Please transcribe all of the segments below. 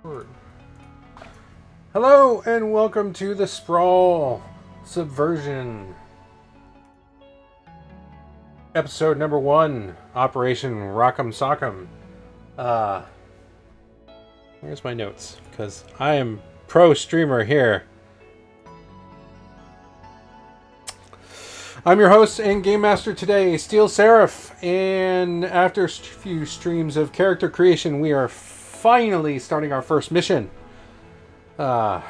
Word. Hello and welcome to the Sprawl Subversion. Episode number 1, Operation Rockem Sockem. Here's my notes, because I am pro streamer here. I'm your host and game master today, Steel Seraph, and after a few streams of character creation, we are finally starting our first mission. Our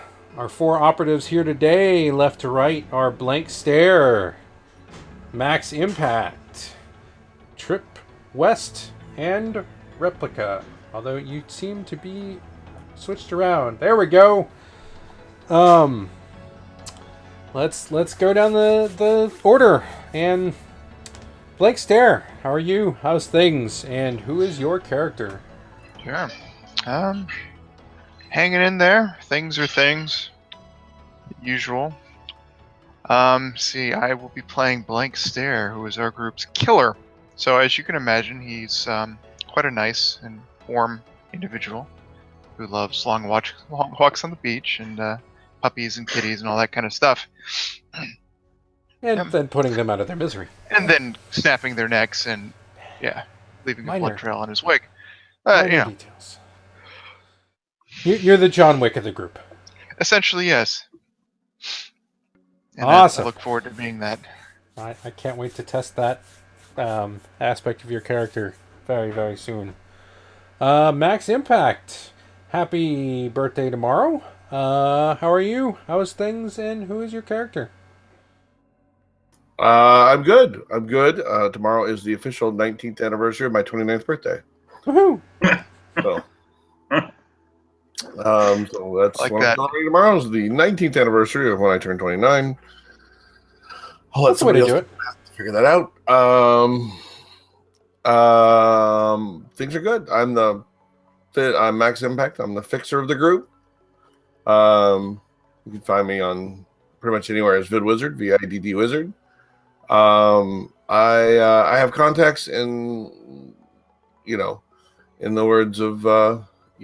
4 operatives here today, left to right, are Blank Stare, Max Impact, Trip West, and Replica. Although you seem to be switched around. There we go. Let's go down the order. And Blank Stare, how are you? How's things? And who is your character? Sure. Hanging in there. Things are things. Usual. See, I will be playing Blank Stare, who is our group's killer. So as you can imagine, he's quite a nice and warm individual who loves long walks on the beach and puppies and kitties and all that kind of stuff. And then putting them out of their misery. And then snapping their necks and, yeah, leaving a blood trail on his wig. Details. You're the John Wick of the group. Essentially, yes. And awesome. I look forward to being that. I can't wait to test that aspect of your character very, very soon. Max Impact, happy birthday tomorrow. How are you? How's things? And who is your character? I'm good. Tomorrow is the official 19th anniversary of my 29th birthday. Woohoo! So that's like what that. I'm celebrating tomorrow is the 19th anniversary of when I turned 29. I'll let That's the way somebody to do else it. figure that out. Things are good. I'm Max Impact. I'm the fixer of the group. You can find me on pretty much anywhere as VidWizard, VIDD Wizard. I have contacts in the words of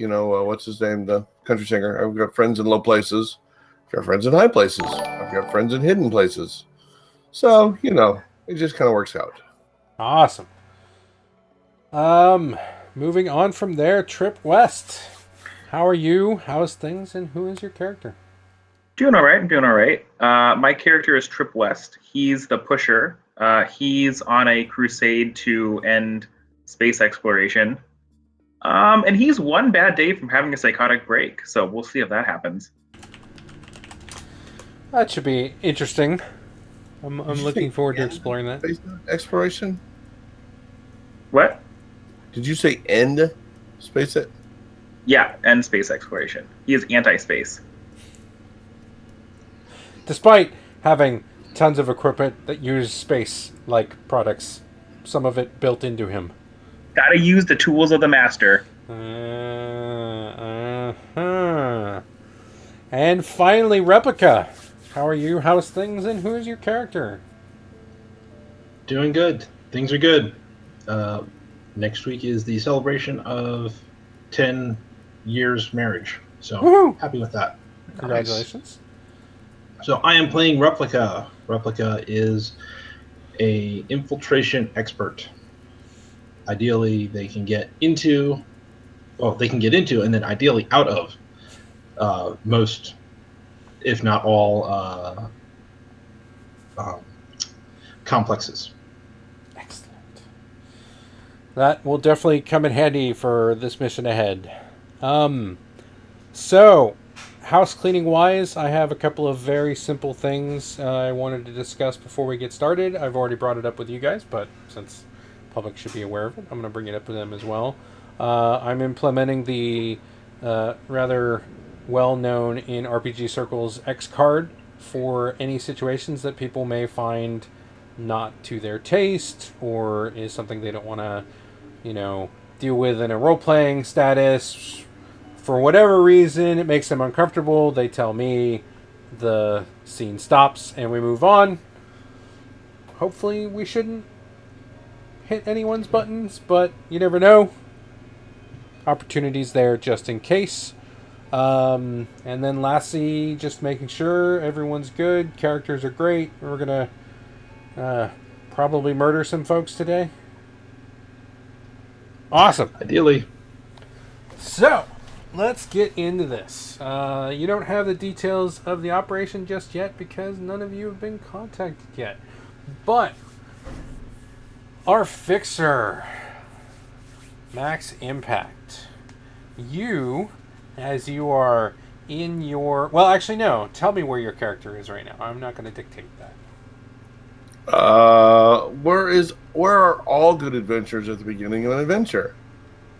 what's his name, the country singer. I've got friends in low places. I've got friends in high places. I've got friends in hidden places. So it just kind of works out. Awesome. Moving on from there, Trip West. How are you? How's things? And who is your character? Doing all right. My character is Trip West. He's the pusher. He's on a crusade to end space exploration. And he's one bad day from having a psychotic break. So we'll see if that happens. That should be interesting. I'm looking forward to exploring that. Space exploration? What? Did you say end space? Yeah, end space exploration. He is anti-space. Despite having tons of equipment that use space-like products, some of it built into him. Gotta use the tools of the master. And finally, Replica. How are you? How's things? And who is your character? Doing good. Things are good. Next week is the celebration of 10 years marriage. So Woohoo! Happy with that. Congratulations. So I am playing Replica. Replica is a infiltration expert. Ideally, they can get into and then ideally out of most, if not all, complexes. Excellent. That will definitely come in handy for this mission ahead. So, house cleaning wise, I have a couple of very simple things I wanted to discuss before we get started. I've already brought it up with you guys, but since the public should be aware of it, I'm going to bring it up with them as well. I'm implementing the rather well-known in RPG circles X card for any situations that people may find not to their taste or is something they don't want to, deal with in a role-playing status. For whatever reason, it makes them uncomfortable. They tell me, the scene stops, and we move on. Hopefully, we shouldn't hit anyone's buttons, but you never know. Opportunities there just in case. And then lastly, just making sure everyone's good, characters are great. We're going to probably murder some folks today. Awesome. Ideally. So, let's get into this. You don't have the details of the operation just yet because none of you have been contacted yet. But, our fixer, Max Impact. You, as you are in your... Well, actually, no. Tell me where your character is right now. I'm not going to dictate that. Where are all good adventures at the beginning of an adventure?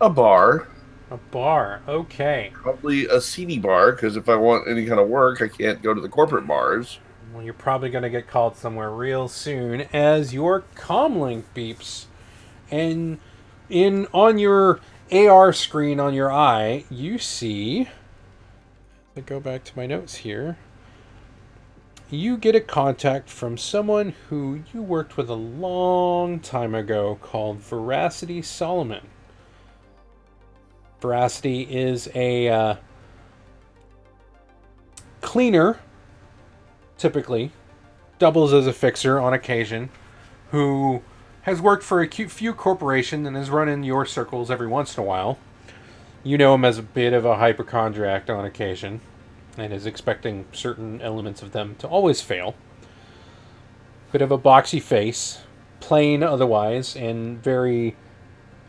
A bar. A bar. Okay. Probably a seedy bar, because if I want any kind of work, I can't go to the corporate bars. Well, you're probably going to get called somewhere real soon as your comlink beeps. And on your AR screen on your eye, you see... I go back to my notes here. You get a contact from someone who you worked with a long time ago called Veracity Solomon. Veracity is a cleaner, typically, doubles as a fixer on occasion, who has worked for a few corporations and has run in your circles every once in a while. You know him as a bit of a hypochondriac on occasion, and is expecting certain elements of them to always fail. Bit of a boxy face, plain otherwise, and very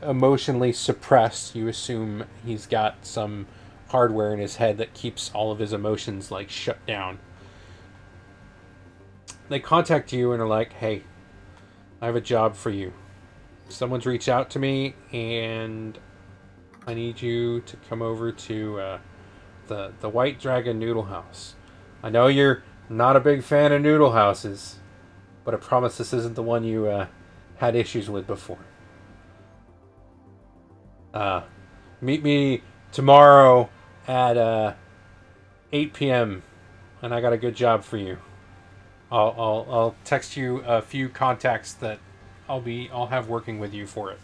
emotionally suppressed. You assume he's got some hardware in his head that keeps all of his emotions like shut down. They contact you and are like, hey, I have a job for you. Someone's reached out to me and I need you to come over to the White Dragon Noodle House. I know you're not a big fan of noodle houses, but I promise this isn't the one you had issues with before. Meet me tomorrow at 8 p.m. and I got a good job for you. I'll text you a few contacts that I'll have working with you for it.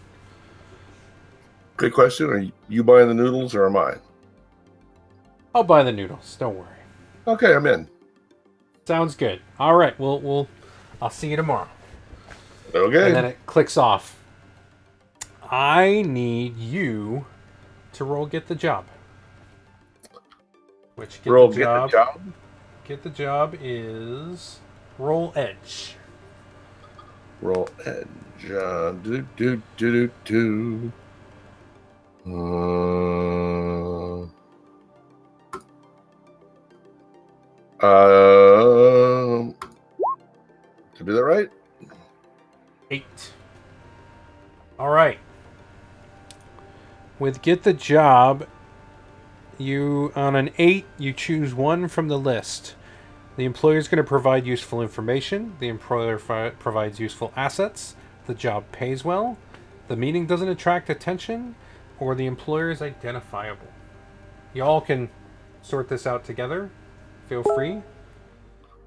Good question. Are you buying the noodles or am I? I'll buy the noodles. Don't worry. Okay, I'm in. Sounds good. All right. I'll see you tomorrow. Okay. And then it clicks off. I need you to roll get the job. Which get Roll the get job. the job. Get the job is roll edge. Roll edge. Do do do do do. To do that right? 8. All right. With get the job, you on an 8, you choose one from the list. The employer is going to provide useful information. The employer provides useful assets. The job pays well. The meeting doesn't attract attention, or the employer is identifiable. Y'all can sort this out together. Feel free.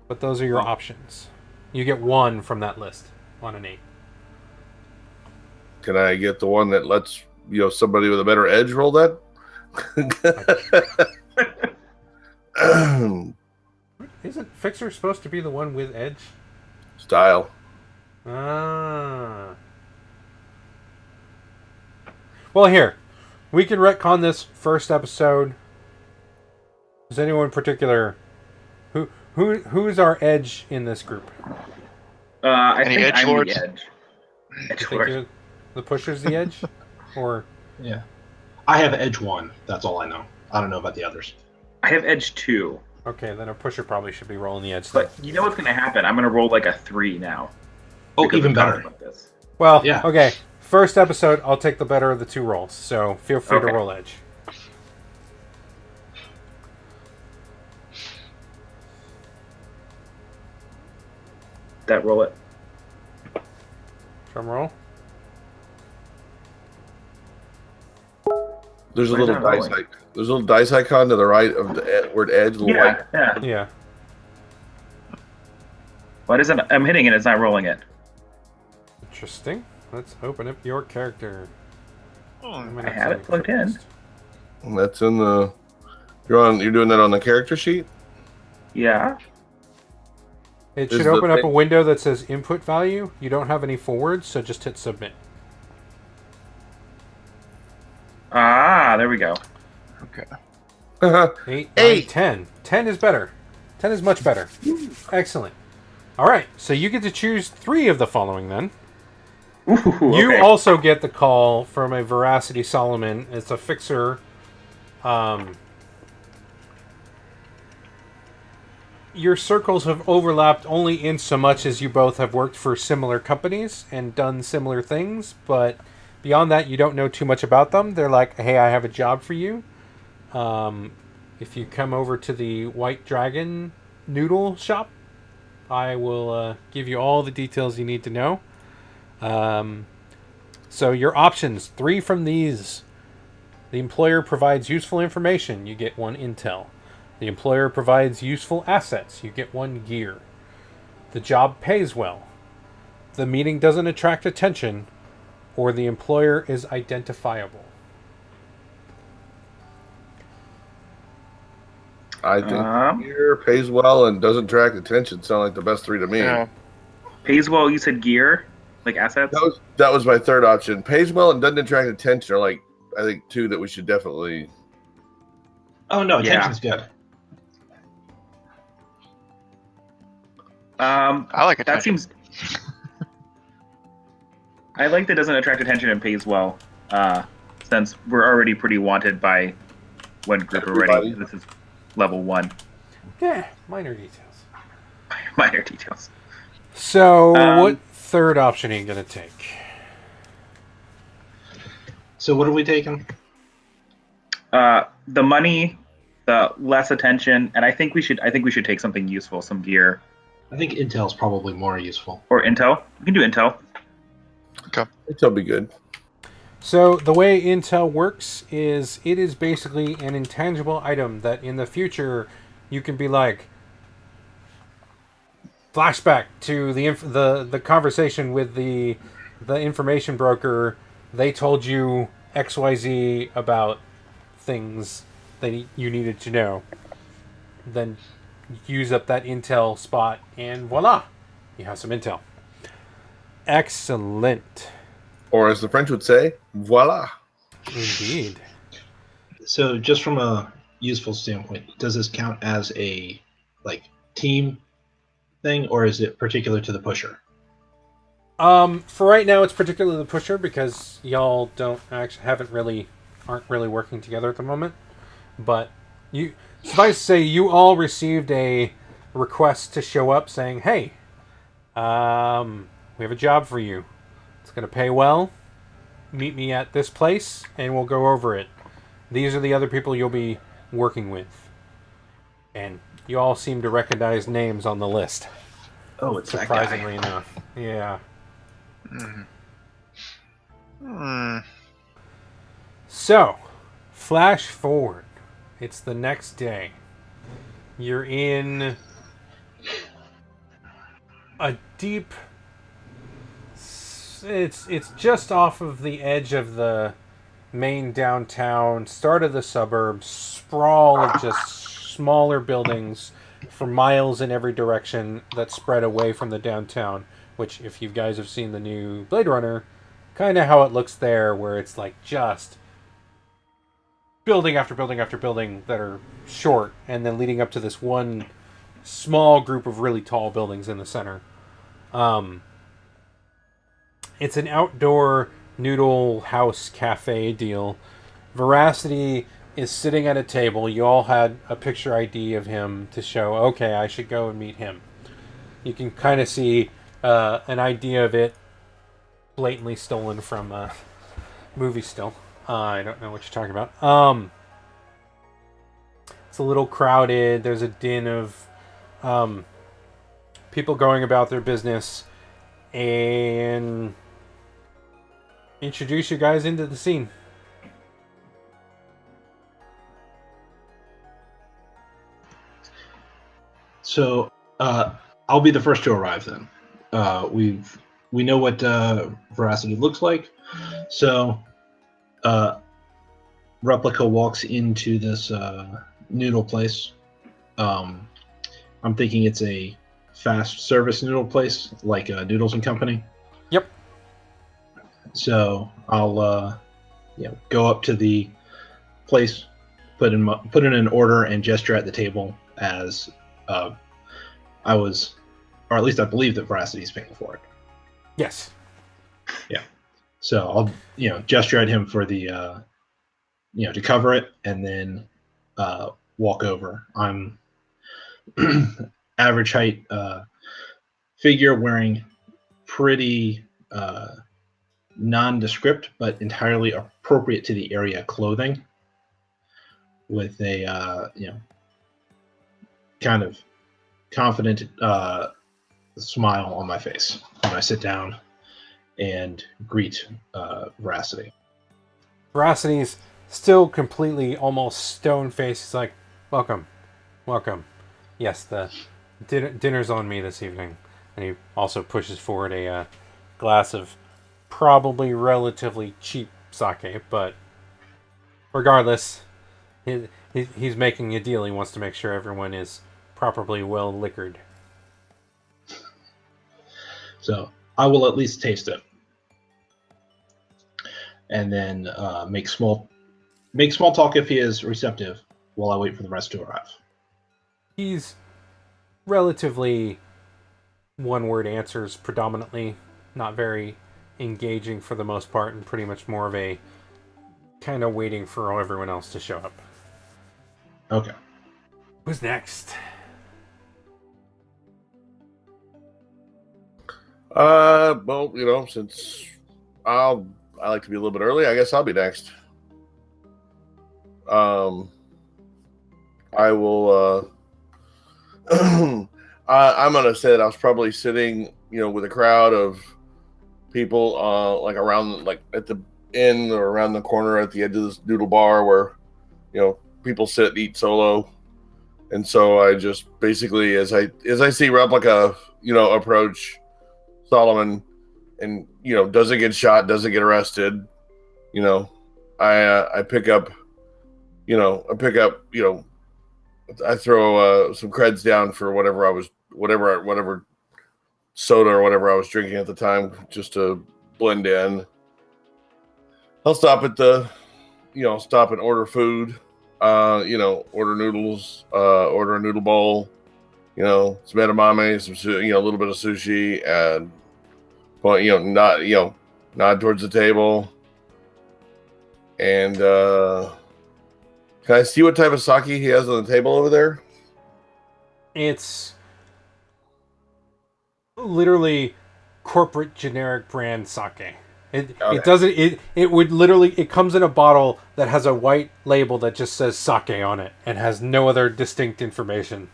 But those are your options. You get one from that list on an 8. Can I get the one that lets somebody with a better edge roll that? Isn't Fixer supposed to be the one with edge? Style. Ah. Well, here. We can retcon this first episode. Is anyone in particular... Who's our edge in this group? I Any think I'm edgelords? the edge. You think Edgelord. the pusher's the edge? Or... Yeah. I have edge 1. That's all I know. I don't know about the others. I have edge 2. Okay, then a pusher probably should be rolling the edge. Then. But you know what's going to happen? I'm going to roll like a 3 now. Oh, because even we've talked better. about this. Well, Yeah. okay. First episode, I'll take the better of the 2 rolls. So feel free to Okay. roll edge. That roll it. Drum roll. There's a Where's little that dice. rolling? There's a little dice icon to the right of the word edge. A little white. Yeah. Yeah. What is it? I'm hitting it. It's not rolling it. Interesting. Let's open up your character. I'm gonna I have it select plugged in. first. And that's in the You're doing that on the character sheet? Yeah. It Is should the open up a thing- window that says input value. You don't have any forwards, so just hit submit. Ah, there we go. Okay. 8, 9, Eight. 10. 10 is better. 10 is much better. Excellent. All right, so you get to choose 3 of the following then. Ooh, You okay. also get the call from a Veracity Solomon. It's a fixer. Your circles have overlapped only in so much as you both have worked for similar companies and done similar things, but beyond that, you don't know too much about them. They're like, hey, I have a job for you. If you come over to the White Dragon Noodle Shop, I will give you all the details you need to know. So your options, 3 from these. The employer provides useful information, you get 1 intel. The employer provides useful assets, you get 1 gear. The job pays well. The meeting doesn't attract attention, or the employer is identifiable. I think gear pays well and doesn't attract attention. Sound like the best 3 to me. Yeah. Pays well, you said gear, like assets? That was my third option. Pays well and doesn't attract attention are like, I think, 2 that we should definitely. Oh no, Yeah. attention's good. I like That attention. seems. I like that doesn't attract attention and pays well, since we're already pretty wanted by one group already. Everybody. This is level 1. Yeah, minor details. Minor details. So, what third option are you going to take? So what are we taking? The money, the less attention, and I think we should take something useful, some gear I think intel's probably more useful. or intel. We can do intel. It'll be good. So, the way Intel works is it is basically an intangible item that in the future you can be like, flashback to the conversation with the information broker. They told you XYZ about things that you needed to know. Then use up that intel spot and voila, you have some intel. Excellent. Or as the French would say, voila. Indeed. So just from a useful standpoint, does this count as a team thing, or is it particular to the pusher? For right now, it's particularly the pusher because y'all aren't really working together at the moment. But suffice to say, you all received a request to show up, saying, "Hey, we have a job for you. It's going to pay well. Meet me at this place, and we'll go over it. These are the other people you'll be working with." And you all seem to recognize names on the list. Oh, it's Surprisingly enough. Yeah. So, flash forward. It's the next day. You're in a deep... It's just off of the edge of the main downtown, start of the suburbs, sprawl of just smaller buildings for miles in every direction that spread away from the downtown, which, if you guys have seen the new Blade Runner, kind of how it looks there, where it's like just building after building after building that are short, and then leading up to this one small group of really tall buildings in the center. It's an outdoor noodle house cafe deal. Veracity is sitting at a table. You all had a picture ID of him to show, okay, I should go and meet him. You can kind of see an idea of it blatantly stolen from a movie still. I don't know what you're talking about. It's a little crowded. There's a din of people going about their business. And introduce you guys into the scene. So I'll be the first to arrive then. We know what Veracity looks like. So Replica walks into this noodle place. I'm thinking it's a fast service noodle place like Noodles and Company. Yep. So I'll go up to the place, put in an order, and gesture at the table as I was, or at least I believe that Veracity is paying for it. Yes. Yeah. So I'll gesture at him for the to cover it, and then walk over. I'm average height figure, wearing pretty nondescript but entirely appropriate to the area clothing, with a kind of confident smile on my face when I sit down and greet Veracity. Veracity's still completely almost stone faced. He's like, welcome. Yes, the dinner's on me this evening. And he also pushes forward a glass of probably relatively cheap sake, but regardless, he's making a deal. He wants to make sure everyone is properly well liquored. So I will at least taste it, and then make small talk if he is receptive, while I wait for the rest to arrive. He's relatively one-word answers predominantly, not very engaging for the most part, and pretty much more of a kind of waiting for everyone else to show up. Okay. Who's next? Well, since I like to be a little bit early, I guess I'll be next. I will. I'm gonna say that I was probably sitting, with a crowd of people, like around, like at the end or around the corner at the edge of this noodle bar where, people sit and eat solo. And so I just basically, as I see Replica, approach Solomon, and doesn't get shot, doesn't get arrested, I pick up, I throw some creds down for whatever soda or whatever I was drinking at the time, just to blend in. I'll stop at stop and order food, order noodles, order a noodle bowl, some edamame, some, a little bit of sushi, and point, nod towards the table. And can I see what type of sake he has on the table over there? It's literally corporate generic brand sake. It doesn't it would literally, it comes in a bottle that has a white label that just says sake on it and has no other distinct information.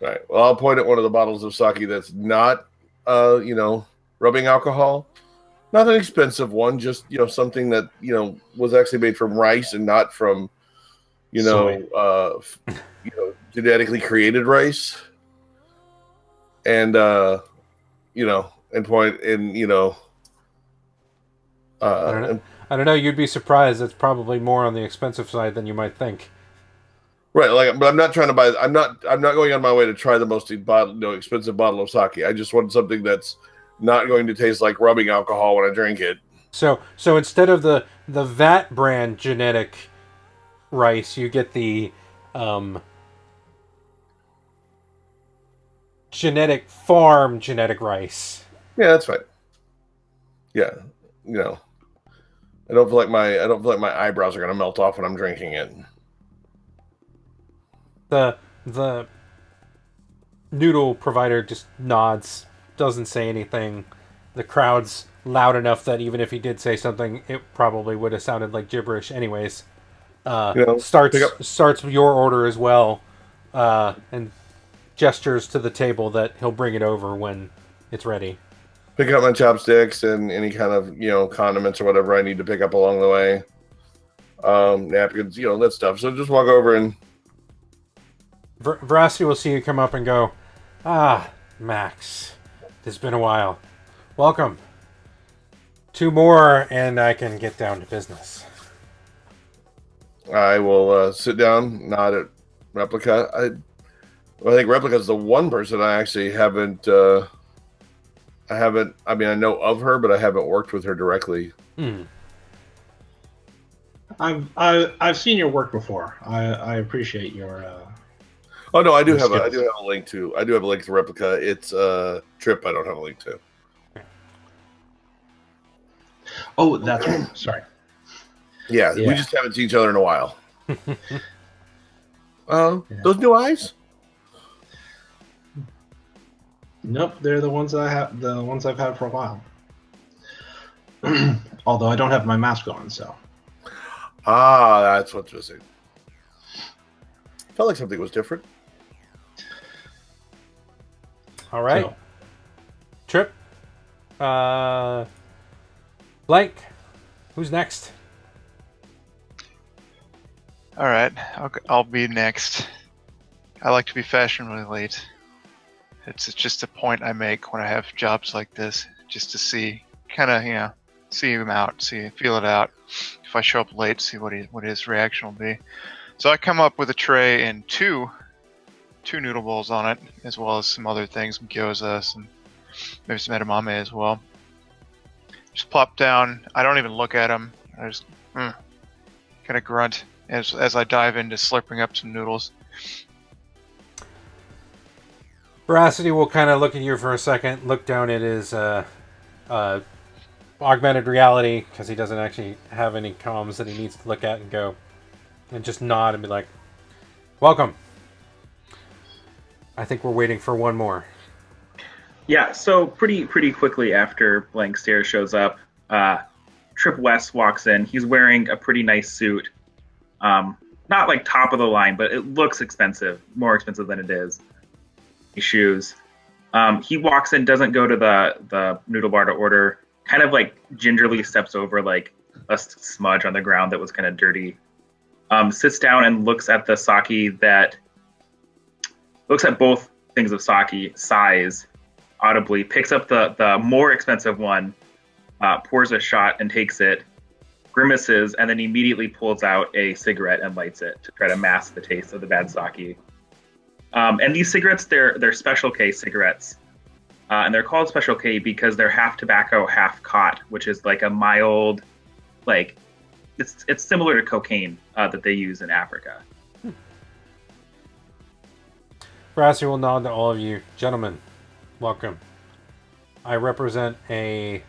Right. Well, I'll point at one of the bottles of sake that's not rubbing alcohol. Not an expensive one, just something that was actually made from rice and not from genetically created rice. And and point in I don't know. You'd be surprised. It's probably more on the expensive side than you might think. Right, but I'm not trying to buy. I'm not going on my way to try the most expensive bottle of sake. I just want something that's not going to taste like rubbing alcohol when I drink it. So instead of the VAT brand genetic rice, you get the genetic farm genetic rice. Yeah, that's fine. Yeah, I don't feel like my eyebrows are gonna melt off when I'm drinking it. The noodle provider just nods, doesn't say anything. The crowd's loud enough that even if he did say something, it probably would have sounded like gibberish anyways. Starts your order as well, and gestures to the table that he'll bring it over when it's ready. Pick up my chopsticks and any kind of condiments or whatever I need to pick up along the way. Napkins, that stuff. So just walk over and Veracity will see you come up and go, Max, it's been a while. Welcome. 2 more and I can get down to business. I will sit down, nod at Replica. I think Replica is the one person I actually haven't. I mean, I know of her, but I haven't worked with her directly. I've seen your work before. I appreciate your. Oh no, I do Your have skills. a link to. I do have a link to Replica. It's Trip. I don't have a link to. Oh, that's right. Sorry. Yeah, Yeah. we just haven't seen each other in a while. Yeah. Those new eyes. Nope, they're the ones I have. The ones I've had for a while. Although I don't have my mask on, so. Ah, that's what's missing. Felt like something was different. All right. So, Trip. Blank. Who's next? All right, I'll be next. I like to be fashionably late. It's just a point I make when I have jobs like this, just to see, kind of, see him out, feel it out. If I show up late, see what his reaction will be. So I come up with a tray and two noodle bowls on it, as well as some other things, some gyoza, maybe some edamame as well. Just plop down. I don't even look at them. I just kind of grunt as I dive into slurping up some noodles. Veracity will kind of look at you for a second, look down at his augmented reality, because he doesn't actually have any comms that he needs to look at, and go, and just nod and be like, welcome. I think we're waiting for one more. Yeah, so pretty quickly after Blank Stare shows up, Trip West walks in. He's wearing a pretty nice suit. Not like top of the line, but it looks expensive, more expensive than it is. Shoes. He walks in, doesn't go to the noodle bar to order, kind of like gingerly steps over like a smudge on the ground that was kind of dirty. Sits down and looks at the sake looks at both things of sake, sighs audibly, picks up the more expensive one, pours a shot and takes it, grimaces, and then immediately pulls out a cigarette and lights it to try to mask the taste of the bad sake. And these cigarettes, they're Special K cigarettes. And they're called Special K because they're half tobacco, half khat, which is like a mild, like, it's similar to cocaine that they use in Africa. Veracity will nod to all of you. Gentlemen, welcome. I represent I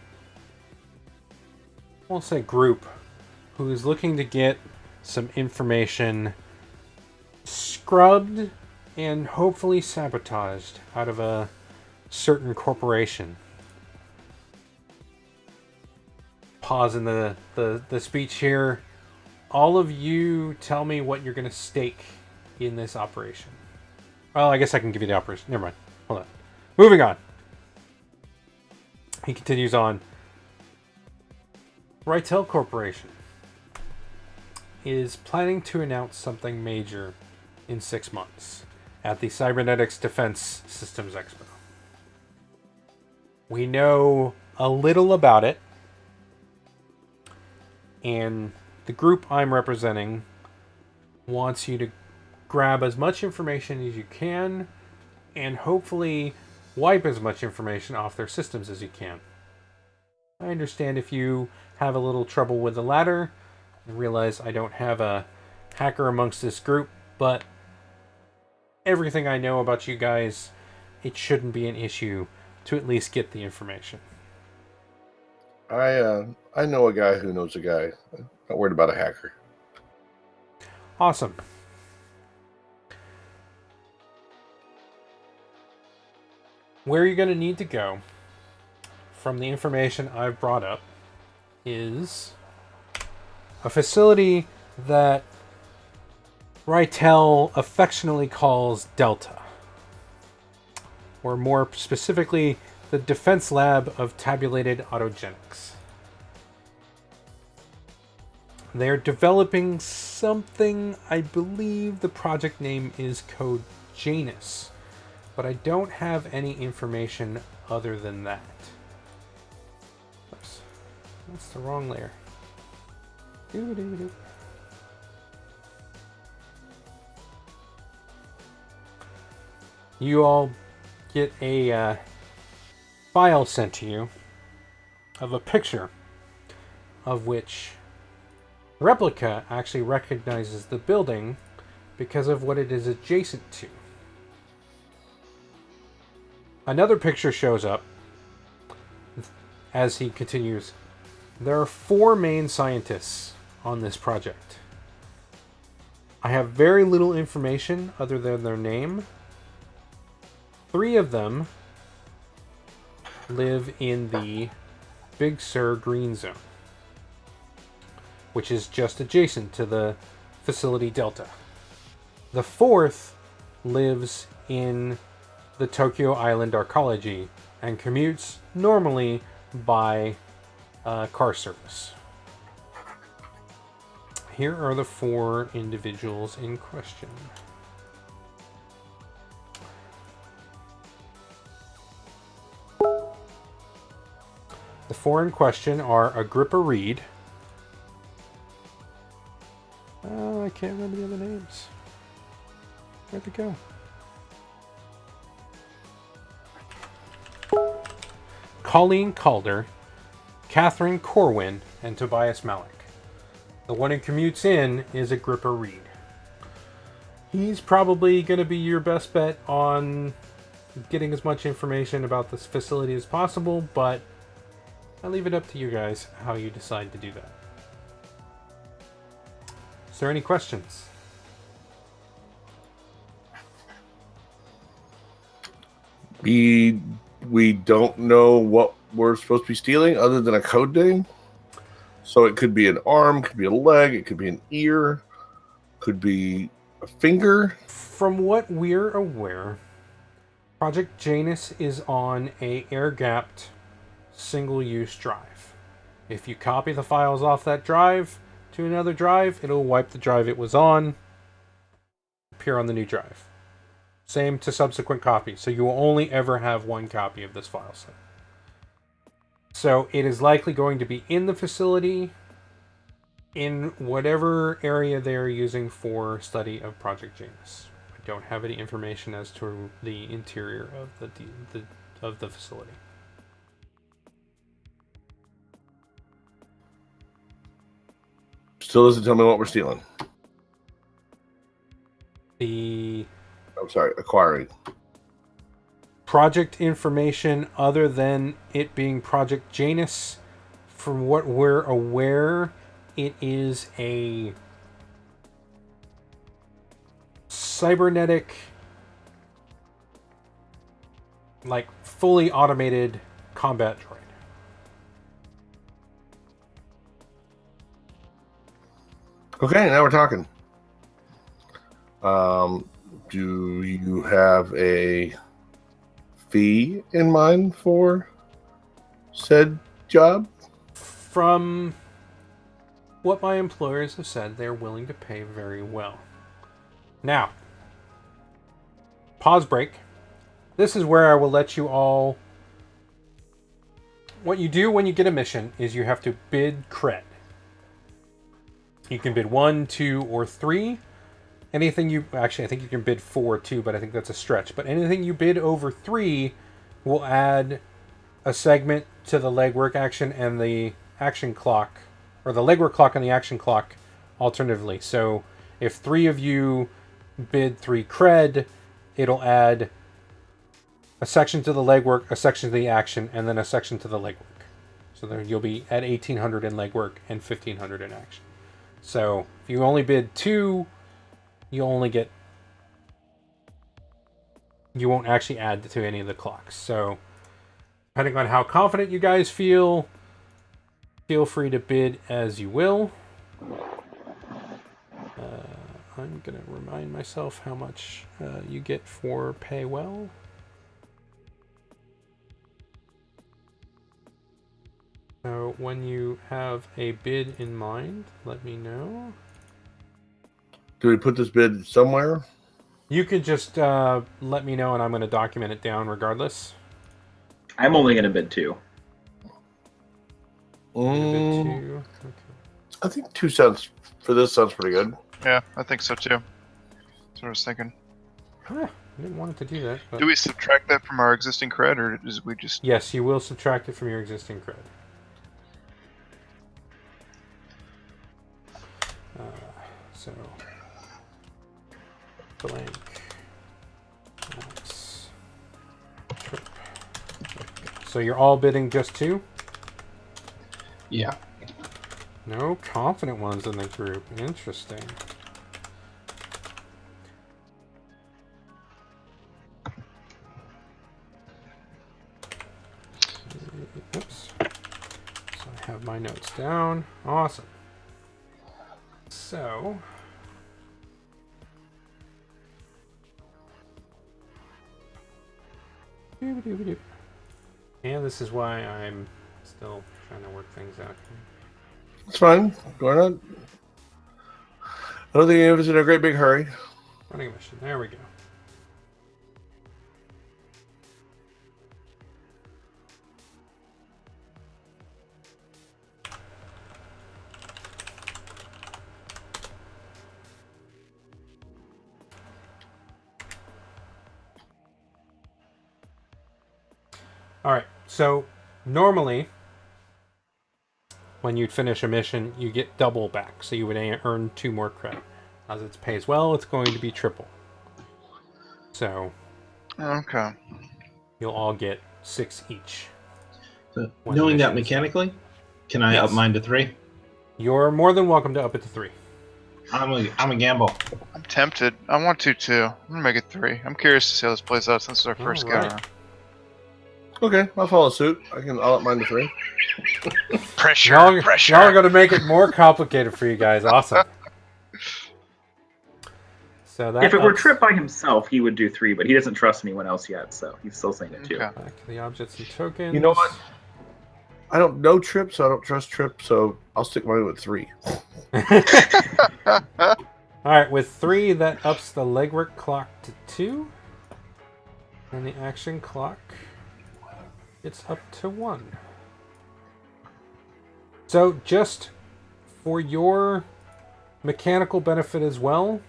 won't say group, who is looking to get some information scrubbed and hopefully sabotaged out of a certain corporation. Pause in the speech here. All of you tell me what you're going to stake in this operation. Well, I guess I can give you the operation. Never mind. Hold on. Moving on. He continues on. Rytel Corporation is planning to announce something major in 6 months at the Cybernetics Defense Systems Expo. We know a little about it, and the group I'm representing wants you to grab as much information as you can and hopefully wipe as much information off their systems as you can. I understand if you have a little trouble with the latter. I realize I don't have a hacker amongst this group, but everything I know about you guys, it shouldn't be an issue to at least get the information. I know a guy who knows a guy. I'm not worried about a hacker. Awesome. Where you're going to need to go, from the information I've brought up, is a facility that Rytel affectionately calls Delta, or more specifically, the Defense Lab of Tabulated Autogenics. They're developing something, I believe the project name is code Janus, but I don't have any information other than that. Oops, that's the wrong layer. you all get a file sent to you of a picture of which Replica actually recognizes the building because of what it is adjacent to. Another picture shows up as he continues. There are 4 main scientists on this project. I have very little information other than their name. 3 of them live in the Big Sur Green Zone, which is just adjacent to the facility Delta. The 4th lives in the Tokyo Island Arcology and commutes normally by car service. Here are the 4 individuals in question. The 4 in question are Agrippa Reed. I can't remember the other names. Where'd they go? Colleen Calder, Catherine Corwin, and Tobias Malik. The one who commutes in is Agrippa Reed. He's probably going to be your best bet on getting as much information about this facility as possible, but I leave it up to you guys how you decide to do that. Is there any questions? We don't know what we're supposed to be stealing other than a code name. So it could be an arm, could be a leg, it could be an ear, could be a finger. From what we're aware, Project Janus is on a air-gapped single-use drive. If you copy the files off that drive to another drive, it'll wipe the drive it was on, appear on the new drive. Same to subsequent copies, so you will only ever have one copy of this file set. So it is likely going to be in the facility, in whatever area they are using for study of Project Janus. I don't have any information as to the interior of the facility. Still doesn't tell me what we're stealing. I'm sorry, acquiring. Project information other than it being Project Janus, from what we're aware, it is a cybernetic, like fully automated combat droid. Okay, now we're talking. Do you have a fee in mind for said job? From what my employers have said, they're willing to pay very well. Now, pause break. This is where I will let you all... What you do when you get a mission is you have to bid cred. You can bid 1, 2, or 3. Anything you... Actually, I think you can bid 4 too, but I think that's a stretch. But anything you bid over 3 will add a segment to the legwork action and the action clock, or the legwork clock and the action clock alternatively. So if 3 of you bid 3 cred, it'll add a section to the legwork, a section to the action, and then a section to the legwork. So there you'll be at 1800 in legwork and 1500 in action. So if you only bid 2, you only get... You won't actually add to any of the clocks. So depending on how confident you guys feel free to bid as you will. I'm going to remind myself how much you get for pay well. So when you have a bid in mind, let me know. Do we put this bid somewhere? You could just let me know and I'm going to document it down regardless. I'm only going to bid 2. Bid 2. Okay. I think 2 cents for this sounds pretty good. Yeah, I think so too. That's what I was thinking. I didn't want it to do that. But... Do we subtract that from our existing cred, or is we just... Yes, you will subtract it from your existing cred. So, blank. So you're all bidding just 2? Yeah. No confident ones in the group. Interesting. Oops. So I have my notes down. Awesome. So... And this is why I'm still trying to work things out. It's fine. Go on. I don't think any of us in a great big hurry. Running a mission. There we go. All right. So normally, when you'd finish a mission, you get double back. So you would earn 2 more credit. As it pays well, it's going to be triple. So Okay. you'll all get 6 each. So, When knowing that missions- mechanically, can I Yes. up mine to 3? You're more than welcome to up it to 3. I'm a gamble. I'm tempted. I want to, too. I'm going to make it 3. I'm curious to see how this plays out since it's our first go. Alright. Okay, I'll follow suit. I'll up mine to 3. Pressure, Y'all are pressure. going to make it more complicated for you guys. Awesome. So that If it were ups- Trip by himself, he would do 3, but he doesn't trust anyone else yet, so he's still saying it 2. Okay. Back to the objects and tokens. You know what? I don't know Trip, so I don't trust Trip, so I'll stick mine with 3. Alright, with 3, that ups the legwork clock to 2. And the action clock gets up to 1. So, just for your mechanical benefit as well,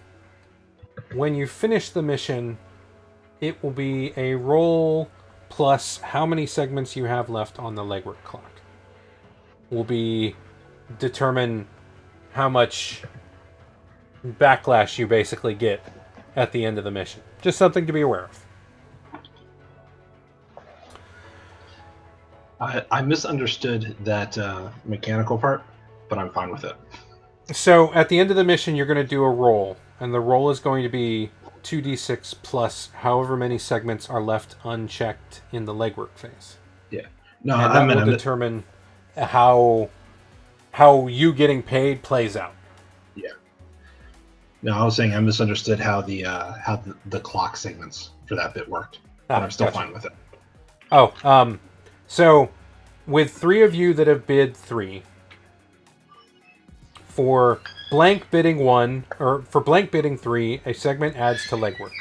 when you finish the mission, it will be a roll plus how many segments you have left on the legwork clock. Will be determine how much backlash you basically get at the end of the mission. Just something to be aware of. I misunderstood that mechanical part, but I'm fine with it. So at the end of the mission, you're going to do a roll, and the roll is going to be 2d6 plus however many segments are left unchecked in the legwork phase. Yeah. No, And I that will meant determine how you getting paid plays out. no. I was saying I misunderstood how the clock segments for that bit worked. But I'm still Gotcha. fine with it. Oh, so with 3 of you that have bid 3, for blank bidding 1, or for blank bidding 3, a segment adds to legwork.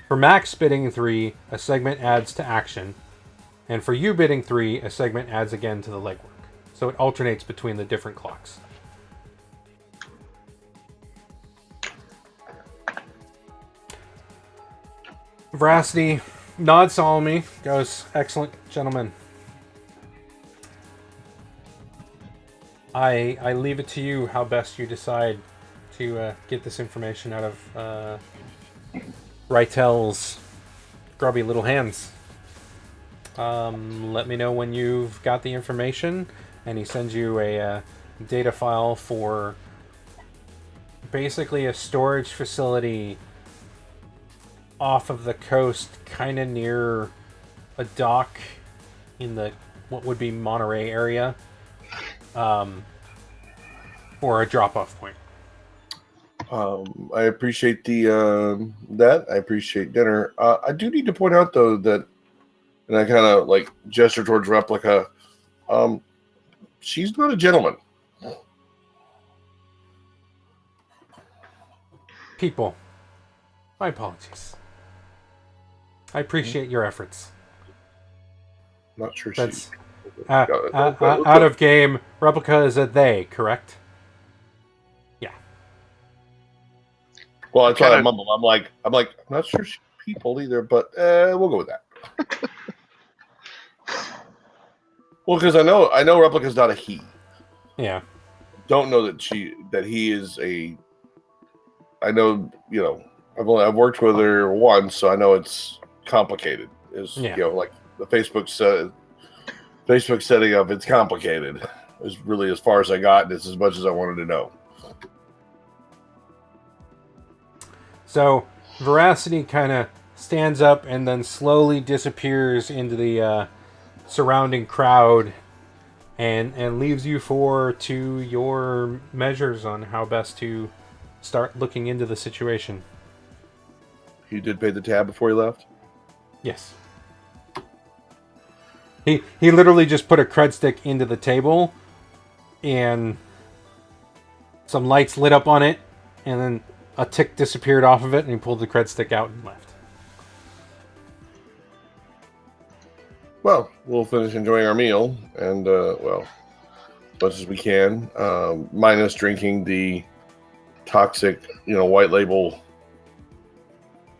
For max bidding 3, a segment adds to action. And for you bidding 3, a segment adds again to the legwork. So it alternates between the different clocks. Veracity nods solemnly, goes, "Excellent, gentlemen. I leave it to you how best you decide to get this information out of Rytel's grubby little hands. Let me know when you've got the information," and he sends you a data file for basically a storage facility off of the coast, kind of near a dock in the what would be Monterey area, for a drop-off point. I appreciate that. I appreciate dinner. I do need to point out though that, and I kind of like gesture towards Replica. She's not a gentleman. People, my apologies. I appreciate your efforts. Not sure That's she's out of game. Replica is a they, correct? Well, that's why I Kinda- mumble. I'm like, I'm not sure she'd people either, but we'll go with that. Well, because I know Replica's not a he. Yeah. Don't know that he is a. I know, I've worked with her once, so I know it's complicated. Like the Facebook setting of it's complicated is really as far as I got, and it's as much as I wanted to know. So Veracity kind of stands up and then slowly disappears into the surrounding crowd and leaves you four to your measures on how best to start looking into the situation. You did pay the tab before you left? Yes. He literally just put a cred stick into the table and some lights lit up on it and then a tick disappeared off of it and he pulled the cred stick out and left. Well, we'll finish enjoying our meal and, as much as we can, minus drinking the toxic, white label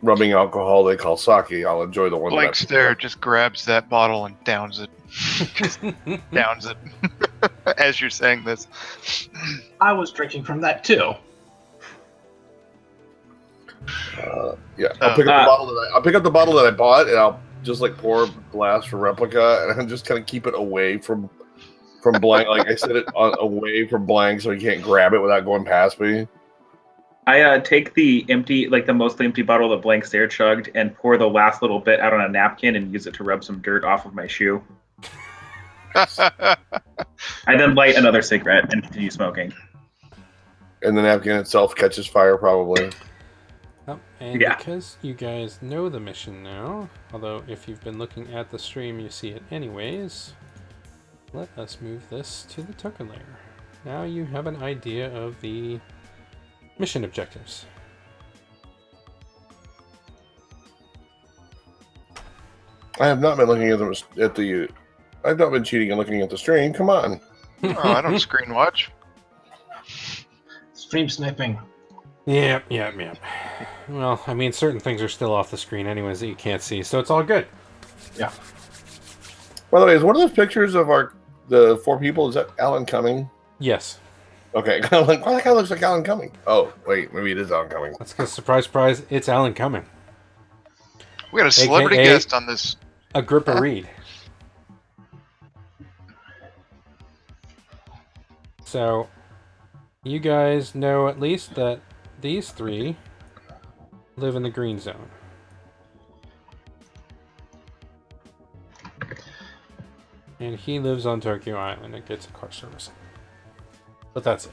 rubbing alcohol they call sake. I'll enjoy the one. Blank Stare just grabs that bottle and downs it. Just downs it. As you're saying this. I was drinking from that too. I'll pick up the bottle that I bought, and I'll just pour a glass for Replica, and just kind of keep it away from Blank. Like I set it away from Blank, so he can't grab it without going past me. I take the mostly empty bottle that Blank Stare chugged and pour the last little bit out on a napkin and use it to rub some dirt off of my shoe. I then light another cigarette and continue smoking. And the napkin itself catches fire, probably. Oh, and because you guys know the mission now, although if you've been looking at the stream, you see it anyways, let us move this to the token layer. Now you have an idea of the mission objectives. I have not been looking I've not been cheating and looking at the stream. Come on. Oh, I don't screen watch. Stream sniping. Yep. Well, I mean, certain things are still off the screen anyways that you can't see, so it's all good. Yeah. By the way, is one of those pictures of the four people, is that Alan Cumming? Yes. Okay, I'm like, why that guy looks like Alan Cumming? Oh, wait, maybe it is Alan Cumming. That's because, surprise, it's Alan Cumming. We got a celebrity AKA guest on this. Agrippa Reed. So, you guys know at least that these three live in the green zone. And he lives on Tokyo Island and gets a car service. But that's it.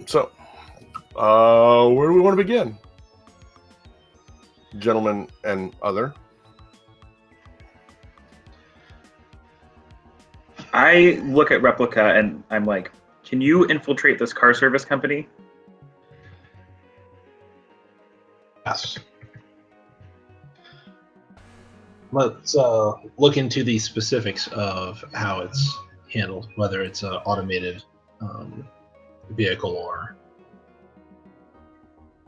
So, where do we want to begin? Gentlemen and other. I look at Replica and I'm like, can you infiltrate this car service company? Yes. Let's look into the specifics of how it's handled, whether it's an automated vehicle or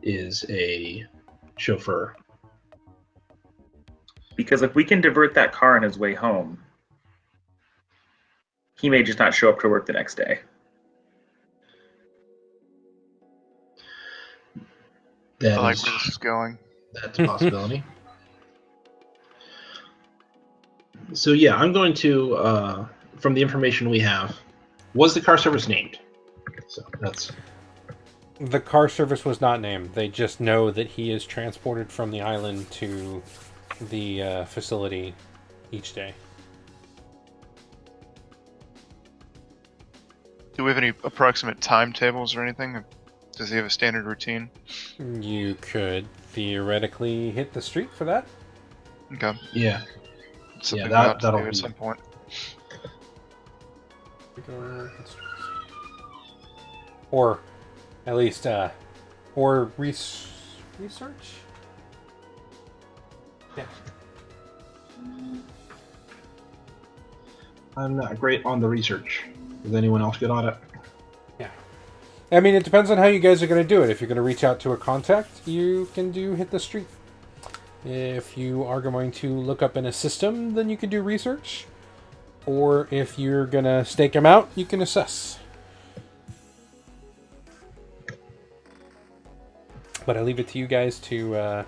is a chauffeur. Because if we can divert that car on his way home, he may just not show up to work the next day. I like where this is going. That's a possibility. So yeah, I'm going to, from the information we have, was the car service named? So that's... The car service was not named. They just know that he is transported from the island to the facility each day. Do we have any approximate timetables or anything? Does he have a standard routine? You could theoretically hit the street for that. Okay. Yeah. Something Yeah, we'll have to that'll do at be... some point. Or at least, or research? Yeah. I'm not great on the research. Is anyone else good on it? Yeah. I mean, it depends on how you guys are going to do it. If you're going to reach out to a contact, you can do hit the street. If you are going to look up in a system, then you can do research. Or if you're going to stake them out, you can assess. But I leave it to you guys to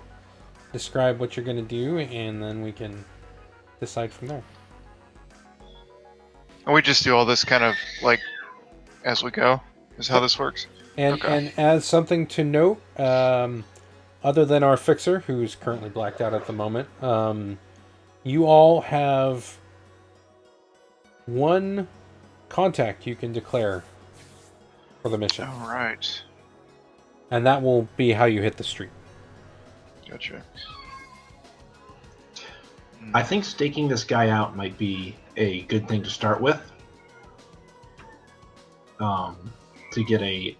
describe what you're going to do, and then we can decide from there. And we just do all this kind of like as we go. Is how this works. And as something to note, other than our fixer, who's currently blacked out at the moment, you all have one contact you can declare for the mission. All right. And that will be how you hit the street. Gotcha. I think staking this guy out might be a good thing to start with. To get a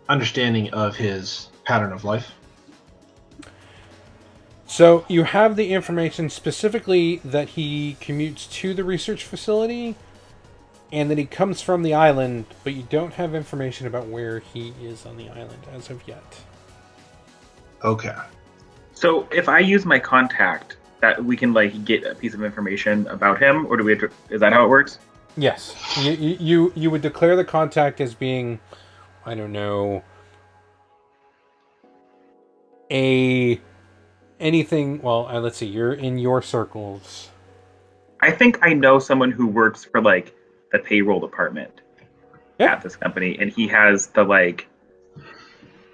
understanding of his pattern of life. So you have the information specifically that he commutes to the research facility and that he comes from the island, but you don't have information about where he is on the island as of yet. Okay. So if I use my contact, that we can like get a piece of information about him, or do we have to, is that how it works? Yes. You would declare the contact as being, I don't know, anything. Well, let's see. You're in your circles. I think I know someone who works for like the payroll department at this company, and he has the like.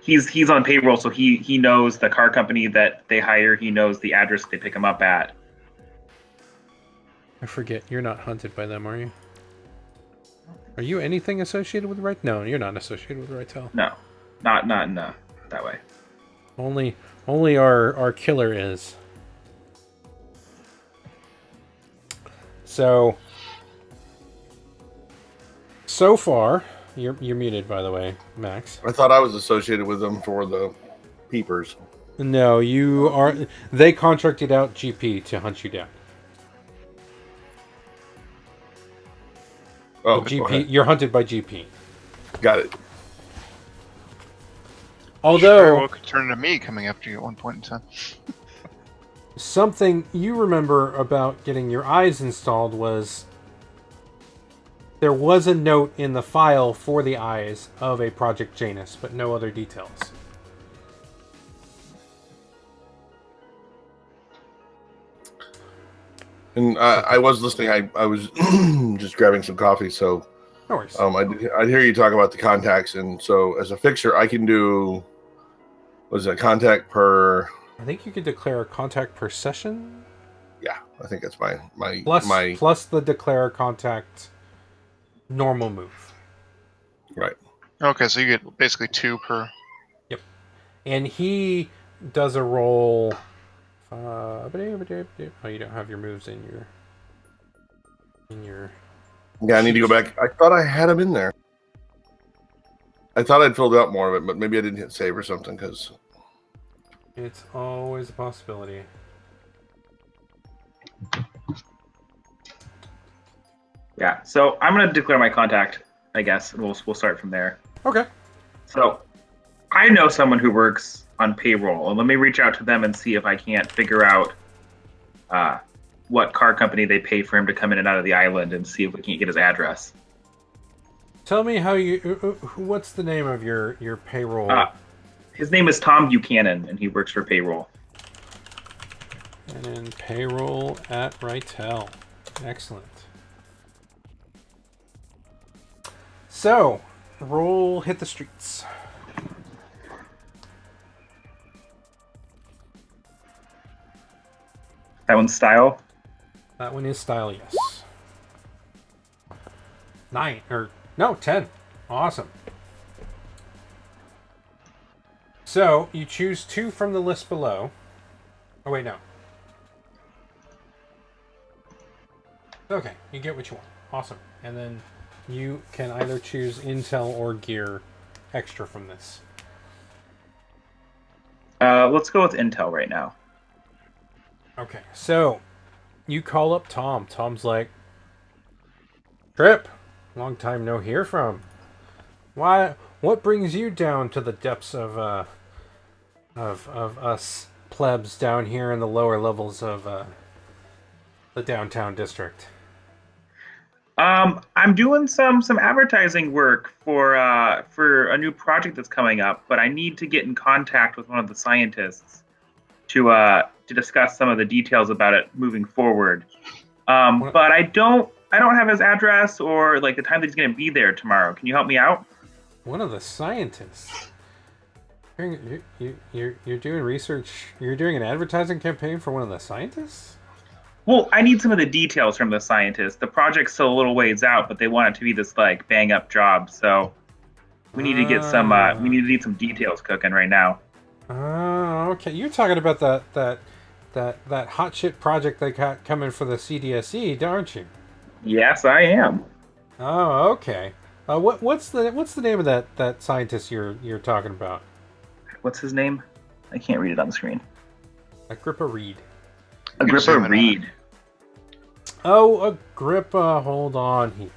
He's on payroll, so he knows the car company that they hire. He knows the address they pick him up at. I forget. You're not hunted by them, are you? Are you anything associated with Right? No, you're not associated with Rightel. No, not in that way. Only our killer is. So far, you're muted, by the way, Max. I thought I was associated with them for the peepers. No, you are. They contracted out GP to hunt you down. Oh, GP, you're hunted by GP. Got it. Although could turn into me coming after you at one point in time. something you remember about getting your eyes installed was there was a note in the file for the eyes of a Project Janus, but no other details. And I was listening. I was just grabbing some coffee, so No worries. I'd hear you talk about the contacts, and so as a fixer, I can do. Was it a contact per? I think you could declare a contact per session. Yeah, I think that's my Plus the declare contact normal move. right. Okay, so you get basically 2 per. Yep. And he does a roll. Oh, you don't have your moves in your. Yeah, I need to go back. I thought I had them in there. I thought I'd filled out more of it, but maybe I didn't hit save or something because. It's always a possibility. Yeah. So I'm gonna declare my contact. I guess we'll start from there. Okay. So I know someone who works on payroll, and let me reach out to them and see if I can't figure out what car company they pay for him to come in and out of the island, and see if we can't get his address. Tell me how you. What's the name of your payroll? His name is Tom Buchanan, and he works for payroll. And then payroll at Rightel. Excellent. So, roll hit the streets. That one's style. That one is style, yes. 10. Awesome. So, you choose 2 from the list below. Oh, wait, no. Okay, you get what you want. Awesome. And then you can either choose intel or gear extra from this. Let's go with intel right now. Okay, so you call up Tom. Tom's like, Trip, long time no hear from. Why? What brings you down to the depths of us plebs down here in the lower levels of the downtown district? I'm doing some advertising work for a new project that's coming up, but I need to get in contact with one of the scientists to discuss some of the details about it moving forward. But I don't have his address or like the time that he's going to be there tomorrow. Can you help me out? One of the scientists. You're doing research. You're doing an advertising campaign for one of the scientists? Well, I need some of the details from the scientist. The project's still a little ways out, but they want it to be this like bang up job. So we need to get some some details cooking right now. Oh, okay. You're talking about that hot shit project they got coming for the CDSE, aren't you? Yes, I am. Oh, okay. What's the name of that scientist you're talking about? What's his name? I can't read it on the screen. Agrippa Reed. Agrippa Reed. Oh, Agrippa. Hold on.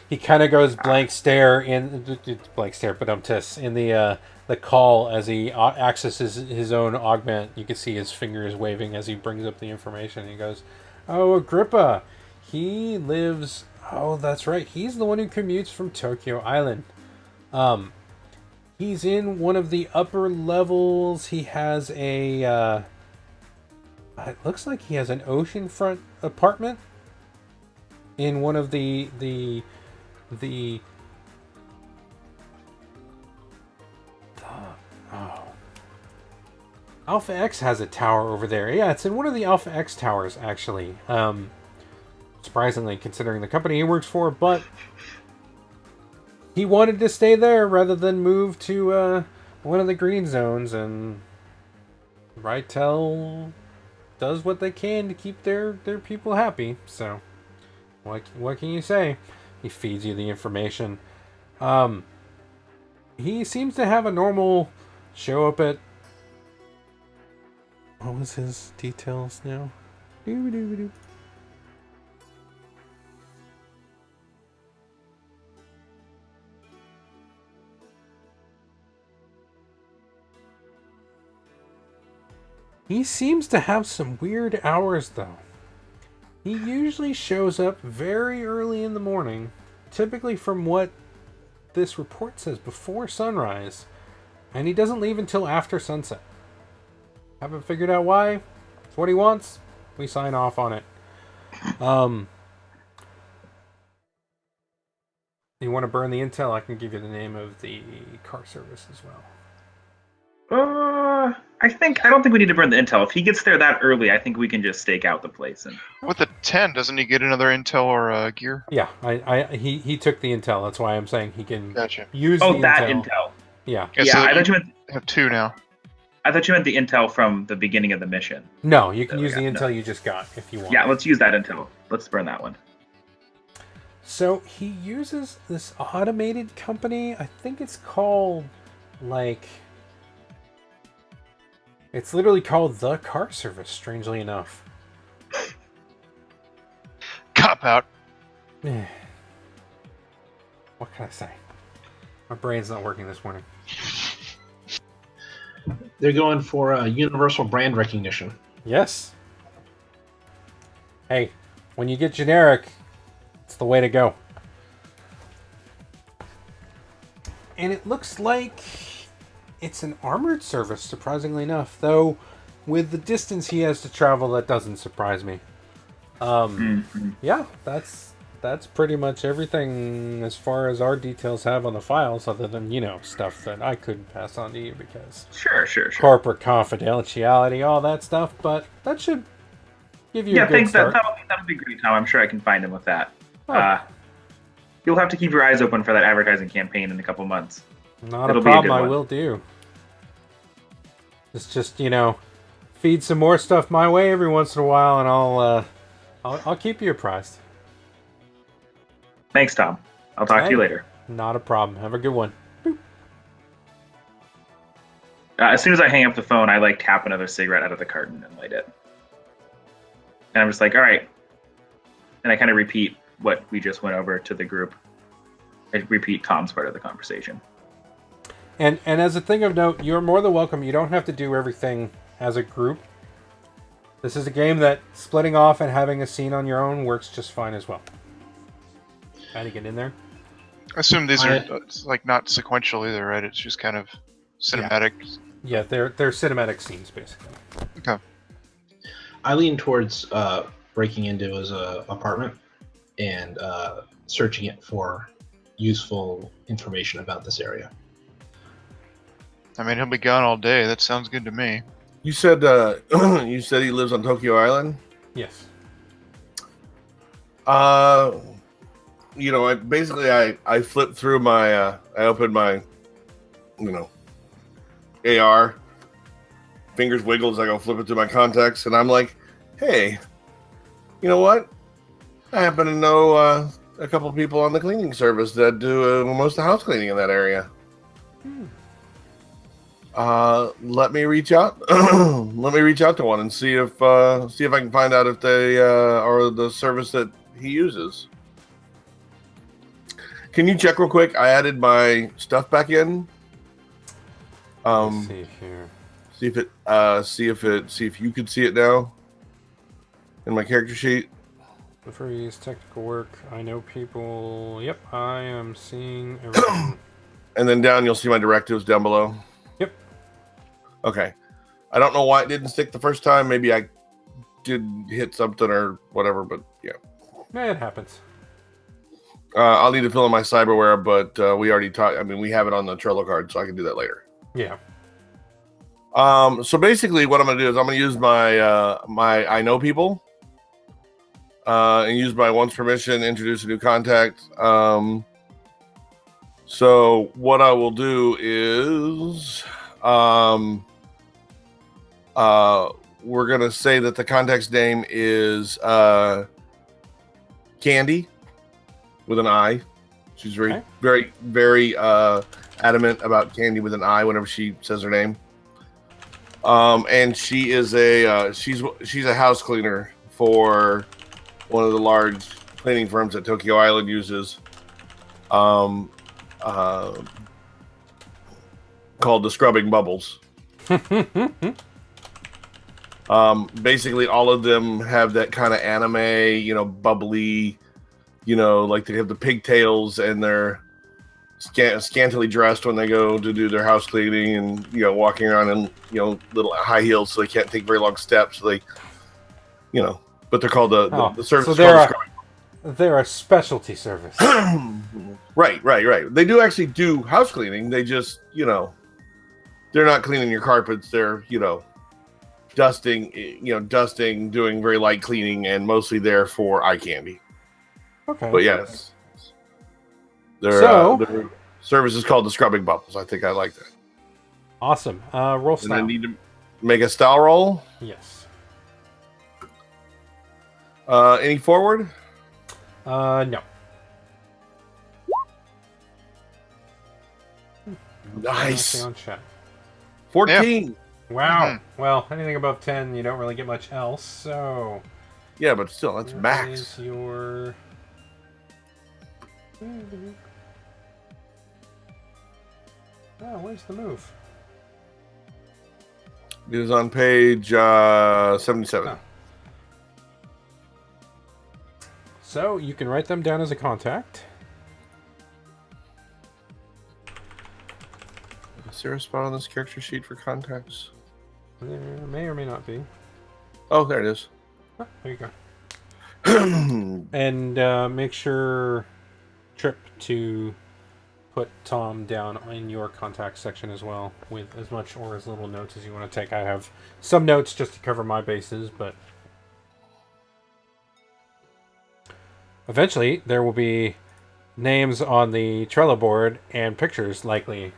He kind of goes blank stare in the call as he accesses his own augment. You can see his fingers waving as he brings up the information. He goes, "Oh, Agrippa. He lives. Oh, that's right. He's the one who commutes from Tokyo Island. He's in one of the upper levels. He has a. It looks like he has an oceanfront apartment in one of the Alpha X has a tower over there. Yeah, it's in one of the Alpha X towers, actually. Surprisingly, considering the company he works for, but he wanted to stay there rather than move to one of the green zones, and Rytel does what they can to keep their people happy. So, what can you say? He feeds you the information. He seems to have a normal show up at. What was his details now? Doo-doo-doo. He seems to have some weird hours, though. He usually shows up very early in the morning, typically from what this report says, before sunrise, and he doesn't leave until after sunset. Haven't figured out why. It's what he wants. We sign off on it. You want to burn the intel? I can give you the name of the car service as well. I don't think we need to burn the intel. If he gets there that early, I think we can just stake out the place. And With the 10, doesn't he get another intel or gear? Yeah, he took the intel. That's why I'm saying he can Gotcha. use oh, the that intel. intel. Yeah. So I thought you meant. have 2 now. I thought you meant the intel from the beginning of the mission. No, you can So, use the yeah, intel you just got if you want. Yeah, let's use that intel. Let's burn that one. So he uses this automated company. I think it's called, like... It's literally called The Car Service, strangely enough. Cop out. What can I say? My brain's not working this morning. They're going for a universal brand recognition. Yes. Hey, when you get generic, it's the way to go. And it looks like it's an armored service, surprisingly enough. Though, with the distance he has to travel, that doesn't surprise me. Yeah, that's pretty much everything as far as our details have on the files, other than, stuff that I couldn't pass on to you because... Sure. Corporate confidentiality, all that stuff, but that should give you a good start. That would be great, Tom. I'm sure I can find him with that. Oh. You'll have to keep your eyes open for that advertising campaign in a couple months. Not It'll a be a problem, good I one. will do. It's just, feed some more stuff my way every once in a while, and I'll keep you apprised. Thanks, Tom. I'll talk to you later. Not a problem. Have a good one. As soon as I hang up the phone, I tap another cigarette out of the carton and light it. And I'm just like, all right. And I kind of repeat what we just went over to the group. I repeat Tom's part of the conversation. And as a thing of note, you're more than welcome. You don't have to do everything as a group. This is a game that splitting off and having a scene on your own works just fine as well. How to get in there? I assume these are like not sequential either, right? It's just kind of cinematic. Yeah, they're cinematic scenes basically. Okay. I lean towards breaking into his apartment and searching it for useful information about this area. I mean, he'll be gone all day. That sounds good to me. You said you said he lives on Tokyo Island. Yes. You know, I flipped through my I opened my, you know, AR. Fingers wiggle as I go flipping through my contacts, and I'm like, hey, you know what? I happen to know a couple of people on the cleaning service that do most of the house cleaning in that area. Let me reach out. Let me reach out to one and see if I can find out if they are the service that he uses. Can you check real quick? I added my stuff back in. Let's see here. See if you can see it now in my character sheet. The phrase technical work. I know people. Yep, I am seeing everything. And then down, you'll see my directives down below. Yep. Okay. I don't know why it didn't stick the first time. Maybe I did hit something or whatever, but yeah. Yeah, it happens. I'll need to fill in my cyberware, but we already talked. I mean, we have it on the Trello card, so I can do that later. Yeah. So basically, what I'm going to do is I'm going to use my my I know people, and use my once permission, introduce a new contact. So what I will do is, we're going to say that the contact's name is Candy with an I. She's very adamant about Candy with an I whenever she says her name. And she is she's a house cleaner for one of the large cleaning firms that Tokyo Island uses, called the Scrubbing Bubbles. Basically, all of them have that kind of anime, you know, bubbly, you know, like they have the pigtails and they're scantily dressed when they go to do their house cleaning, and you know, walking around in, you know, little high heels, so they can't take very long steps. So they, you know, but they're called the service. So they're a specialty service. Right. They do actually do house cleaning. They just, you know, they're not cleaning your carpets. They're, you know, dusting, doing very light cleaning, and mostly there for eye candy. Okay. But yes, their service is called the Scrubbing Bubbles. I think I like that. Awesome. Roll style. And I need to make a style roll. Yes. Any forward? No. Nice. On chat. 14. Wow. Well, anything above 10, you don't really get much else. So. Yeah, but still, that's where max. Is your. Oh, where's the move? It is on page 77. Oh. So you can write them down as a contact. Is there a spot on this character sheet for contacts? There may or may not be. Oh, there it is. Oh, there you go. And make sure, Trip, to put Tom down in your contact section as well, with as much or as little notes as you want to take. I have some notes just to cover my bases, but eventually there will be names on the Trello board and pictures, likely.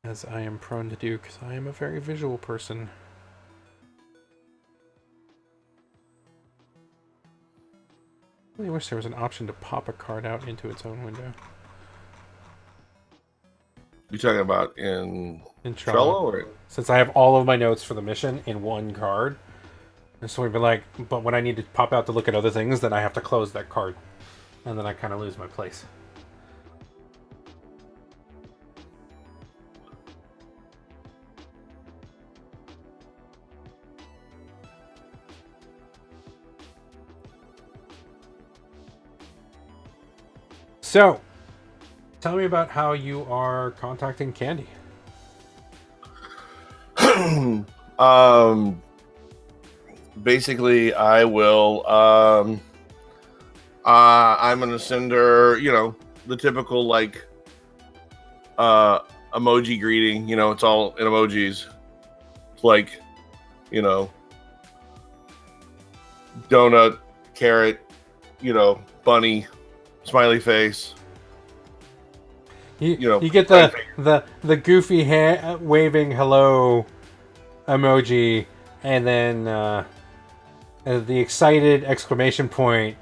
As I am prone to do, because I am a very visual person. I really wish there was an option to pop a card out into its own window. You talking about in Trello? Trello or? Since I have all of my notes for the mission in one card, and so we'd be like, but when I need to pop out to look at other things, then I have to close that card, and then I kind of lose my place. So, tell me about how you are contacting Candy. Basically, I will. I'm gonna send her, the typical emoji greeting. It's all in emojis. It's like, donut, carrot, bunny, smiley face. You get the goofy waving hello emoji, and then the excited exclamation point,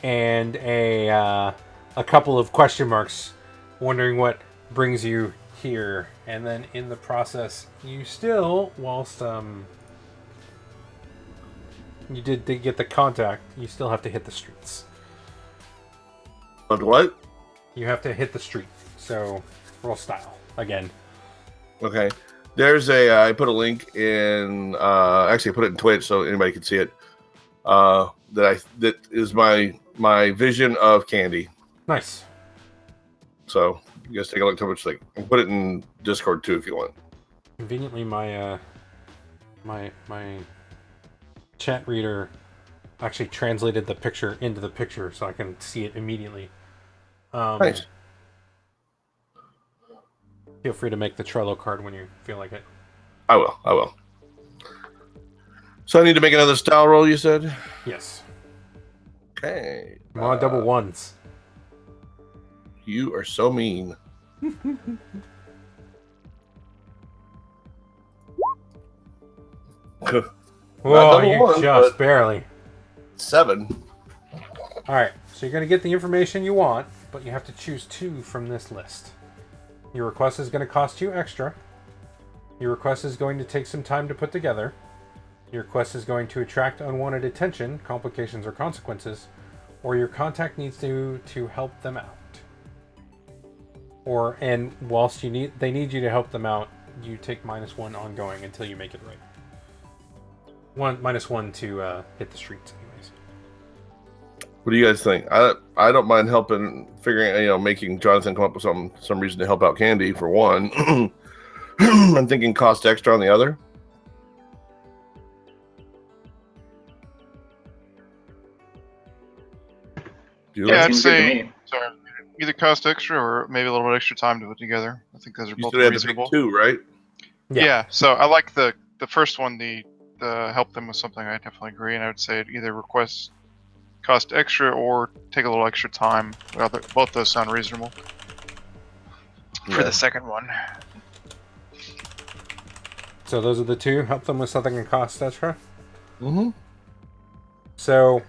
and a couple of question marks, wondering what brings you here. And then in the process, you still, whilst you did get the contact, you still have to hit the streets. But what? You have to hit the street. So roll style again. Okay. There's I put a link in. Actually, I put it in Twitch so anybody can see it. That is my vision of Candy. Nice. So you guys take a look at Twitch. And put it in Discord too if you want. Conveniently, my chat reader actually translated the picture into the picture, so I can see it immediately. Nice. Feel free to make the Trello card when you feel like it. I will. So I need to make another style roll, you said? Yes. Okay. I'm on double ones. You are so mean. Whoa, you just barely. 7. Alright, so you're going to get the information you want, but you have to choose 2 from this list. Your request is going to cost you extra. Your request is going to take some time to put together. Your request is going to attract unwanted attention, complications, or consequences, or your contact needs to help them out. And whilst they need you to help them out, you take -1 ongoing until you make it right. -1 to hit the streets, anyways. What do you guys think? I don't mind helping figuring, making Jonathan come up with some reason to help out Candy for one. I'm thinking cost extra on the other. Yeah, I'd seems good to say me. sorry, either cost extra or maybe a little bit extra time to put together. I think those are You both still have to reasonable. pick 2, right? Yeah. So I like the first one, the help them with something. I definitely agree, and I would say it either request cost extra or take a little extra time. Well, both those sound reasonable for the second one. So those are the 2. Help them with something and cost extra. Mm-hmm. So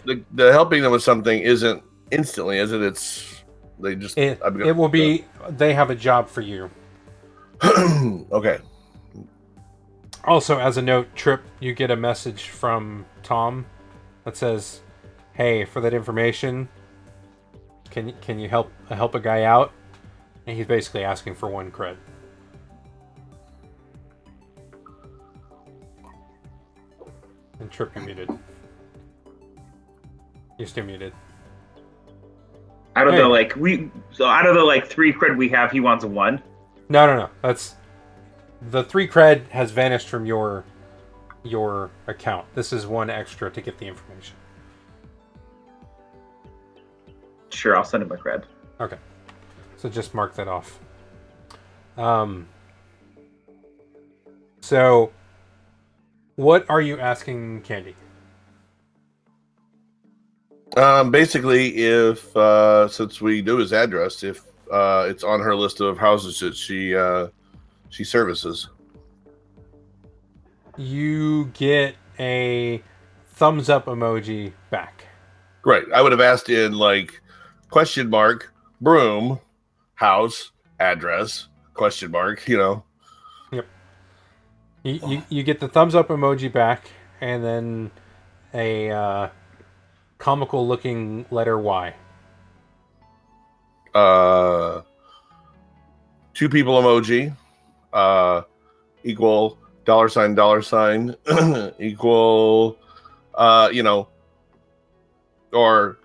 the helping them with something isn't instantly, is it? It's they just it will be they have a job for you. Okay. Also, as a note, Trip, you get a message from Tom that says, "Hey, for that information, can you help a guy out?" And he's basically asking for 1 cred. And Trip, you're muted. You're still muted. Out of the 3 cred we have, he wants a 1. No. That's the 3 cred has vanished from your account. This is 1 extra to get the information. Sure, I'll send him a cred. Okay, so just mark that off. So, what are you asking Candy? Basically, if since we do his address, if it's on her list of houses that she services. You get a thumbs up emoji back. Right. I would have asked in question mark, broom, house, address, question mark, Yep. You get the thumbs up emoji back, and then a comical looking letter Y. 2 people emoji, equal $$ equal, or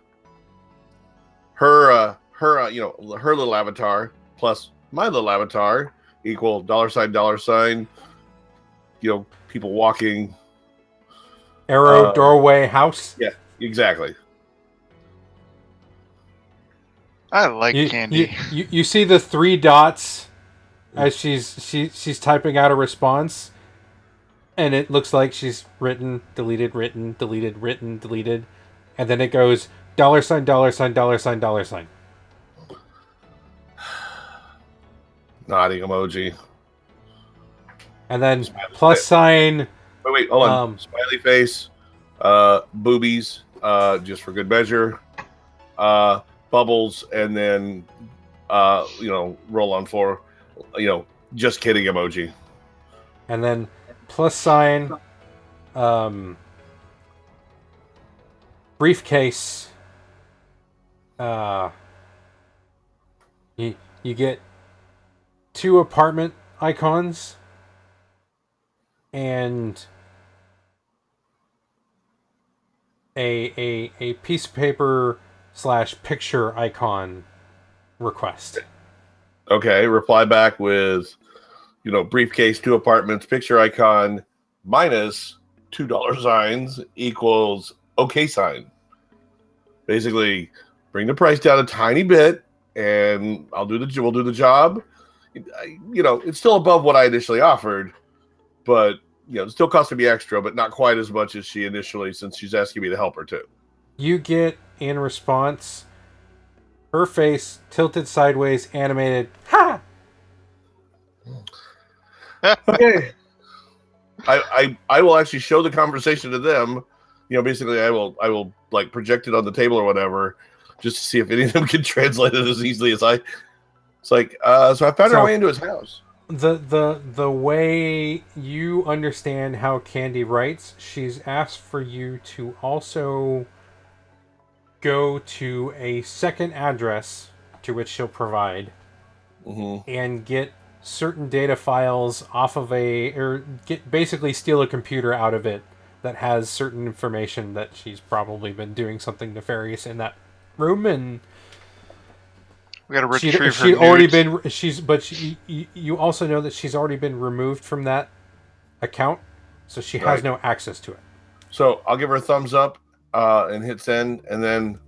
her her, her little avatar plus my little avatar equal $, people walking. Arrow, doorway, house. Yeah, exactly. I like Candy. You see the 3 dots as she's typing out a response, and it looks like she's written, deleted, written, deleted, written, deleted, and then it goes $, $, $. Nodding emoji. And then plus sign. Wait, hold on. Smiley face, boobies, just for good measure, bubbles, and then roll on floor, just kidding emoji. And then plus sign, briefcase. You get 2 apartment icons and a piece of paper / picture icon request. Okay, reply back with, briefcase, 2 apartments, picture icon, minus $2 signs equals okay sign. Basically, bring the price down a tiny bit, and we'll do the job. It's still above what I initially offered, but it still costing me extra, but not quite as much as she initially, since she's asking me to help her too. You get in response her face tilted sideways, animated. Ha! Okay. I will actually show the conversation to them. Basically, I will like project it on the table or whatever, just to see if any of them can translate it as easily as I. It's like, so I found our way into his house. The way you understand how Candy writes, she's asked for you to also go to a second address to which she'll provide, and get certain data files off of basically steal a computer out of it that has certain information that she's probably been doing something nefarious in that room, and we got to retrieve her. She'd already been. You also know that she's already been removed from that account, so she has no access to it. So I'll give her a thumbs up and hit send, and then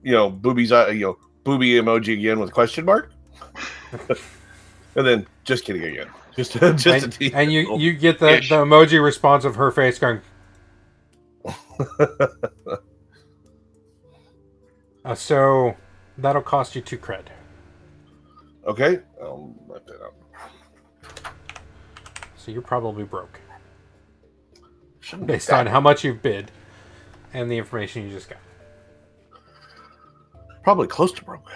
boobies, booby emoji again with question mark, and then just kidding again. Just and you get the emoji response of her face going. So that'll cost you 2 cred. Okay, I'll write that up. So you're probably broke. Based on how much you've bid and the information you just got. Probably close to broke.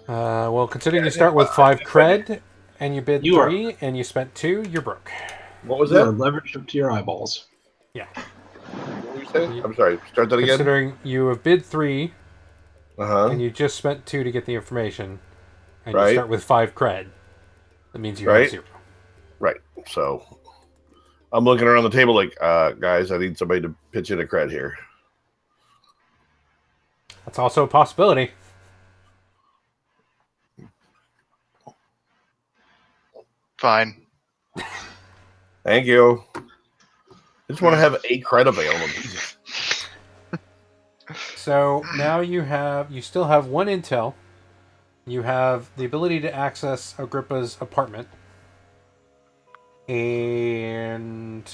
Well, considering you start with 5 cred and you bid 3 and you spent 2, you're broke. What was that? Leveraged up to your eyeballs. Yeah. What were you saying? I'm sorry. Start that again. Considering you have bid 3 and and you just spent 2 to get the information, and you start with 5 cred, that means you have 0. Right. So I'm looking around the table like, guys, I need somebody to pitch in a cred here. That's also a possibility. Fine. Thank you. I just want to have a cred available. So now you still have 1 intel. You have the ability to access Agrippa's apartment. And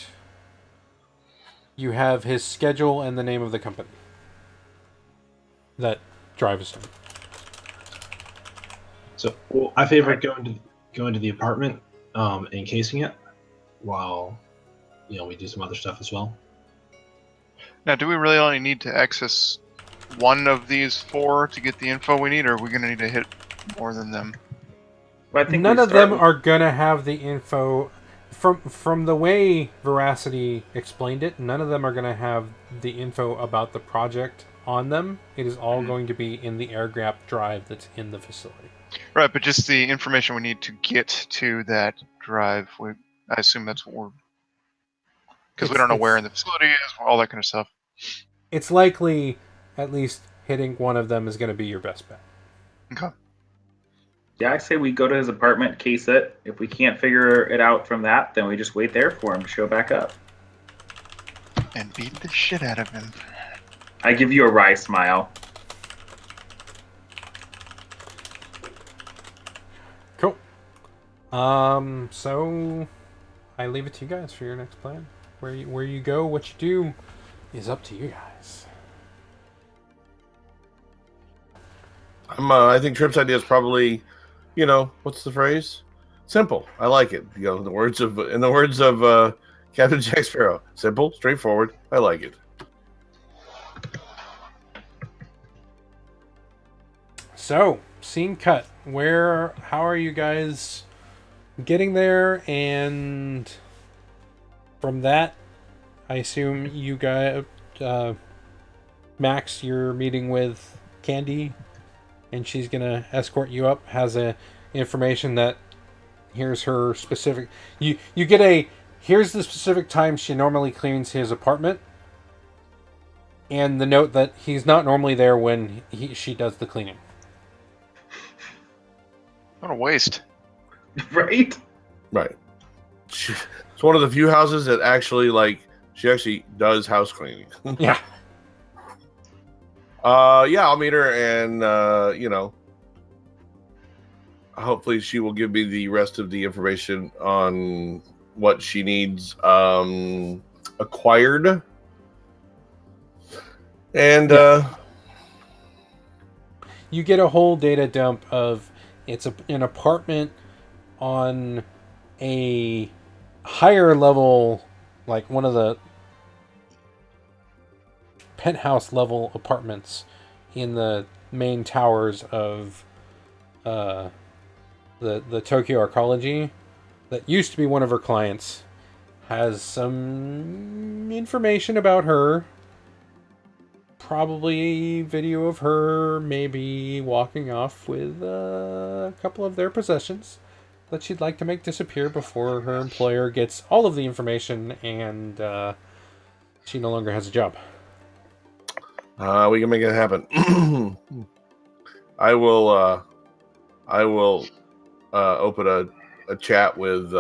you have his schedule and the name of the company that drives him. So I favor going to the apartment, encasing it, while we do some other stuff as well. Now, do we really only need to access one of these 4 to get the info we need, or are we going to need to hit more than them? Well, I think none of them are going to have the info. From the way Veracity explained it, none of them are going to have the info about the project on them. It is all going to be in the air gap drive that's in the facility. Right, but just the information we need to get to that drive. I assume that's what we're... Because we don't know where in the facility is, all that kind of stuff. It's likely at least hitting one of them is going to be your best bet. Okay. Yeah, I say we go to his apartment, case it. If we can't figure it out from that, then we just wait there for him to show back up. And beat the shit out of him. I give you a wry smile. Cool. So I leave it to you guys for your next plan. Where you go, what you do, is up to you guys. I think Trip's idea is probably, what's the phrase? Simple. I like it. In the words of Captain Jack Sparrow, simple, straightforward. I like it. So, scene cut. How are you guys getting there? And from that, I assume you guys, Max, you're meeting with Candy, and she's gonna escort you up. Has information that here's her specific. You get here's the specific time she normally cleans his apartment, and the note that he's not normally there when she does the cleaning. What a waste. Right. It's one of the few houses that actually, she actually does house cleaning. Yeah. I'll meet her, and hopefully she will give me the rest of the information on what she needs acquired. And you get a whole data dump of an apartment on a higher level, like one of the penthouse level apartments in the main towers of the Tokyo Arcology that used to be one of her clients. Has some information about her. Probably video of her maybe walking off with a couple of their possessions that she'd like to make disappear before her employer gets all of the information and she no longer has a job. We can make it happen. I will open a chat with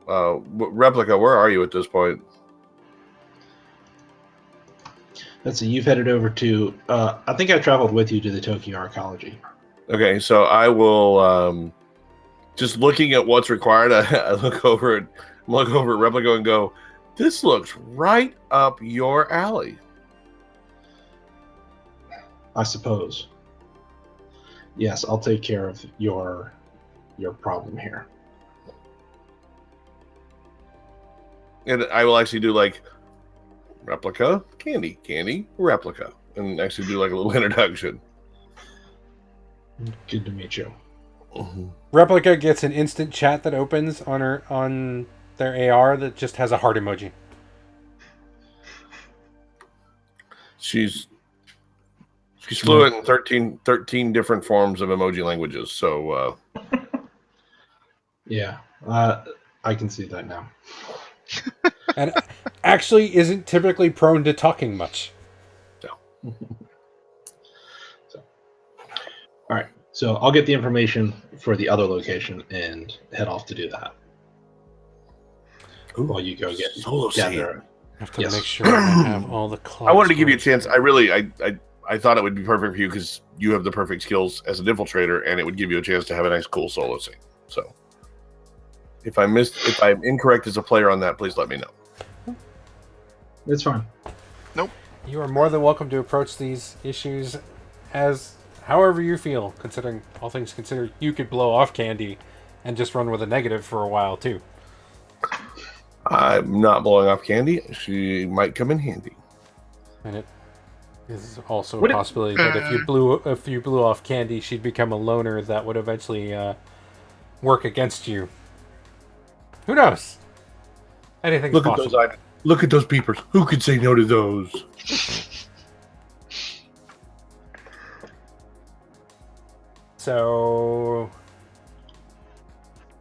Replica. Where are you at this point? Let's see, you've headed over to, I think I traveled with you to the Tokyo Arcology. Okay, so I will, just looking at what's required, I look over at Replica and go, this looks right up your alley. I suppose. Yes, I'll take care of your problem here. And I will actually do Replica, Candy, Replica, and actually do a little introduction. Good to meet you. Mm-hmm. Replica gets an instant chat that opens on their AR that just has a heart emoji. She's fluent in 13 different forms of emoji languages, so yeah, I can see that now. And actually isn't typically prone to talking much. No. All right, so I'll get the information for the other location and head off to do that. Ooh, while you go get solo gather. I have to make sure I have all the clocks. I wanted to give you a chance. I thought it would be perfect for you because you have the perfect skills as an infiltrator, and it would give you a chance to have a nice, cool solo scene. So, if I'm incorrect as a player on that, please let me know. It's fine. Nope. You are more than welcome to approach these issues as however you feel, considering all things considered. You could blow off Candy and just run with a negative for a while, too. I'm not blowing off Candy. She might come in handy. And it is also a possibility that if you blew off Candy, she'd become a loner that would eventually work against you. Who knows? Anything's possible. Look at those peepers. Who could say no to those? So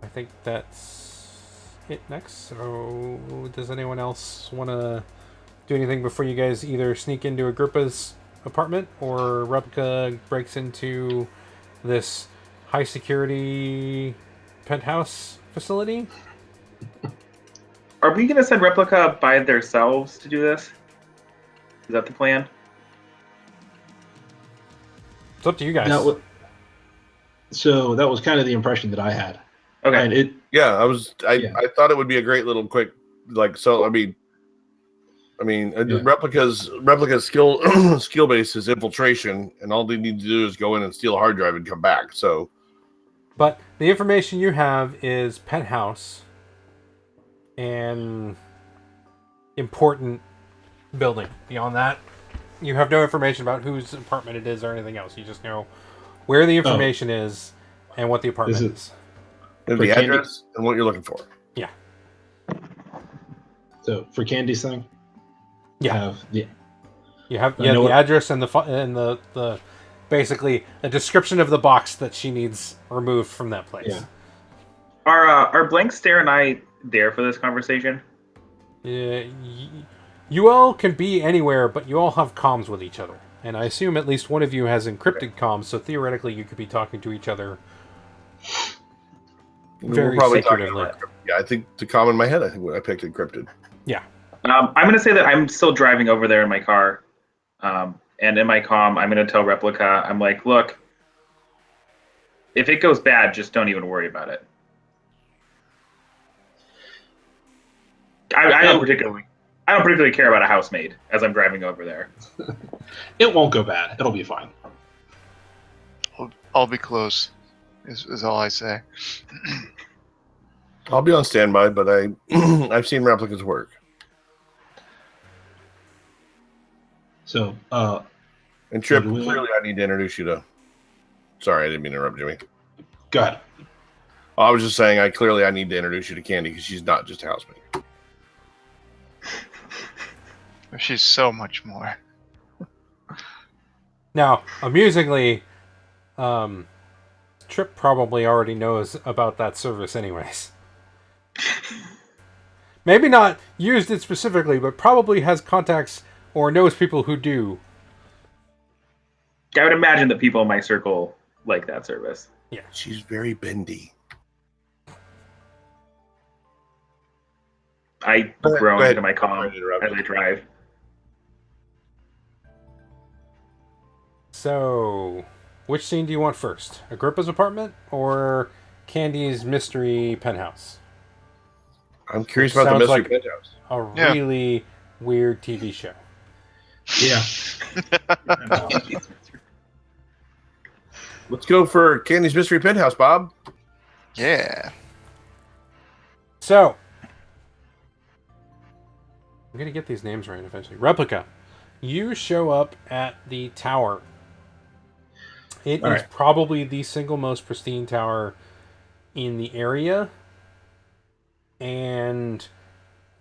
I think that's it next. So does anyone else want to do anything before you guys either sneak into Agrippa's apartment or Replica breaks into this high security penthouse facility. Are we going to send Replica by themselves to do this? Is that the plan? It's up to you guys. So that was kind of the impression that I had. Okay. And Yeah, I thought it would be a great little quick, like, so, Replica's skill base is infiltration, and all they need to do is go in and steal a hard drive and come back. So, But the information you have is penthouse and important building. Beyond that, you have no information about whose apartment it is or anything else. You just know where the information is and what the apartment is. and For the Candy? address and what you're looking for. Yeah. So for Candy's thing, Yeah. You have I know the address and the basically a description of the box that she needs removed from that place. Yeah. Are Blank Stare and I there for this conversation? You all can be anywhere, but you all have comms with each other. And I assume at least one of you has encrypted comms, so theoretically you could be talking to each other very secretively. Yeah, I think to calm in my head, I think I picked encrypted. Yeah. I'm going to say that I'm still driving over there in my car. And in my comm, I'm going to tell Replica, I'm like, look, if it goes bad, just don't even worry about it. I don't particularly care about a housemaid as I'm driving over there. it won't go bad. It'll be fine. I'll be close, is all I say. I'll be on standby, but I've seen Replicas work. So, And Trip, So do we- clearly I need to introduce you to... Sorry, I didn't mean to interrupt, Jimmy. go ahead. I was just saying I need to introduce you to Candy because she's not just a housemaid. She's so much more. Now, amusingly, Trip probably already knows about that service anyways. Maybe not used it specifically, but probably has contacts or knows people who do. I would imagine that people in my circle like that service. Yeah. She's very bendy. I Go groan ahead. into my comm as I drive. So, which scene do you want first? Agrippa's apartment or Candy's mystery penthouse? I'm curious about the Sounds mystery like- penthouse. A Yeah. really weird TV show. Yeah. Let's go for Candy's mystery penthouse, Bob. Yeah. So, I'm going to get these names right eventually. Replica, you show up at the tower. It All is right. probably the single most pristine tower in the area. And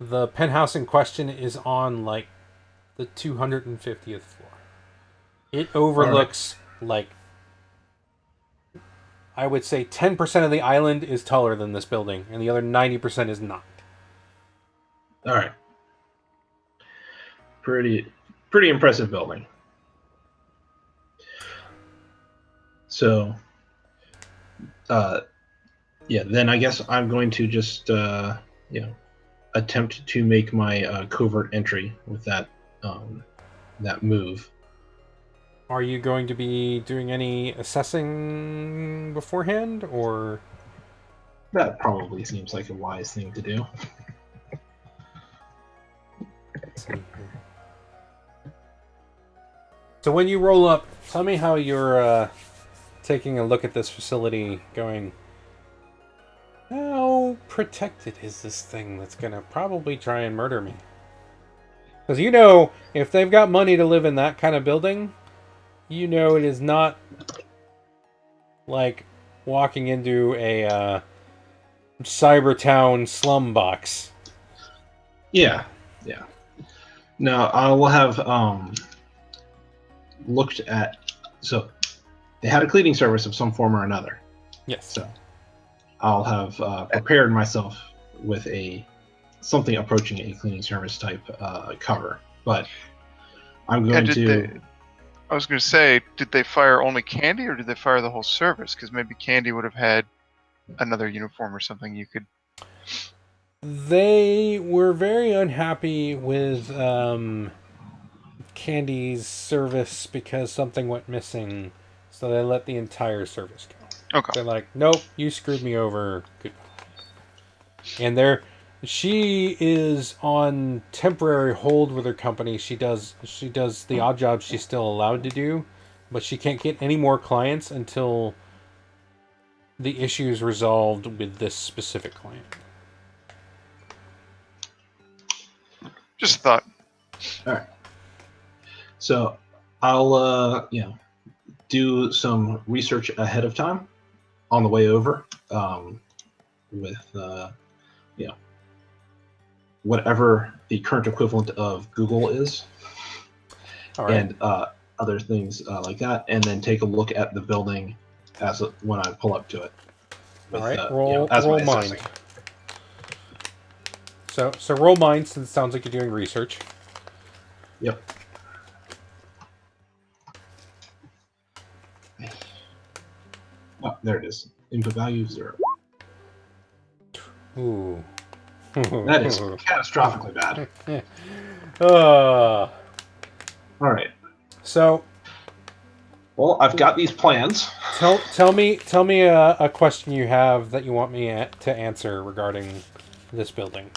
the penthouse in question is on, like, the 250th floor. It overlooks, like, I would say 10% of the island is taller than this building, and the other 90% is not. All right. Pretty impressive building. So, then I guess I'm going to just, attempt to make my covert entry with that move. Are you going to be doing any assessing beforehand, or? That probably seems like a wise thing to do. Let's see here. So when you roll up, tell me how you're taking a look at this facility, going, how protected is this thing that's going to probably try and murder me? Because you know, if they've got money to live in that kind of building, you know it is not like walking into a Cybertown slum box. Yeah. No, I will have looked at. So they had a cleaning service of some form or another. Yes. So I'll have prepared myself with something approaching a cleaning service type cover, but I'm going to. I was going to say, did they fire only Candy or did they fire the whole service? Because maybe Candy would have had another uniform or something you could. They were very unhappy with Candy's service because something went missing, so they let the entire service go. Okay. They're like, nope, you screwed me over. Goodbye. And she is on temporary hold with her company. She does the odd jobs she's still allowed to do, but she can't get any more clients until the issue is resolved with this specific client. Just a thought. All right. So I'll do some research ahead of time on the way over with whatever the current equivalent of Google is, All right. and other things like that, and then take a look at the building when I pull up to it. All right. As Roll my mind. assessing. So roll mind, since it sounds like you're doing research. Yep. Oh, there it is. Input value 0. Ooh. That is catastrophically bad. All right. So, well, I've got these plans. tell me a question you have that you want me to answer regarding this building.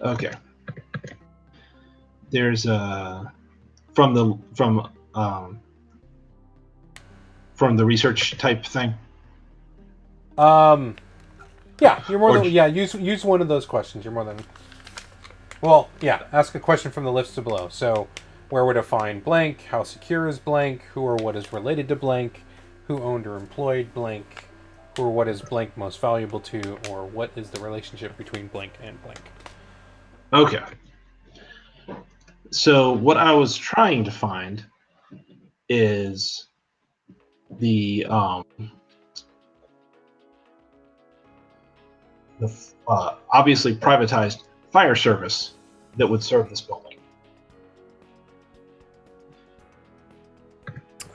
Okay. There's from the research type thing. Yeah, you're more than use one of those questions. You're more than ask a question from the list below. So, where would I find blank? How secure is blank? Who or what is related to blank? Who owned or employed blank? Who or what is blank most valuable to? Or what is the relationship between blank and blank? Okay. So what I was trying to find is the obviously privatized fire service that would serve this building.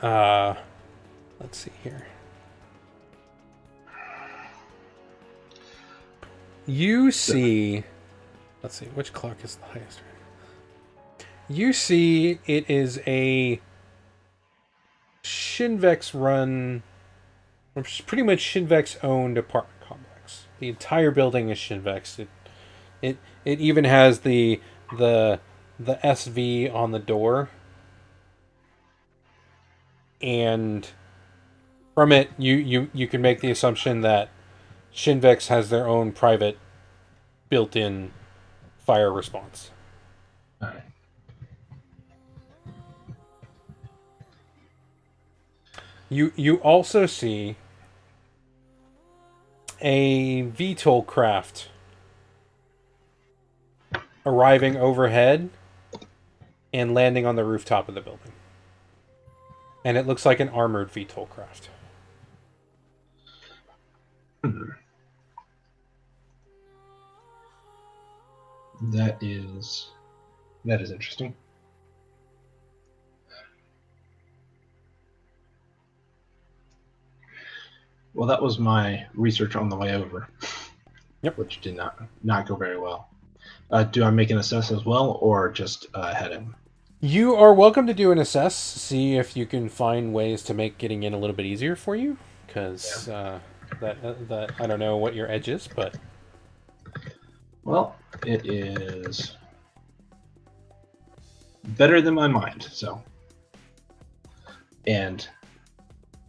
Let's see here. You see, let's see, which clock is the highest? You see it is a Shinvex run, pretty much Shinvex owned apartment complex. The entire building is Shinvex. It even has the SV on the door. And from it you can make the assumption that Shinvex has their own private built-in fire response. All right. You also see a VTOL craft arriving overhead and landing on the rooftop of the building. And it looks like an armored VTOL craft. That is interesting. Well, that was my research on the way over. Yep. Which did not go very well. Do I make an assess as well, or just head in? You are welcome to do an assess. See if you can find ways to make getting in a little bit easier for you. Because that I don't know what your edge is, but well, it is better than my mind. So, and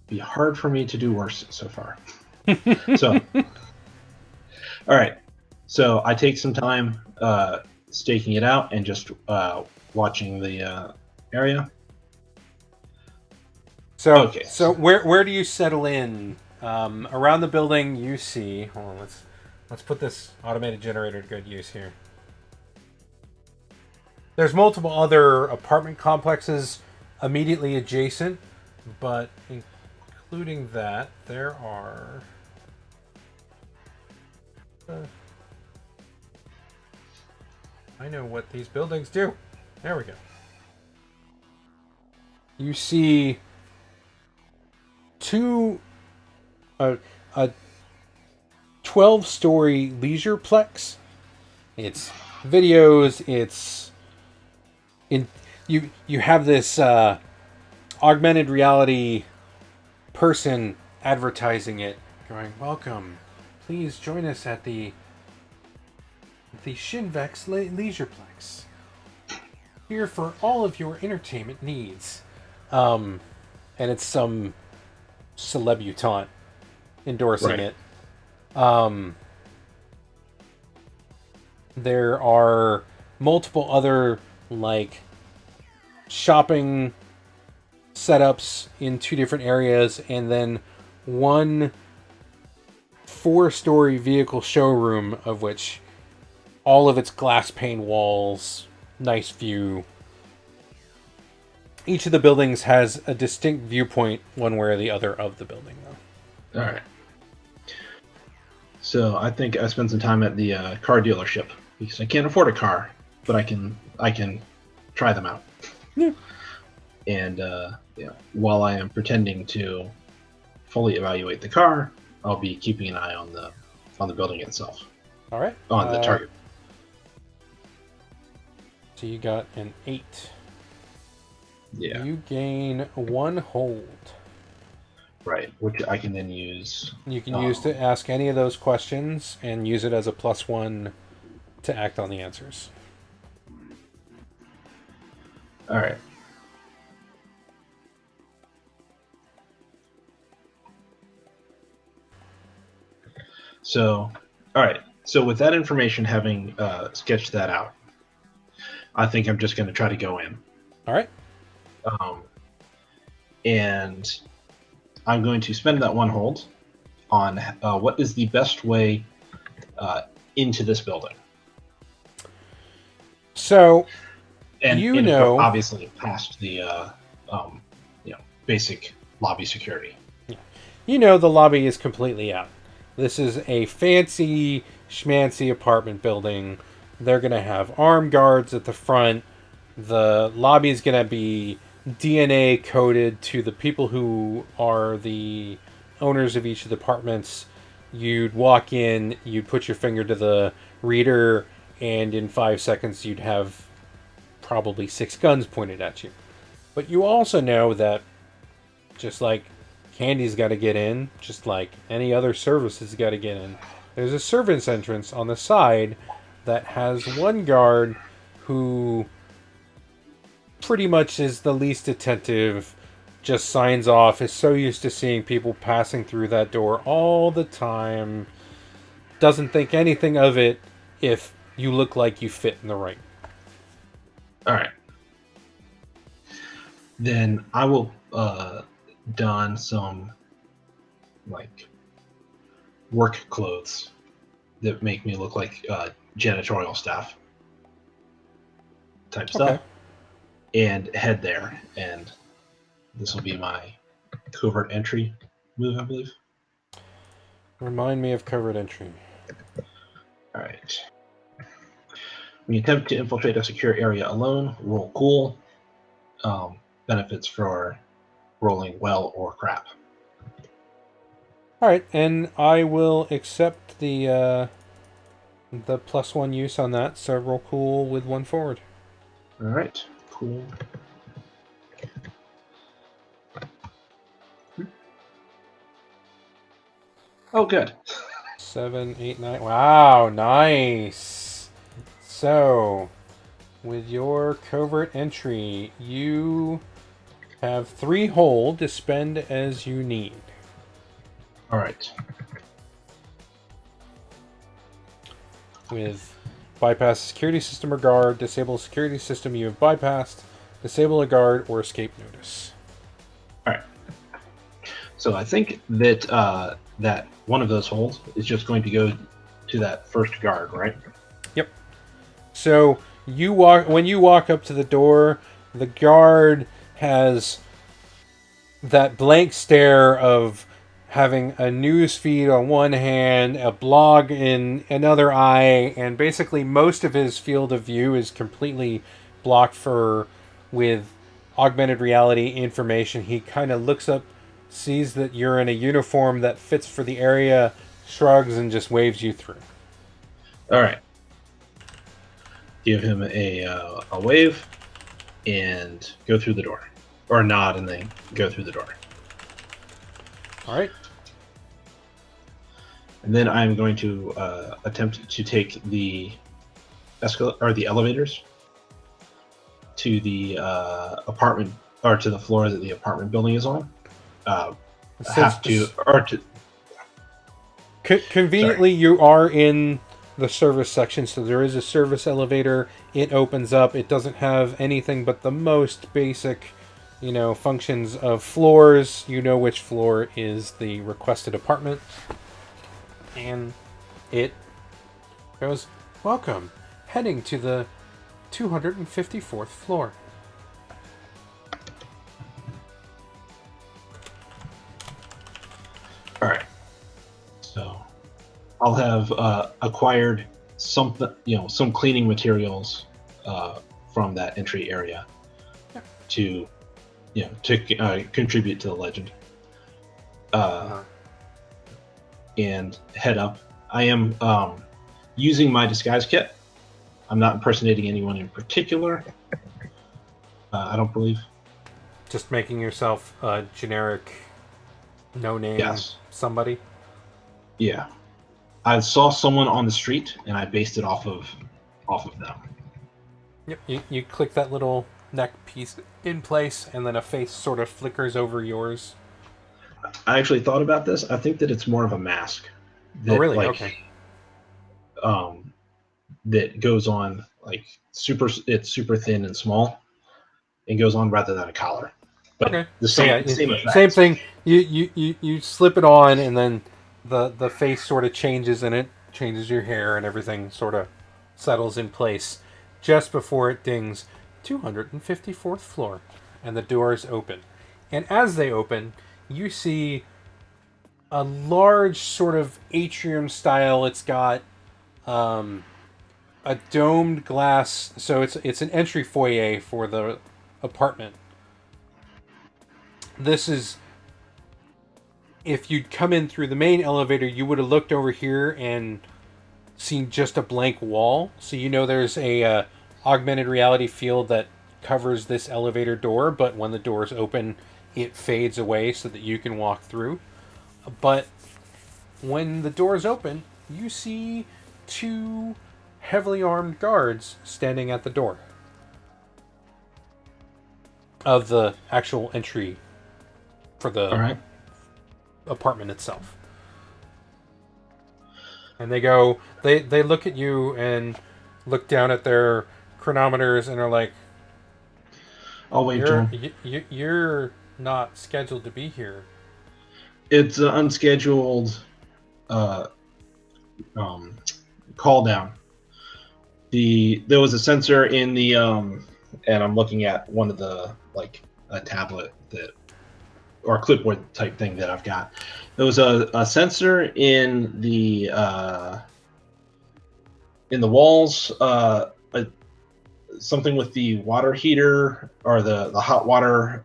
be hard for me to do worse so far. So, all right. So I take some time staking it out and just watching the area. So okay. So where do you settle in? Around the building, you see. Hold on, let's put this automated generator to good use here. There's multiple other apartment complexes immediately adjacent, but including that, there are. I know what these buildings do. There we go. you see a 12-story leisureplex. It's videos. You have this augmented reality person advertising it, going, "Welcome, please join us at the Shinvex Leisureplex. Here for all of your entertainment needs." And it's some celebutant endorsing it. There are multiple other like shopping setups in 2 different areas, and then one 4-story vehicle showroom, of which all of its glass pane walls, nice view. Each of the buildings has a distinct viewpoint one way or the other of the building, though. All right. So I think I spend some time at the car dealership because I can't afford a car, but I can try them out. Yeah. And while I am pretending to fully evaluate the car, I'll be keeping an eye on the building itself. All right. On the target. So you got an 8. Yeah. You gain 1 hold. Right, which I can then use. You can use to ask any of those questions and use it as a +1 to act on the answers. All right. So, all right. So with that information, having sketched that out, I think I'm just going to try to go in. All right. And I'm going to spend that 1 hold on what is the best way into this building. So, and obviously past the basic lobby security. The lobby is completely out. This is a fancy schmancy apartment building. They're going to have armed guards at the front. The lobby is going to be DNA coded to the people who are the owners of each of the apartments. You'd walk in, you'd put your finger to the reader, and in 5 seconds you'd have probably 6 guns pointed at you. But you also know that just like Candy's got to get in, just like any other service has got to get in, there's a servant's entrance on the side that has 1 guard who pretty much is the least attentive, just signs off, is so used to seeing people passing through that door all the time, doesn't think anything of it if you look like you fit in the ring. All right. Then I will don some like work clothes that make me look like janitorial staff type stuff, and head there. And this will be my covert entry move, I believe. Remind me of covert entry. All right. When you attempt to infiltrate a secure area alone, roll cool. Benefits for rolling well or crap. All right, and I will accept the +1 use on that. So roll cool with 1 forward. All right, cool. Oh, good. 7, 8, 9. Wow, nice. So, with your covert entry, you have 3 hold to spend as you need. All right. With bypass security system or guard, disable security system you have bypassed, disable a guard, or escape notice. All right. So I think that that one of those holes is just going to go to that first guard, right? Yep. So when you walk up to the door, the guard has that blank stare of having a news feed on one hand, a blog in another eye, and basically most of his field of view is completely blocked with augmented reality information. He kind of looks up, sees that you're in a uniform that fits for the area, shrugs, and just waves you through. All right. Give him a wave and go through the door. Or nod and then go through the door. All right. And then I'm going to attempt to take the the elevators to the apartment, or to the floor that the apartment building is on. Conveniently, you are in the service section, so there is a service elevator. It opens up. It doesn't have anything but the most basic, functions of floors. You know which floor is the requested apartment. And it goes, welcome, heading to the 254th floor. All right. So I'll have acquired some cleaning materials from that entry area to contribute to the legend. And head up. I am using my disguise kit. I'm not impersonating anyone in particular. I don't believe. Just making yourself a generic, no-name somebody? Yeah. I saw someone on the street, and I based it off of them. Yep. You click that little neck piece in place, and then a face sort of flickers over yours. I actually thought about this. I think that it's more of a mask. That, oh, really? Okay. That goes on it's super thin and small, and goes on rather than a collar. But okay. The same thing. You slip it on, and then the face sort of changes, and it changes your hair, and everything sort of settles in place just before it dings 254th floor, and the doors open. And as they open, you see a large sort of atrium style. It's got a domed glass, so it's an entry foyer for the apartment. This is, if you'd come in through the main elevator, you would have looked over here and seen just a blank wall. So there's a augmented reality field that covers this elevator door, but when the doors open, it fades away so that you can walk through. But when the doors open, you see two heavily armed guards standing at the door of the actual entry for the apartment itself. And they look at you and look down at their chronometers and are like, "I'll wait, John. You're not scheduled to be here." It's an unscheduled call down. There was a sensor in the and I'm looking at one of the a tablet or clipboard type thing that I've got. There was a sensor in the walls, something with the water heater or the hot water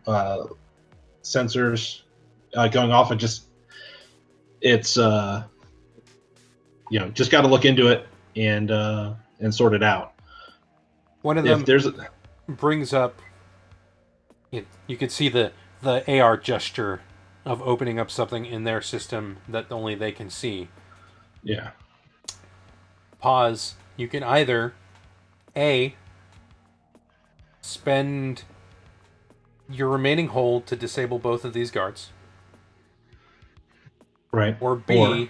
sensors going off, and it's just got to look into it and sort it out. One of them brings up. You could see the AR gesture of opening up something in their system that only they can see. Yeah. Pause. You can either A, spend your remaining hold to disable both of these guards. Right. Or B,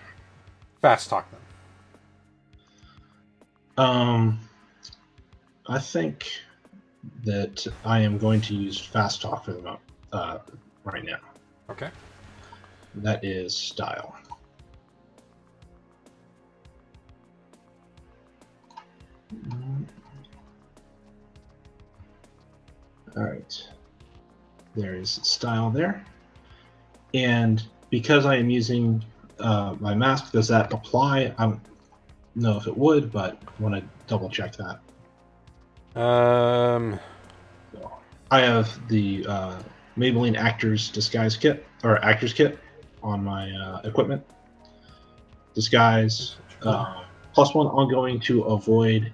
fast talk them. I think that I am going to use fast talk for them right now. Okay. That is style. All right. There is style there. And because I am using my mask, does that apply? I don't know if it would, but I want to double check that. I have the Maybelline Actors Disguise Kit, or Actors Kit, on my equipment. Disguise, +1 ongoing to avoid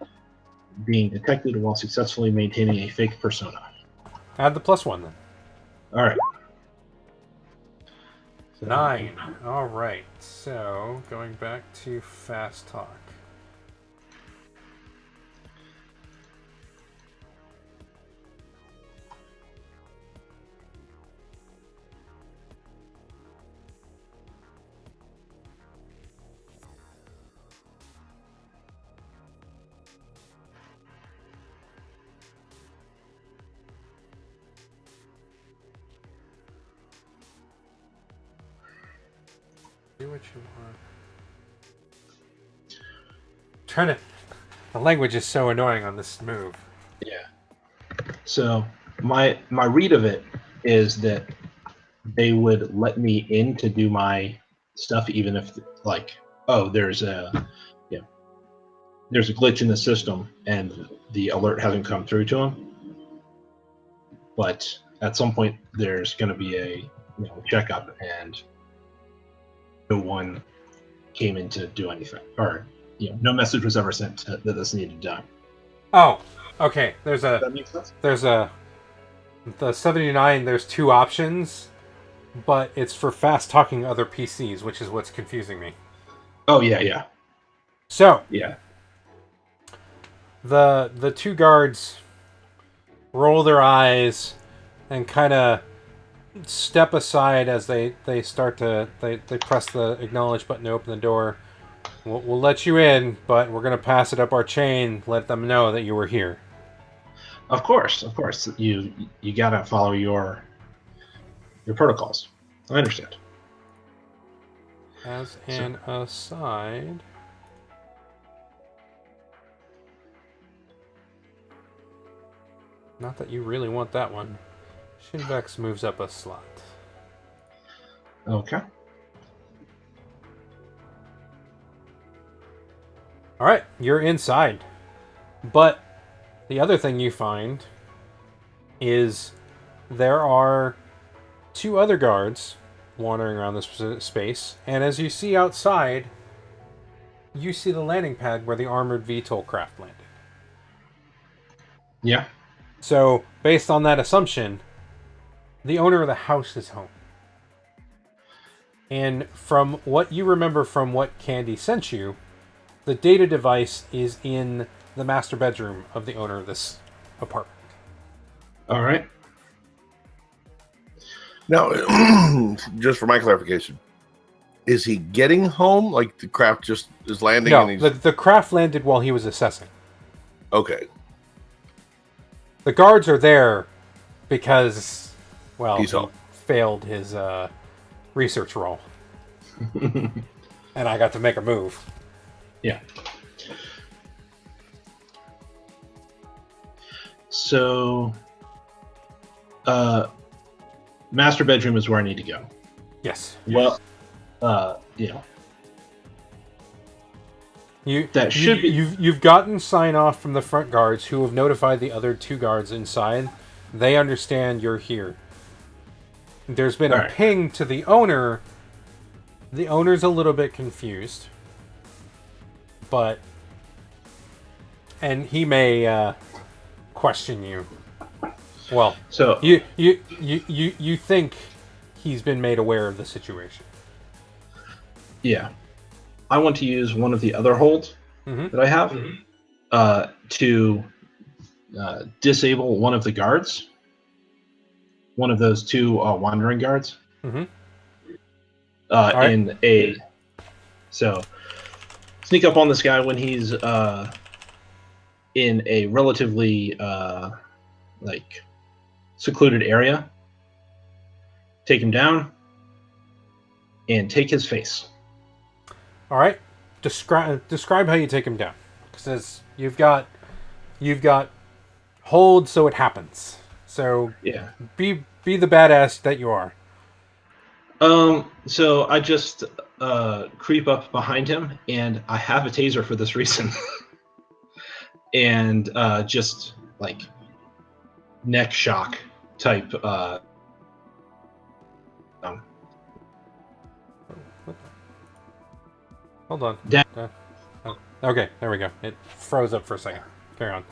being detected while successfully maintaining a fake persona. Add the +1 then. All right. So, 9. All right. So going back to fast talk. Do what you want. Trying to. The language is so annoying on this move. Yeah. So my read of it is that they would let me in to do my stuff, even if there's a glitch in the system and the alert hasn't come through to them. But at some point, there's going to be a checkup, and no one came in to do anything, or no message was ever sent that this needed done. Oh, okay. Does that make sense? The 79. There's 2 options, but it's for fast talking other PCs, which is what's confusing me. Oh yeah. So Yeah. the 2 guards roll their eyes and kind of step aside as they start to they press the acknowledge button to open the door. We'll let you in, but we're gonna pass it up our chain. Let them know that you were here. Of course. You gotta follow your protocols. I understand. As an aside, not that you really want that one. Shinvex moves up a slot. Okay. All right, you're inside. But the other thing you find is there are 2 other guards wandering around this space, and as you see outside, you see the landing pad where the armored VTOL craft landed. Yeah. So, based on that assumption, the owner of the house is home. And from what you remember from what Candy sent you, the data device is in the master bedroom of the owner of this apartment. All right. Now, just for my clarification, is he getting home? Like the craft just is landing? No, And he's... the craft landed while he was assessing. Okay. The guards are there because, well, He's he home. failed his research role. And I got to make a move. Yeah. So, master bedroom is where I need to go. Yes. Well, You've gotten sign off from the front guards who have notified the other 2 guards inside. They understand you're here. There's been a ping to the owner. The owner's a little bit confused, and he may question you. Well, so you think he's been made aware of the situation. Yeah. I want to use one of the other holds that I have to disable one of the guards. One of those 2 wandering guards. So sneak up on this guy when he's in a relatively secluded area. Take him down and take his face. All right. Describe how you take him down. Because you've got hold, so it happens. So yeah, be the badass that you are. So I just creep up behind him, and I have a taser for this reason, and just neck shock type. Hold on. Da- Okay, there we go. It froze up for a second. Carry on.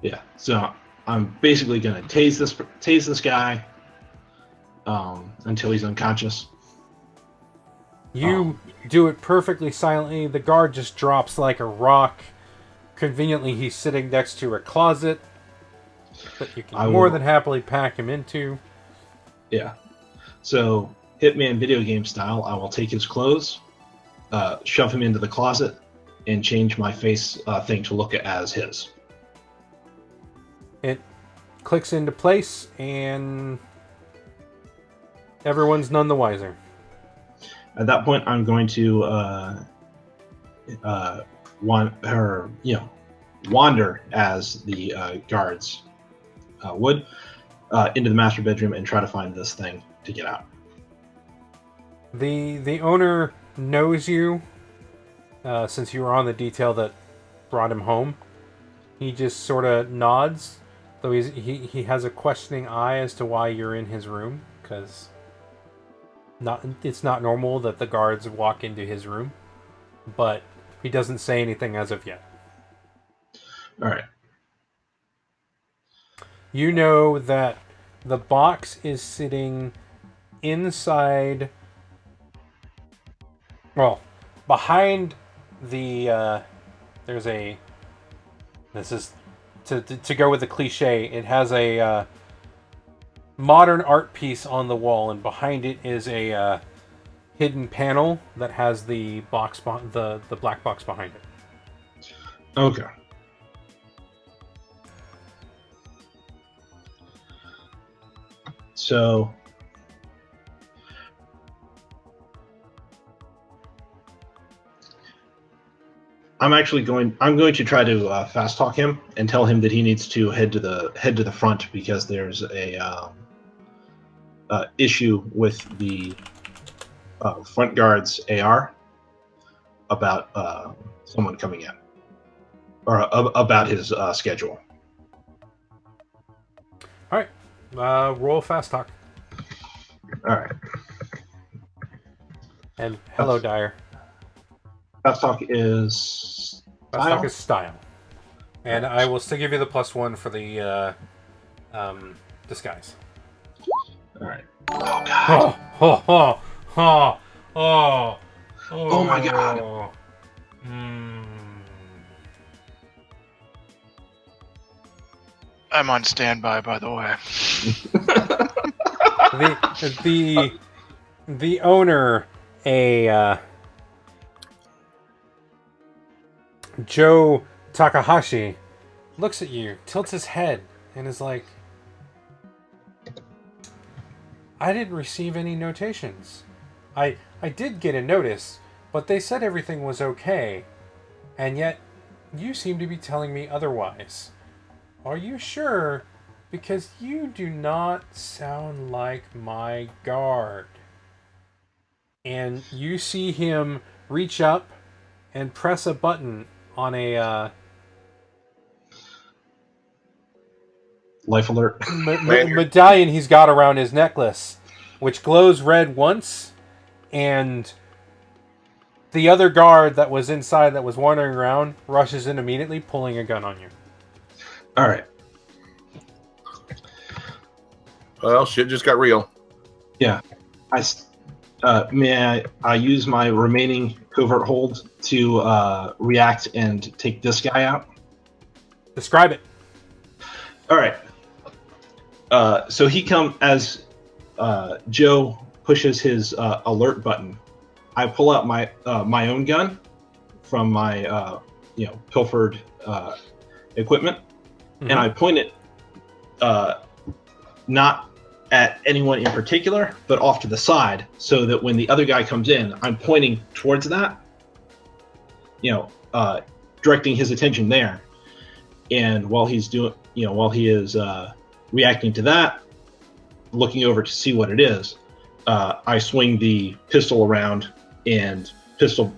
Yeah. So I'm basically gonna tase this guy until he's unconscious. You do it perfectly silently. The guard just drops like a rock. Conveniently, he's sitting next to a closet that you can more than happily pack him into. Yeah. So, Hitman video game style, I will take his clothes, shove him into the closet, and change my face thing to look as his. It clicks into place, and everyone's none the wiser. At that point, I'm going to wander as the guards would into the master bedroom and try to find this thing to get out. The owner knows you since you were on the detail that brought him home. He just sort of nods, though he has a questioning eye as to why you're in his room, because it's not normal that the guards walk into his room, but he doesn't say anything as of yet. All right. You know that the box is sitting inside, well, behind the, there's a, this is, to go with the cliche, it has a modern art piece on the wall, and behind it is a hidden panel that has the box, the black box behind it. Okay. So I'm going to try to fast talk him and tell him that he needs to head to the front because there's a issue with the front guard's AR about someone coming in, or about his schedule. All right. Roll fast talk. All right. And hello, Dyer. Fast talk is Fast talk is style. And I will still give you the +1 for the disguise. All right. Oh god. Oh my god. I'm on standby, by the way. The owner, a Joe Takahashi, looks at you, tilts his head, and is like, I didn't receive any notations. I did get a notice, but they said everything was okay, and yet you seem to be telling me otherwise. Are you sure? Because you do not sound like my guard. And you see him reach up and press a button on a life alert medallion he's got around his necklace, which glows red once, and the other guard that was inside that was wandering around rushes in immediately, pulling a gun on you. All right. Well, shit just got real. Yeah. May I use my remaining covert hold to react and take this guy out? Describe it. All right. So he as Joe pushes his alert button. I pull out my own gun from my pilfered equipment, and I point it not at anyone in particular, but off to the side, so that when the other guy comes in, I'm pointing towards that, directing his attention there. And while he is reacting to that, looking over to see what it is, I swing the pistol around and pistol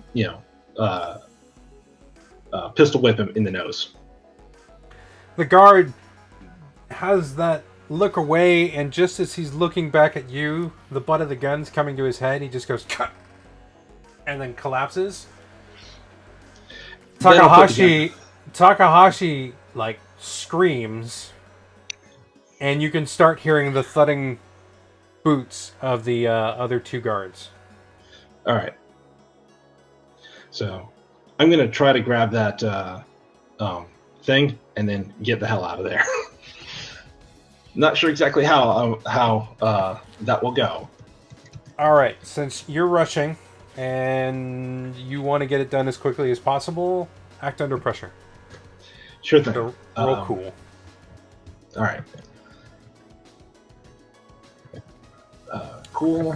whip him in the nose. The guard has that look away, and just as he's looking back at you, the butt of the gun's coming to his head. He just goes cut, and then collapses. Takahashi like screams, and you can start hearing the thudding boots of the other two guards. All right. So I'm gonna try to grab that thing and then get the hell out of there. Not sure exactly how that will go. All right, since you're rushing and you want to get it done as quickly as possible, act under pressure. Sure thing. Roll cool. All right. Cool.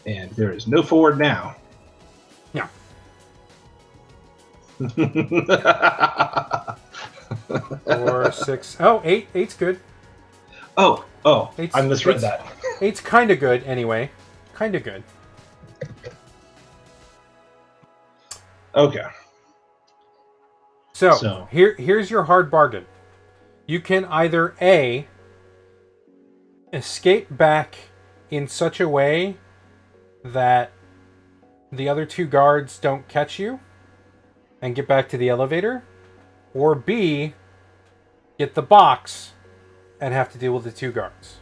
And there is no forward now. No. 4, 6. Oh, 8. 8's good. Oh, Eight's, I misread that. 8's kind of good, anyway. Kind of good. Okay. So here's your hard bargain. You can either A, escape back in such a way that the other two guards don't catch you and get back to the elevator, or B, get the box and have to deal with the two guards.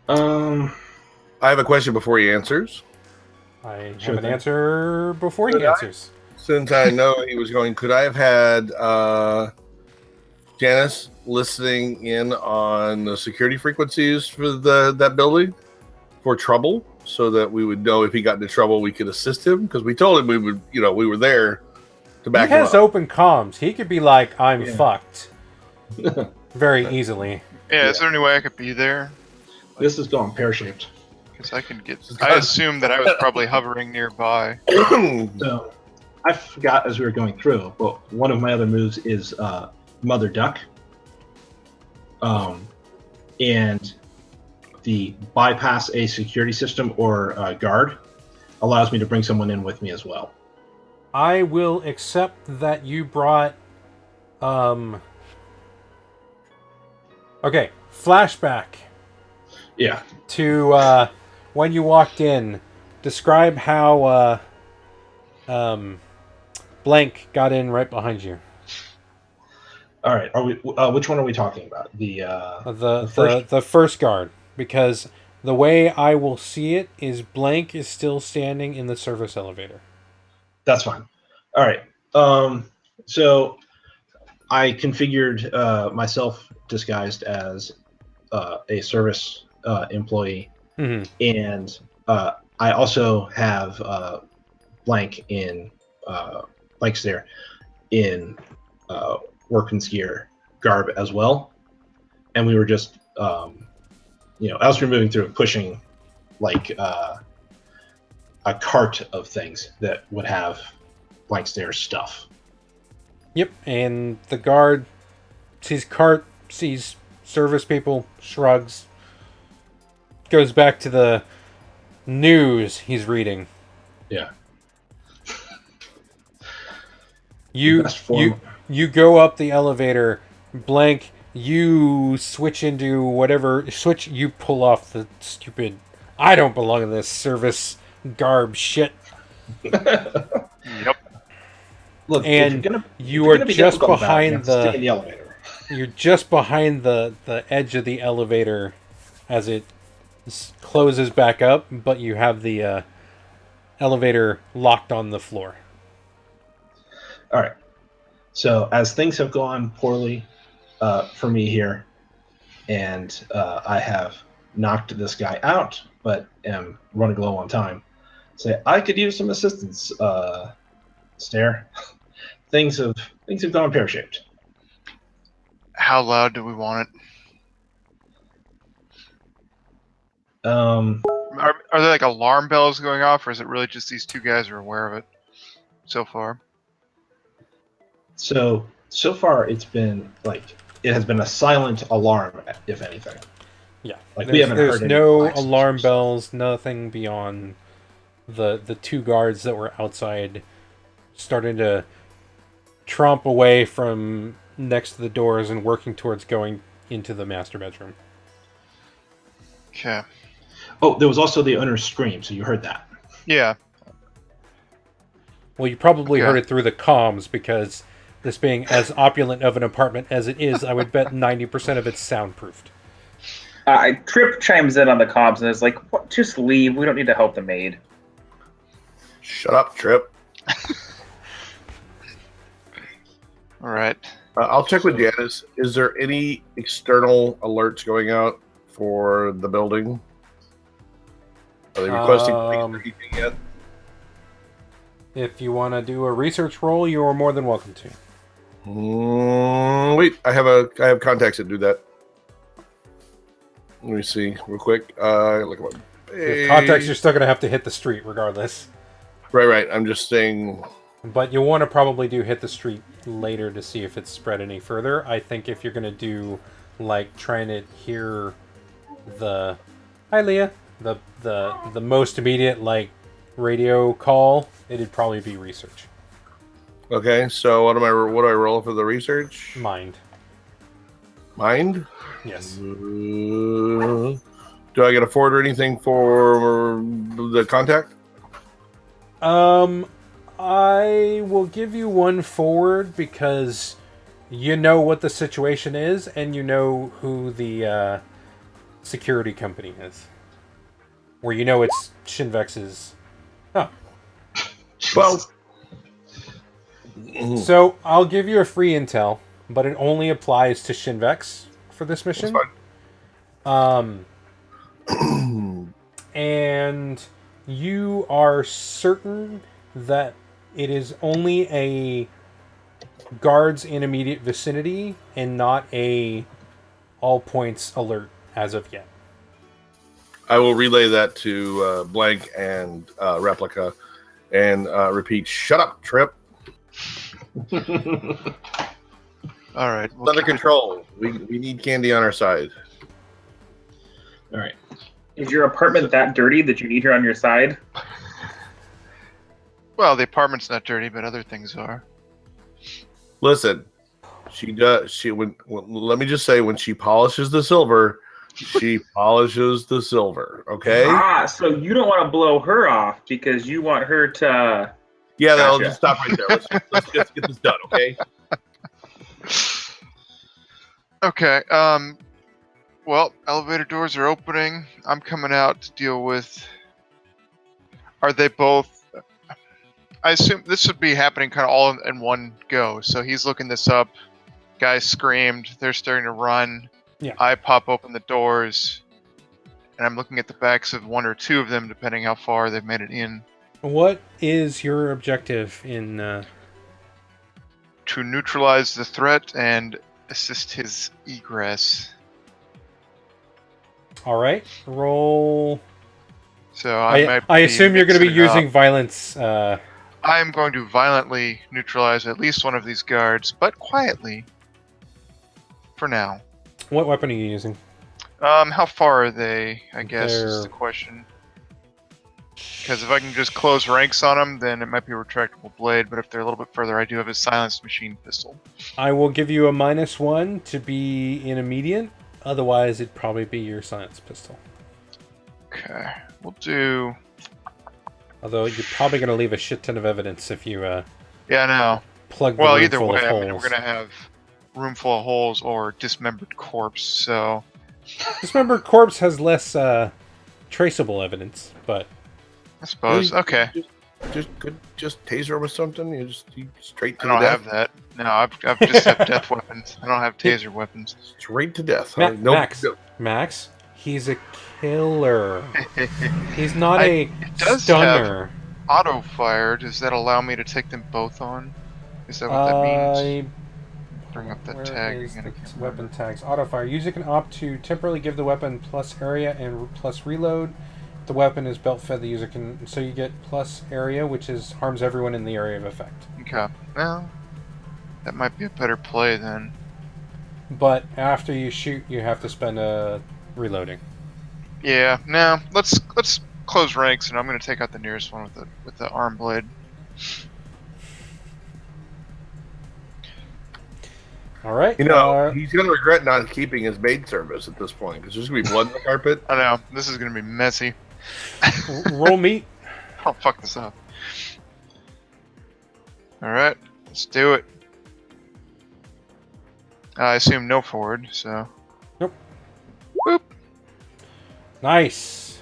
I have a question before he answers. I Sure have an thing. answer before he Could I? answers. Since I know he was going, could I have had Janice listening in on the security frequencies for that building for trouble, so that we would know if he got into trouble, we could assist him? Because we told him we would, we were there to back He him has up. open comms. He could be like, I'm Yeah. fucked. Very easily. Yeah, is there any way I could be there? This is going pear-shaped. Because I can get. I assume that I was probably hovering nearby. So I forgot as we were going through, but one of my other moves is Mother Duck. And the bypass a security system or guard allows me to bring someone in with me as well. I will accept that you brought... Okay, flashback Yeah. to when you walked in. Describe how Blank got in right behind you. All right. Are we? Which one are we talking about? The first guard, because the way I will see it is Blank is still standing in the service elevator. That's fine. All right. So I configured myself disguised as a service employee, Mm-hmm. and I also have Blank in Blank's there in workman's gear garb as well, and we were just as we're moving through, pushing like a cart of things that would have Blank's there stuff. Yep, and the guard sees cart, sees service people, shrugs, goes back to the news he's reading. Yeah. You go up the elevator, Blank, you switch into whatever switch, you pull off the stupid I don't belong in this service garb shit. Yep. Look, And you are just behind the elevator. You're just behind the edge of the elevator as it closes back up, but you have the elevator locked on the floor. All right. So as things have gone poorly for me here, and I have knocked this guy out, but am running low on time, say I could use some assistance. Stare. Things have gone pear-shaped. How loud do we want it? Are there like alarm bells going off, or is it really just these two guys are aware of it so far? So far it's been it has been a silent alarm, if anything. Yeah, Like we haven't there's heard any no claxons alarm or stuff. bells, nothing beyond the two guards that were outside starting to tromp away from next to the doors and working towards going into the master bedroom. Okay. Oh, there was also the owner's scream, so you heard that. Yeah. Well, you probably Okay. heard it through the comms, because this being as opulent of an apartment as it is, I would bet 90% of it's soundproofed. Trip chimes in on the comms and is like, "What? Just leave. We don't need to help the maid." Shut up, Trip. All right. I'll check with Janice. Is there any external alerts going out for the building? Are they requesting police or anything yet? If you want to do a research roll, you are more than welcome to. Wait, I have contacts that do that. Let me see real quick. Look at With context, you're still going to have to hit the street regardless. Right. I'm just saying. But you'll want to probably do hit the street later to see if it's spread any further. I think if you're going to do, like, trying to hear the... Hi, Leah. The most immediate, like, radio call, it'd probably be research. Okay, so what do I roll for the research? Mind. Mind? Yes. Do I get a forward or anything for the contact? I will give you one forward because you know what the situation is and you know who the security company is. Or you know it's Shinvex's. Oh. Well. So I'll give you a free intel, but it only applies to Shinvex for this mission. And you are certain that it is only a guards in immediate vicinity and not a all points alert as of yet. I will relay that to Blank and Replica and repeat, shut up, Trip. All right. Under control. We need candy on our side. All right. Is your apartment that dirty that you need her on your side? Well, the apartment's not dirty, but other things are. Listen, she does. Let me just say, when she polishes the silver, she polishes the silver. Okay. So you don't want to blow her off because you want her to. Yeah, Gotcha. I'll just stop right there. Let's just get this done, okay? Okay. Well, elevator doors are opening. I'm coming out to deal with. Are they both? I assume this would be happening kind of all in one go. So he's looking this up. Guys screamed. They're starting to run. Yeah. I pop open the doors, and I'm looking at the backs of one or two of them, depending how far they've made it in. What is your objective in... To neutralize the threat and assist his egress. Alright, roll... So I assume you're going to be mixing it using up. violence. I am going to violently neutralize at least one of these guards, but quietly. For now. What weapon are you using? How far are they, I guess, is They're- the question. Because if I can just close ranks on them, then it might be a retractable blade, but if they're a little bit further, I do have a silenced machine pistol. I will give you a -1 to be in immediate. Otherwise, it'd probably be your science pistol. Okay, we'll do... Although you're probably going to leave a shit ton of evidence if you Yeah, I know. plug the Well, room either full way, of I holes. mean, we're going to have room full of holes or dismembered corpse, so... Dismembered corpse has less traceable evidence, but I suppose. Okay. Just taser with something. You straight to I don't the death. have that. No, I've just have death weapons. I don't have taser weapons. Straight to death. Ma- Huh? Nope. Max, Nope. Max, he's a killer. He's not It a does stunner. Auto fire, does that allow me to take them both on? Is that what that means? Bring up that Where tag is again. the weapon tags? Auto fire. User can opt to temporarily give the weapon plus area and plus reload. If the weapon is belt fed, the user can. So you get plus area, which is harms everyone in the area of effect. Okay. Well, that might be a better play then. But after you shoot, you have to spend a reloading. Yeah. No. Let's close ranks, and I'm going to take out the nearest one with the arm blade. All right. You know, he's going to regret not keeping his maid service at this point because there's going to be blood in the carpet. I know this is going to be messy. Roll meat. I'll fuck this up. All right, let's do it. I assume no forward, so. Nope. Boop. Nice.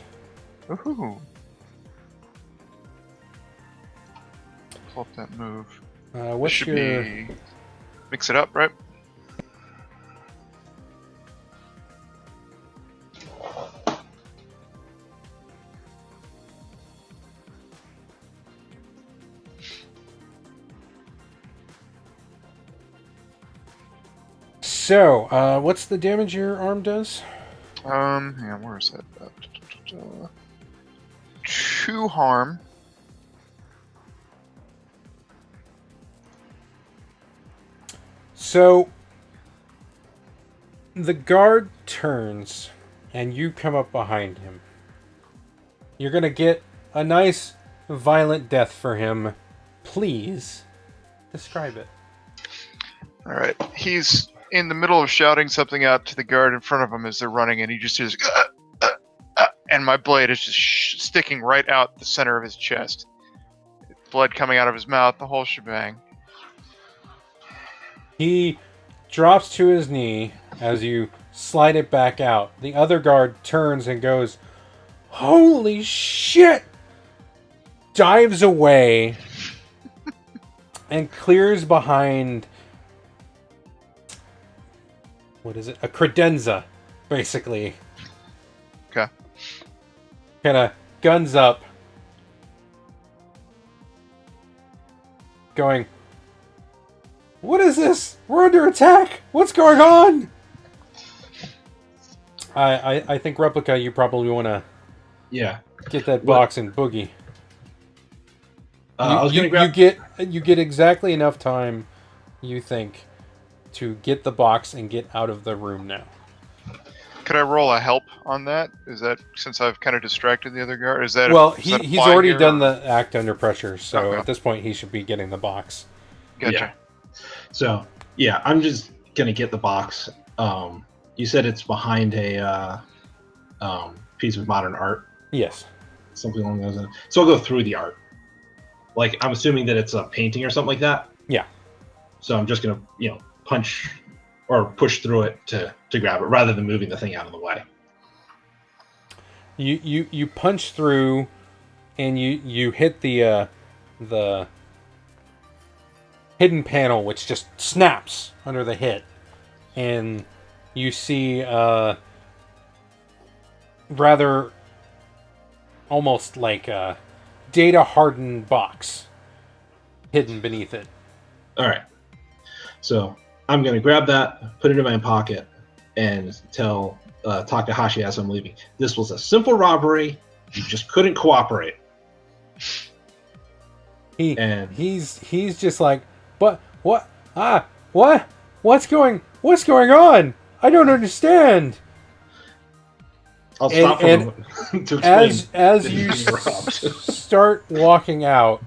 Woohoo. Pull up that move. What This should your... be mix it up, right? So, what's the damage your arm does? Yeah, where is that? 2 harm. So, the guard turns, and you come up behind him. You're gonna get a nice, violent death for him. Please, describe it. Alright, he's in the middle of shouting something out to the guard in front of him as they're running, and he just says, and my blade is just sticking right out the center of his chest. Blood coming out of his mouth, the whole shebang. He drops to his knee as you slide it back out. The other guard turns and goes, "Holy shit!" Dives away and clears behind... What is it? A credenza, basically. Okay. Kind of guns up. Going, "What is this? We're under attack! What's going on?" I think, Replica, you probably want to get that box and boogie. I was going to grab... You get exactly enough time, you think, to get the box and get out of the room now. Could I roll a help on that? Is that, since I've kind of distracted the other guard? Is that Well, does that he's apply already here, done or- the act under pressure, so Okay. at this point he should be getting the box. Gotcha. Yeah. So, yeah, I'm just going to get the box. You said it's behind a piece of modern art, Yes. something along those lines. So I'll go through the art. Like, I'm assuming that it's a painting or something like that. Yeah. So I'm just going to, punch or push through it to grab it rather than moving the thing out of the way. You punch through, and you hit the hidden panel, which just snaps under the hit, and you see rather almost like a data hardened box hidden beneath it. All right. So I'm going to grab that, put it in my pocket, and tell Takahashi as I'm leaving, "This was a simple robbery. You just couldn't cooperate." He's just like, what's going on? I don't understand. I'll stop And to explain. as that you he's being robbed. start walking out,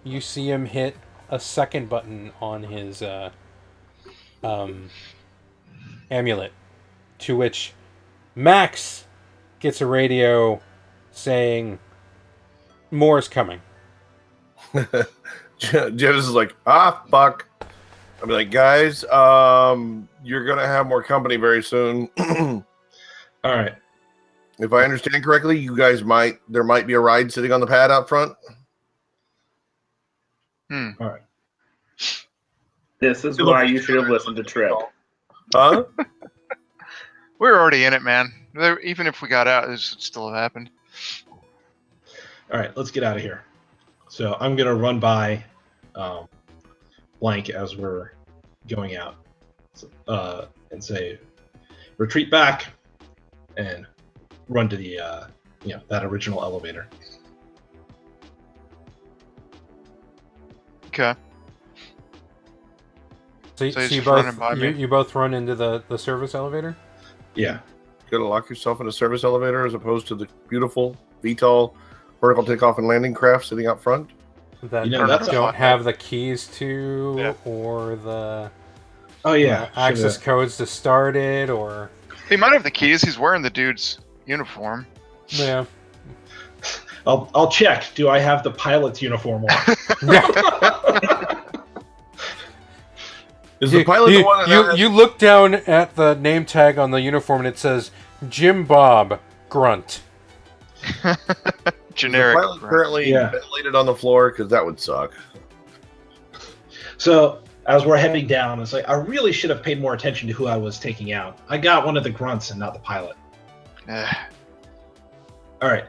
you see him hit a second button on his amulet, to which Max gets a radio saying more is coming. James is like, fuck. I'll be like, guys, you're gonna have more company very soon. All right. If I understand correctly, you guys there might be a ride sitting on the pad out front. All right. This is why you should have listened to Trip. Huh? We're already in it, man. Even if we got out, this would still have happened. All right. Let's get out of here. So I'm gonna run by Blank as we're going out, and say, "Retreat back," and run to the that original elevator. Okay. So So he's you just running both by me. you both run into the service elevator. Yeah. Gonna lock yourself in a service elevator as opposed to the beautiful VTOL vertical takeoff and landing craft sitting out front. That You know, you that's a don't hot have the keys to, Yeah. or the Oh yeah, access shoulda- codes to start it, or He might have the keys. He's wearing the dude's uniform. yeah. I'll check. Do I have the pilot's uniform on? Is the pilot the one that you look down at the name tag on the uniform and it says Jim Bob Grunt. Generic. Is the pilot currently Yeah. ventilated on the floor? Because that would suck. So as we're heading down, it's like I really should have paid more attention to who I was taking out. I got one of the grunts and not the pilot. Eh, All right.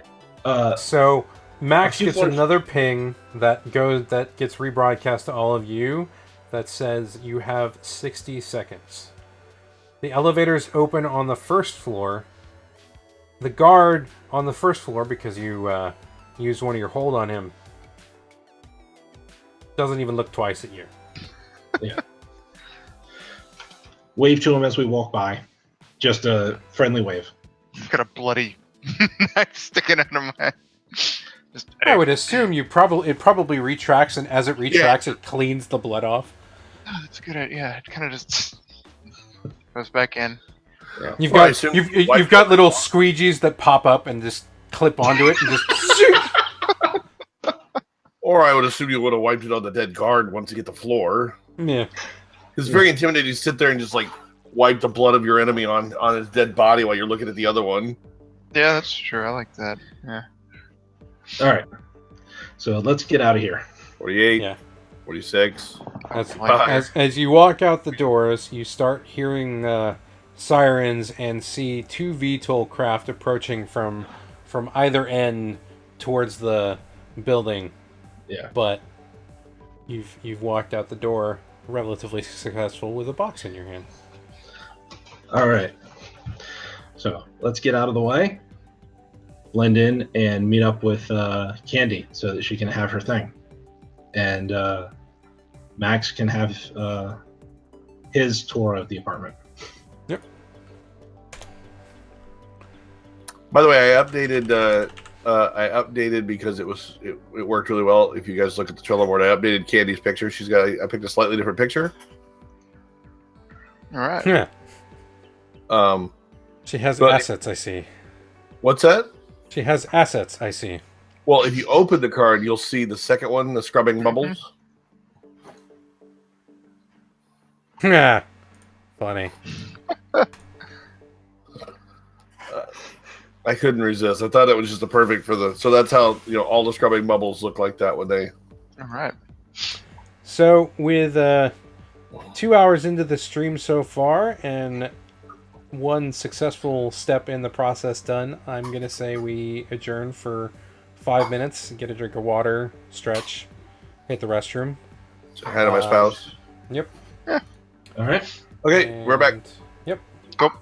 So Max A few gets floors- another ping that gets rebroadcast to all of you that says you have 60 seconds. The elevators open on the first floor. The guard on the first floor, because you used one of your hold on him, doesn't even look twice at you. Wave to him as we walk by. Just a friendly wave. got a bloody knife sticking out of my. Just, I would assume it probably retracts, and as it retracts, it cleans the blood off. Oh, that's a good idea. Yeah, it kind of just goes back in. Yeah. You've Well, I got assume you've wipe got down little the- squeegees that pop up and just clip onto it and just shoot. Or I would assume you would have wiped it on the dead guard once you get the floor. Yeah. It's very intimidating to sit there and just like wipe the blood of your enemy on his dead body while you're looking at the other one. Yeah, that's true. I like that. Yeah. All right. So let's get out of here. 48, Yeah. 46. As you walk out the doors, you start hearing sirens and see two VTOL craft approaching from either end towards the building. Yeah. But you've walked out the door relatively successful with a box in your hand. All right. So let's get out of the way, blend in, and meet up with Candy so that she can have her thing. And Max can have his tour of the apartment. Yep. By the way, I updated because it worked really well. If you guys look at the trailer board, I updated Candy's picture. I picked a slightly different picture. All right. Yeah. Um, She has But- assets, I see. what's that? She has assets, I see. Well, if you open the card, you'll see the second one, the scrubbing bubbles. Yeah. Funny. I couldn't resist. I thought it was just the perfect for the. So that's how all the scrubbing bubbles look like that when they. All right. So with 2 hours into the stream so far and one successful step in the process done, I'm gonna say we adjourn for 5 minutes, get a drink of water, stretch, hit the restroom. Hand of my spouse. Yep. All right. Okay, we're back. Yep. Go.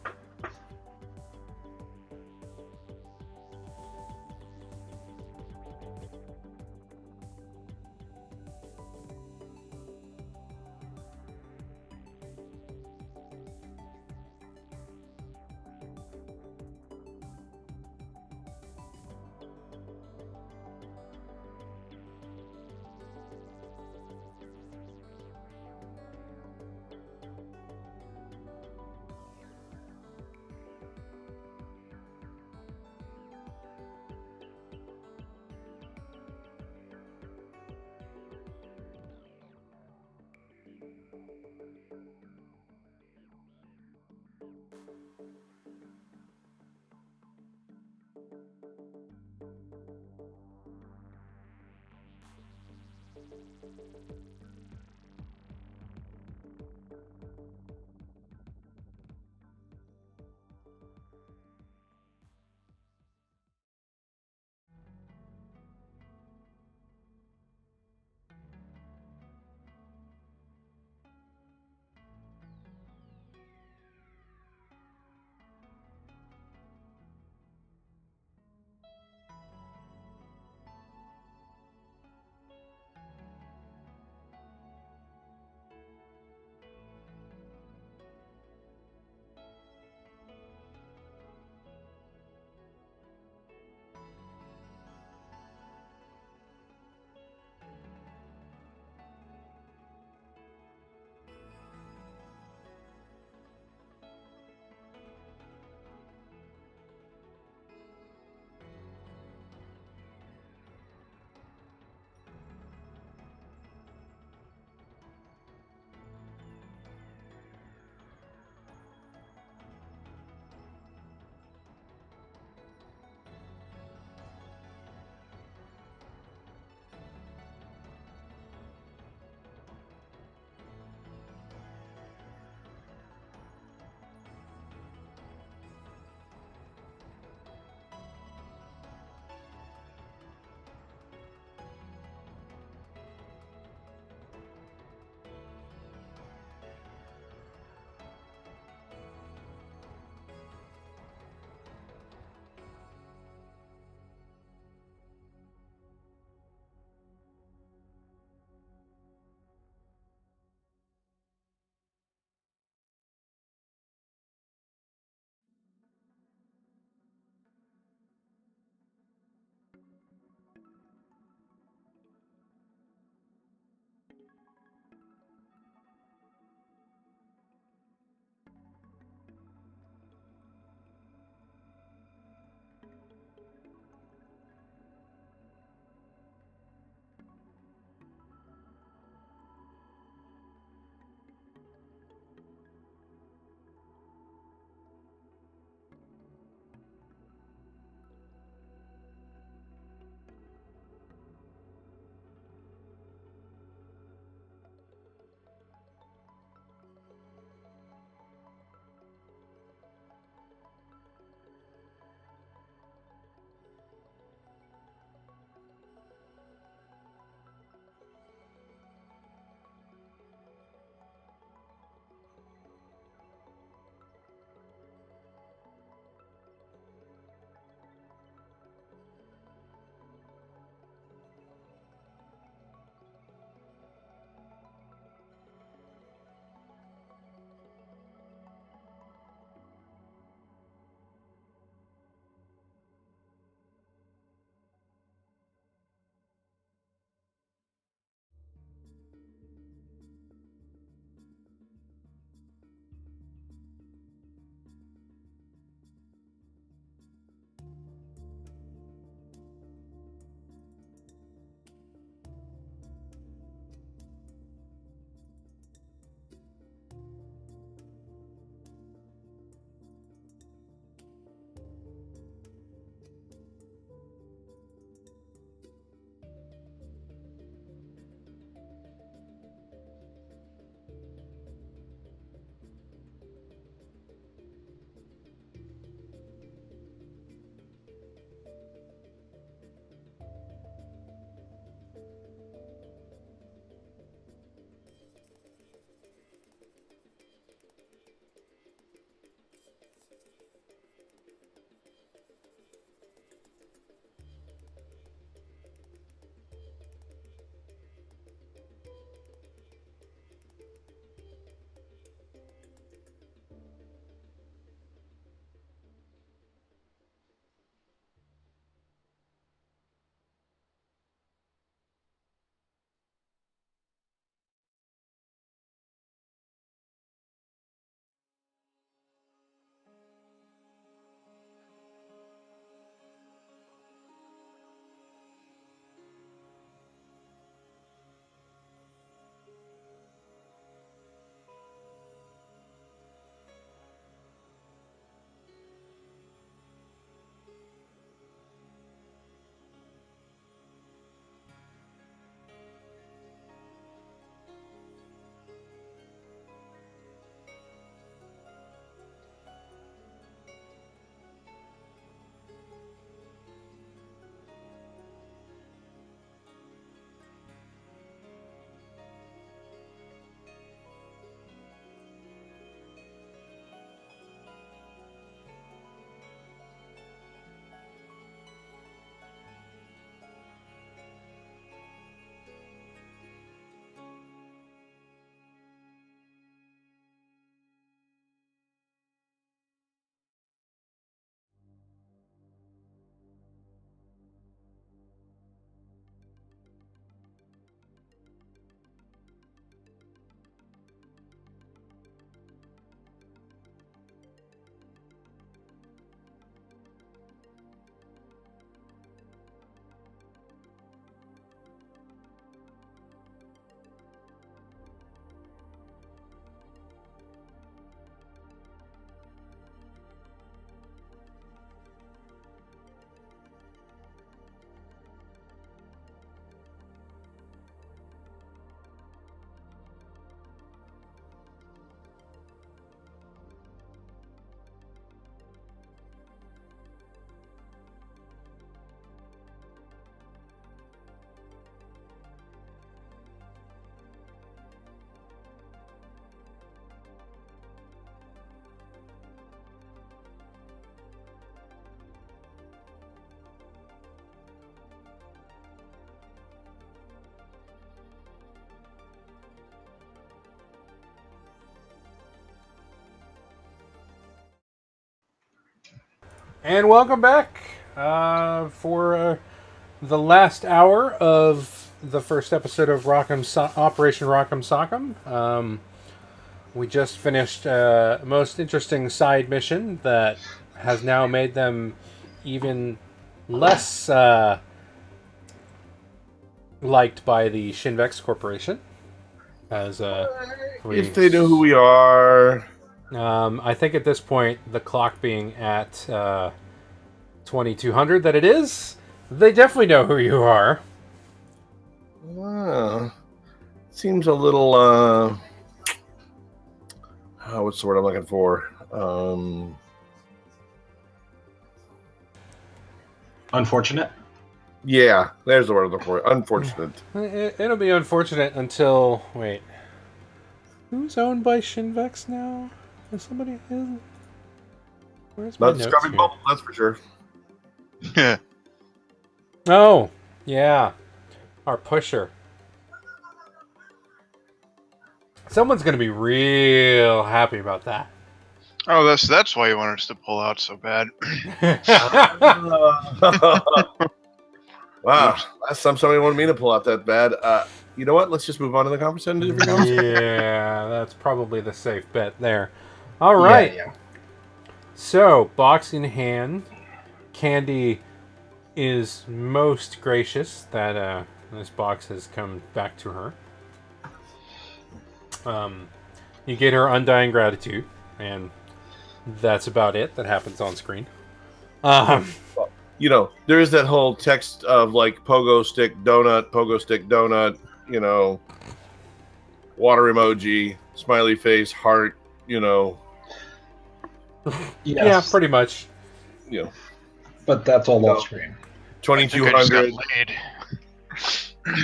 And welcome back for the last hour of the first episode of Operation Rockem Sockem. We just finished a most interesting side mission that has now made them even less liked by the Shinvex Corporation. As If they know who we are. I think at this point, the clock being at 2200 that it is, they definitely know who you are. Seems a little, what's the word I'm looking for? Unfortunate. Yeah, there's the word I'm looking for. Unfortunate. It'll be unfortunate until... Wait. Who's owned by Shinvex now? Is somebody... Where's my Not the notes scrubbing here? bubble, that's for sure. Yeah. Oh, yeah. Our pusher. Someone's going to be real happy about that. Oh, that's why you wanted us to pull out so bad. Wow, last time somebody wanted me to pull out that bad. You know what? Let's just move on to the conversation. Yeah, that's probably the safe bet there. All right. Yeah. So, box in hand, Candy is most gracious that this box has come back to her. You get her undying gratitude, and that's about it that happens on screen. You know, there is that whole text of like pogo stick donut, you know, water emoji, smiley face, heart, you know. Yeah, Yes. pretty much. You know, But that's all No. off screen. I think I just got 2200. laid.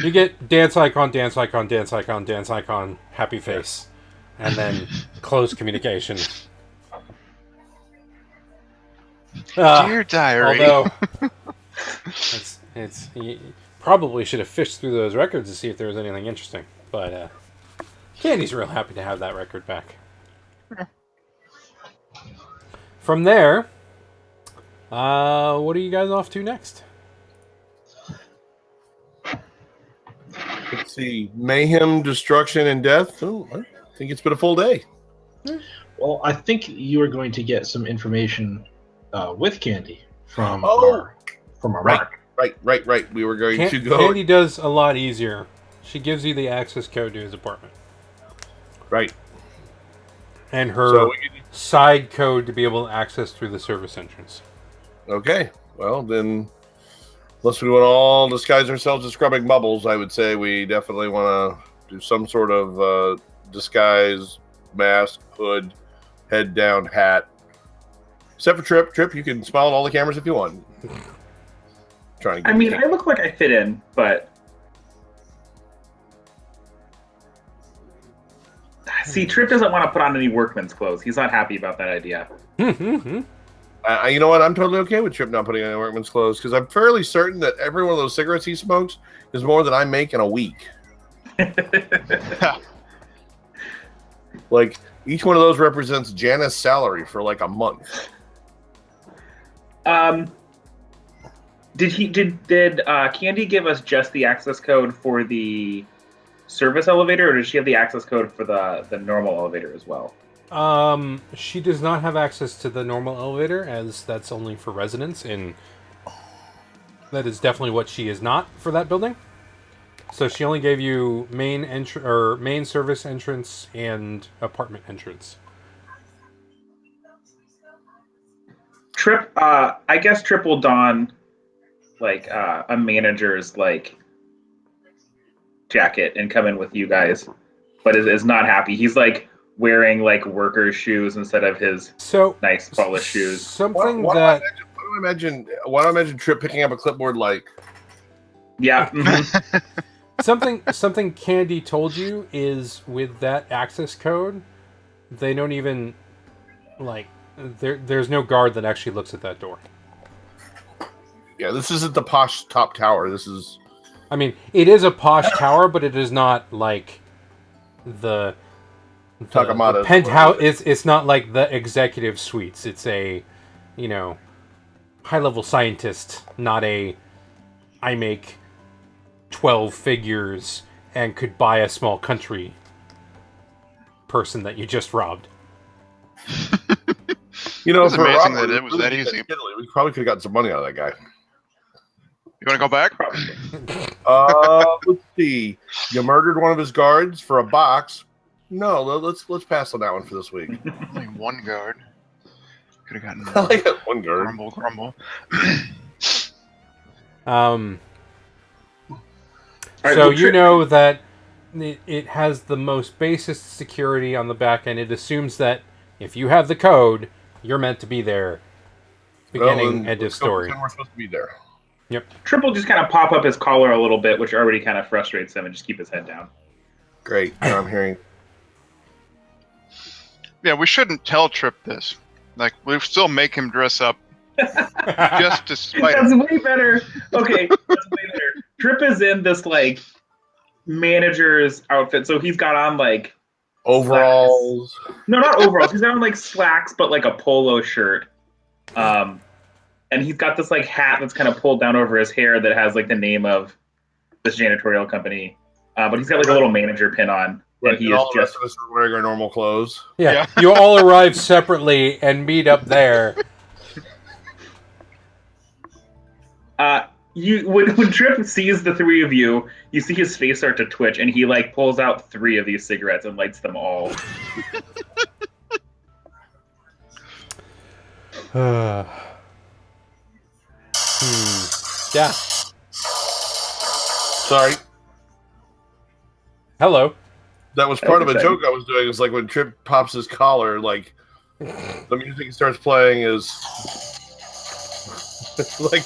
You get dance icon, dance icon, dance icon, dance icon, happy face, and then close communication. Dear diary. Although, it's you probably should have fished through those records to see if there was anything interesting. But Candy's real happy to have that record back. From there, what are you guys off to next? Let's see, mayhem, destruction, and death. Oh, I think it's been a full day. Well, I think you are going to get some information with Candy from Oh! our Right. mark. Right. We were going to go. Candy does a lot easier. She gives you the access code to his apartment. Right. And her So side code to be able to access through the service entrance. okay. Well, then, unless we want to all disguise ourselves as scrubbing bubbles, I would say we definitely want to do some sort of disguise, mask, hood, head down, hat. Except for Trip. Trip, you can smile at all the cameras if you want. Trying to I mean, I look like I fit in, but see, Trip doesn't want to put on any workman's clothes. He's not happy about that idea. Mm-hmm. You know what? I'm totally okay with Trip not putting on workman's clothes because I'm fairly certain that every one of those cigarettes he smokes is more than I make in a week. Like each one of those represents Janice's salary for like a month. Did Candy give us just the access code for the service elevator, or does she have the access code for the normal elevator as well? She does not have access to the normal elevator, as that's only for residents, and that is definitely what she is not for that building. So she only gave you main service entrance and apartment entrance. Trip, I guess Trip will don like a manager's like jacket and come in with you guys, but is not happy. He's like wearing like worker shoes instead of his nice polished shoes. Something Why that do I imagine Trip picking up a clipboard like? Yeah. Mhm. something Candy told you is with that access code, they don't even like there's no guard that actually looks at that door. Yeah, this isn't the posh top tower. This is. I mean, it is a posh tower, but it is not like the Takamata. penthouse. It's not like the executive suites. It's a, you know, high-level scientist, not a I make 12 figures and could buy a small country person that you just robbed. You know, It's for amazing Robert, that it was that easy. We probably could have gotten some money out of that guy. You want to go back? Let's see. You murdered one of his guards for a box. No, let's pass on that one for this week. Only one guard. Could have gotten I like that one guard. grumble. So you know that it has the most basic security on the back end. It assumes that if you have the code, you're meant to be there. Beginning, end of story. We're supposed to be there. Yep. Trip will just kind of pop up his collar a little bit, which already kind of frustrates him, and just keep his head down. Great. Now I'm hearing. Yeah, we shouldn't tell Trip this. Like, we still make him dress up just to spite That's him. way better. Okay, that's way better. Trip is in this like manager's outfit, so he's got on like Overalls. slacks. No, not overalls. He's got on like slacks, but like a polo shirt. And he's got this like hat that's kind of pulled down over his hair that has like the name of this janitorial company. But he's got like a little manager pin on. Right, And he and is all the rest just of us are wearing our normal clothes. Yeah. You all arrive separately and meet up there. when Trip sees the three of you, you see his face start to twitch, and he like pulls out 3 of these cigarettes and lights them all. Yeah. Sorry. Hello. That was part of a Okay. joke I was doing. It's like when Trip pops his collar, like the music he starts playing is like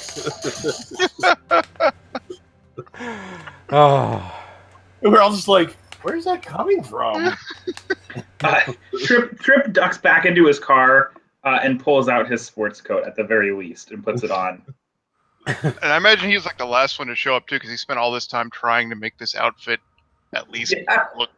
we're all just like, where's that coming from? Trip ducks back into his car and pulls out his sports coat at the very least and puts it on. And I imagine he's like the last one to show up too, because he spent all this time trying to make this outfit at least look.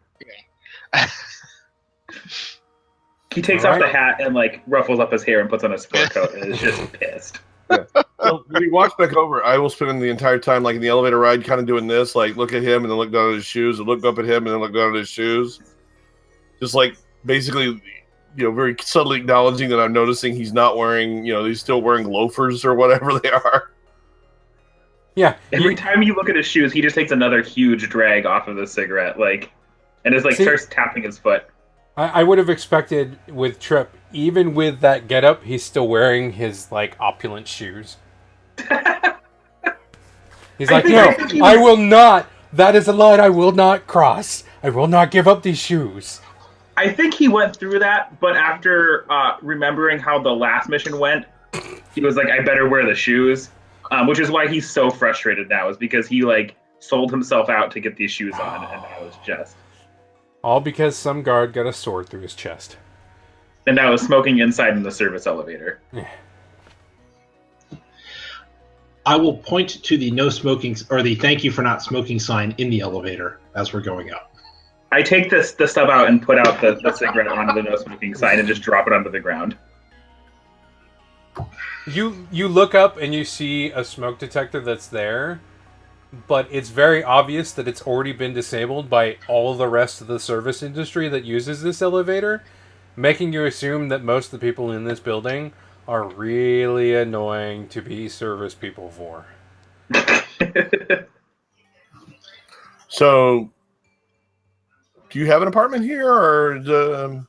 He takes off the hat and like ruffles up his hair and puts on a sport coat and is just pissed. So when he walks back over, I will spend the entire time like in the elevator ride, kind of doing this, like look at him and then look down at his shoes, and look up at him and then look down at his shoes, just like basically, very subtly acknowledging that I'm noticing he's not wearing, he's still wearing loafers or whatever they are. Yeah. Every time you look at his shoes, he just takes another huge drag off of the cigarette, and is starts tapping his foot. I would have expected with Trip, even with that getup, he's still wearing his opulent shoes. He's like, no, I will not. That is a line I will not cross. I will not give up these shoes. I think he went through that, but after remembering how the last mission went, he was like, I better wear the shoes. Which is why he's so frustrated now, is because he sold himself out to get these shoes on, and now it's just. All because some guard got a sword through his chest. And now is smoking inside in the service elevator. I will point to the no smoking or the thank you for not smoking sign in the elevator as we're going up. I take the stub out and put out the cigarette onto the no smoking sign and just drop it onto the ground. You look up and you see a smoke detector that's there, but it's very obvious that it's already been disabled by all the rest of the service industry that uses this elevator, making you assume that most of the people in this building are really annoying to be service people for. So, do you have an apartment here, or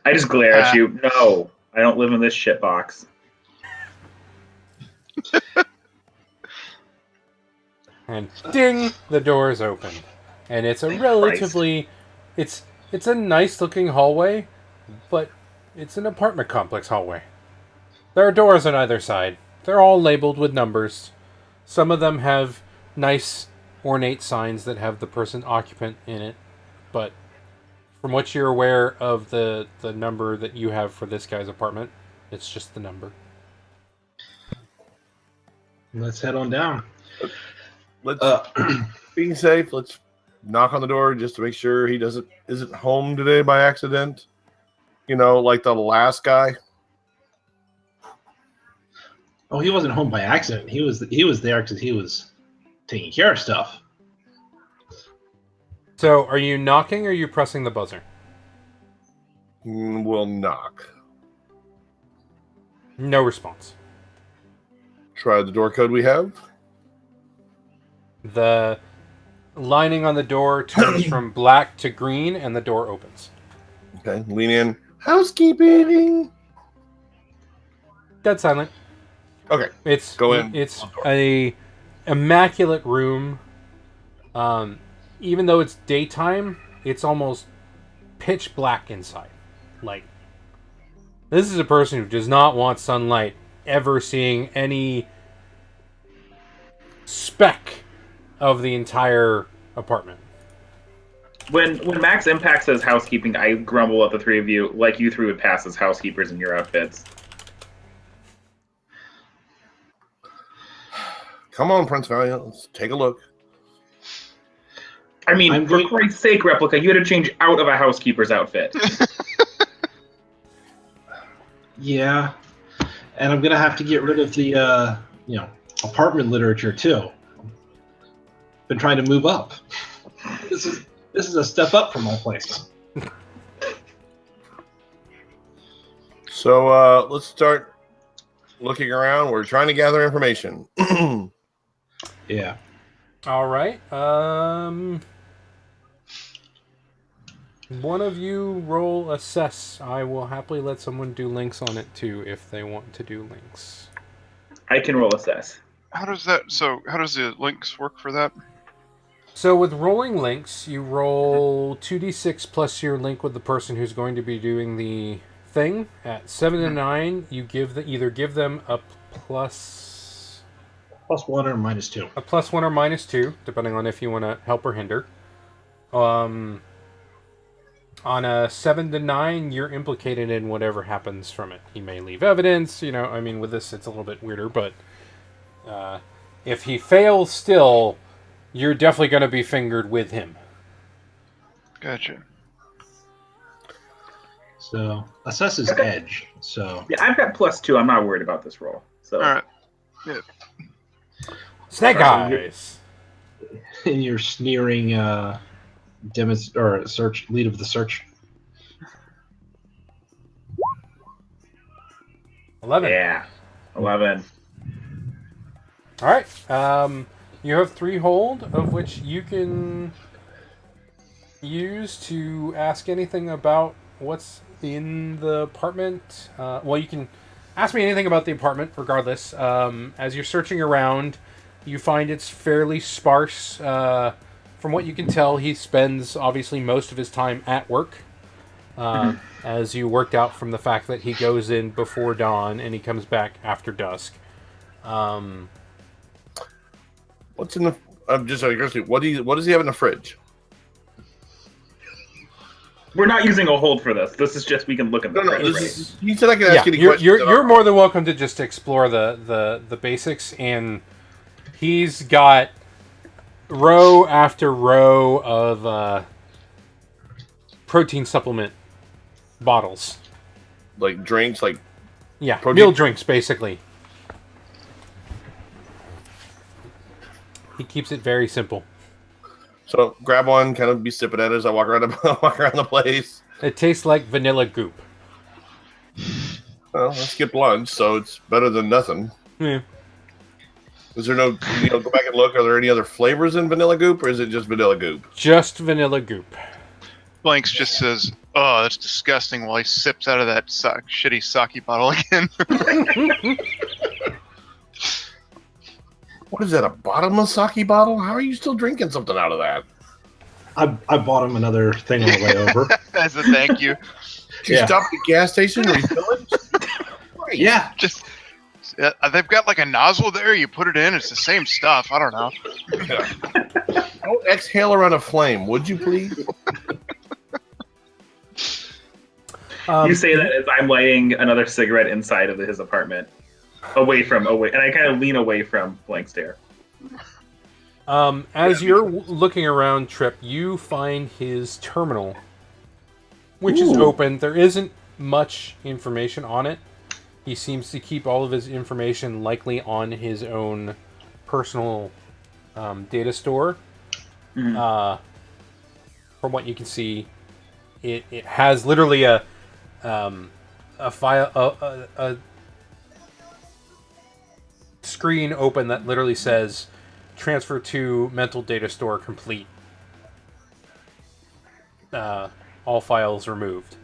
I just glare at you. No, I don't live in this shit box. And ding, the door is open. And it's a relatively it's a nice looking hallway, but it's an apartment complex hallway. There are doors on either side. They're all labeled with numbers. Some of them have nice ornate signs that have the person occupant in it, but from what you're aware of the number that you have for this guy's apartment, it's just the number. Let's head on down. let's being safe, let's knock on the door just to make sure he isn't home today by accident. Like the last guy. Oh, he wasn't home by accident. He was there because he was taking care of stuff. So, are you knocking or are you pressing the buzzer? We'll knock. No response. Try the door code we have. The lining on the door turns from black to green, and the door opens. Okay, lean in. Housekeeping. Dead silent. Okay, It's go in. It's a immaculate room. Even though it's daytime, it's almost pitch black inside. Like, this is a person who does not want sunlight ever seeing any speck of the entire apartment. When Max Impact says housekeeping, I grumble at the three of you like you three would pass as housekeepers in your outfits. Come on, Prince Valiant. Let's take a look. I mean, for Christ's sake, Replica, you had to change out of a housekeeper's outfit. Yeah, and I'm gonna have to get rid of the apartment literature too. Been trying to move up. This is a step up from my place. So let's start looking around. We're trying to gather information. Yeah. All right. One of you roll assess. I will happily let someone do links on it too if they want to do links. I can roll assess. How does the links work for that? So with rolling links, you roll 2d6 plus your link with the person who's going to be doing the thing. At 7 to 9, you either give them a +1 +1 or -2. a +1 or -2, depending on if you want to help or hinder. On a 7 to 9, you're implicated in whatever happens from it. He may leave evidence, I mean, with this, it's a little bit weirder, but if he fails still, you're definitely going to be fingered with him. Gotcha. So assess is edge. So Yeah, I've got +2. I'm not worried about this roll. So. All right. Yeah. Snake eyes! in your sneering search lead of the search. 11. Yeah, 11. All right. You have 3 hold, of which you can use to ask anything about what's in the apartment. Well, you can ask me anything about the apartment, regardless. As you're searching around, you find it's fairly sparse. From what you can tell, he spends, obviously, most of his time at work. As you worked out from the fact that he goes in before dawn and he comes back after dusk. What's in the? I'm just out of curiosity. What does he have in the fridge? We're not using a hold for this. This is just we can look at the No. fridge, This right? is. He said I could ask any questions. You're more than welcome to just explore the basics, and he's got row after row of protein supplement bottles. Like drinks, like Yeah, protein? meal drinks, basically. He keeps it very simple. So grab one, kind of be sipping at it as I walk around the place. It tastes like vanilla goop. Well, I skipped lunch, so it's better than nothing. Yeah. Is there no? Go back and look. Are there any other flavors in vanilla goop, or is it just vanilla goop? Just vanilla goop. Blanks just says, "Oh, that's disgusting," while he sips out of that shitty sake bottle again. What is that? A bottomless sake bottle? How are you still drinking something out of that? I bought him another thing on the way over. As a thank you. Did you stop at the gas station and refill it? Right. Yeah. Just they've got like a nozzle there. You put it in. It's the same stuff. I don't know. Yeah. Don't exhale around a flame, would you please? You say that as I'm lighting another cigarette inside of his apartment, away, and I kind of lean away from Blank Stare. As you're looking around, Trip, you find his terminal, which is open. There isn't much information on it. He seems to keep all of his information likely on his own personal data store. Mhm. From what you can see, it has literally a file a screen open that literally says transfer to mental data store complete. All files removed.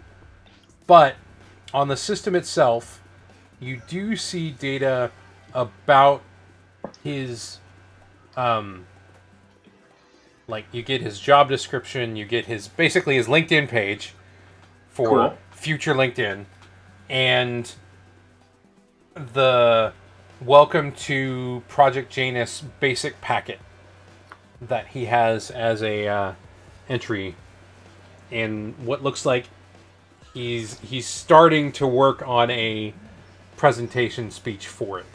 But on the system itself, you do see data about his like you get his job description, you get his basically his LinkedIn page for Cool. future LinkedIn, and the welcome to Project Janus basic packet that he has as a entry, and what looks like he's starting to work on a presentation speech for it.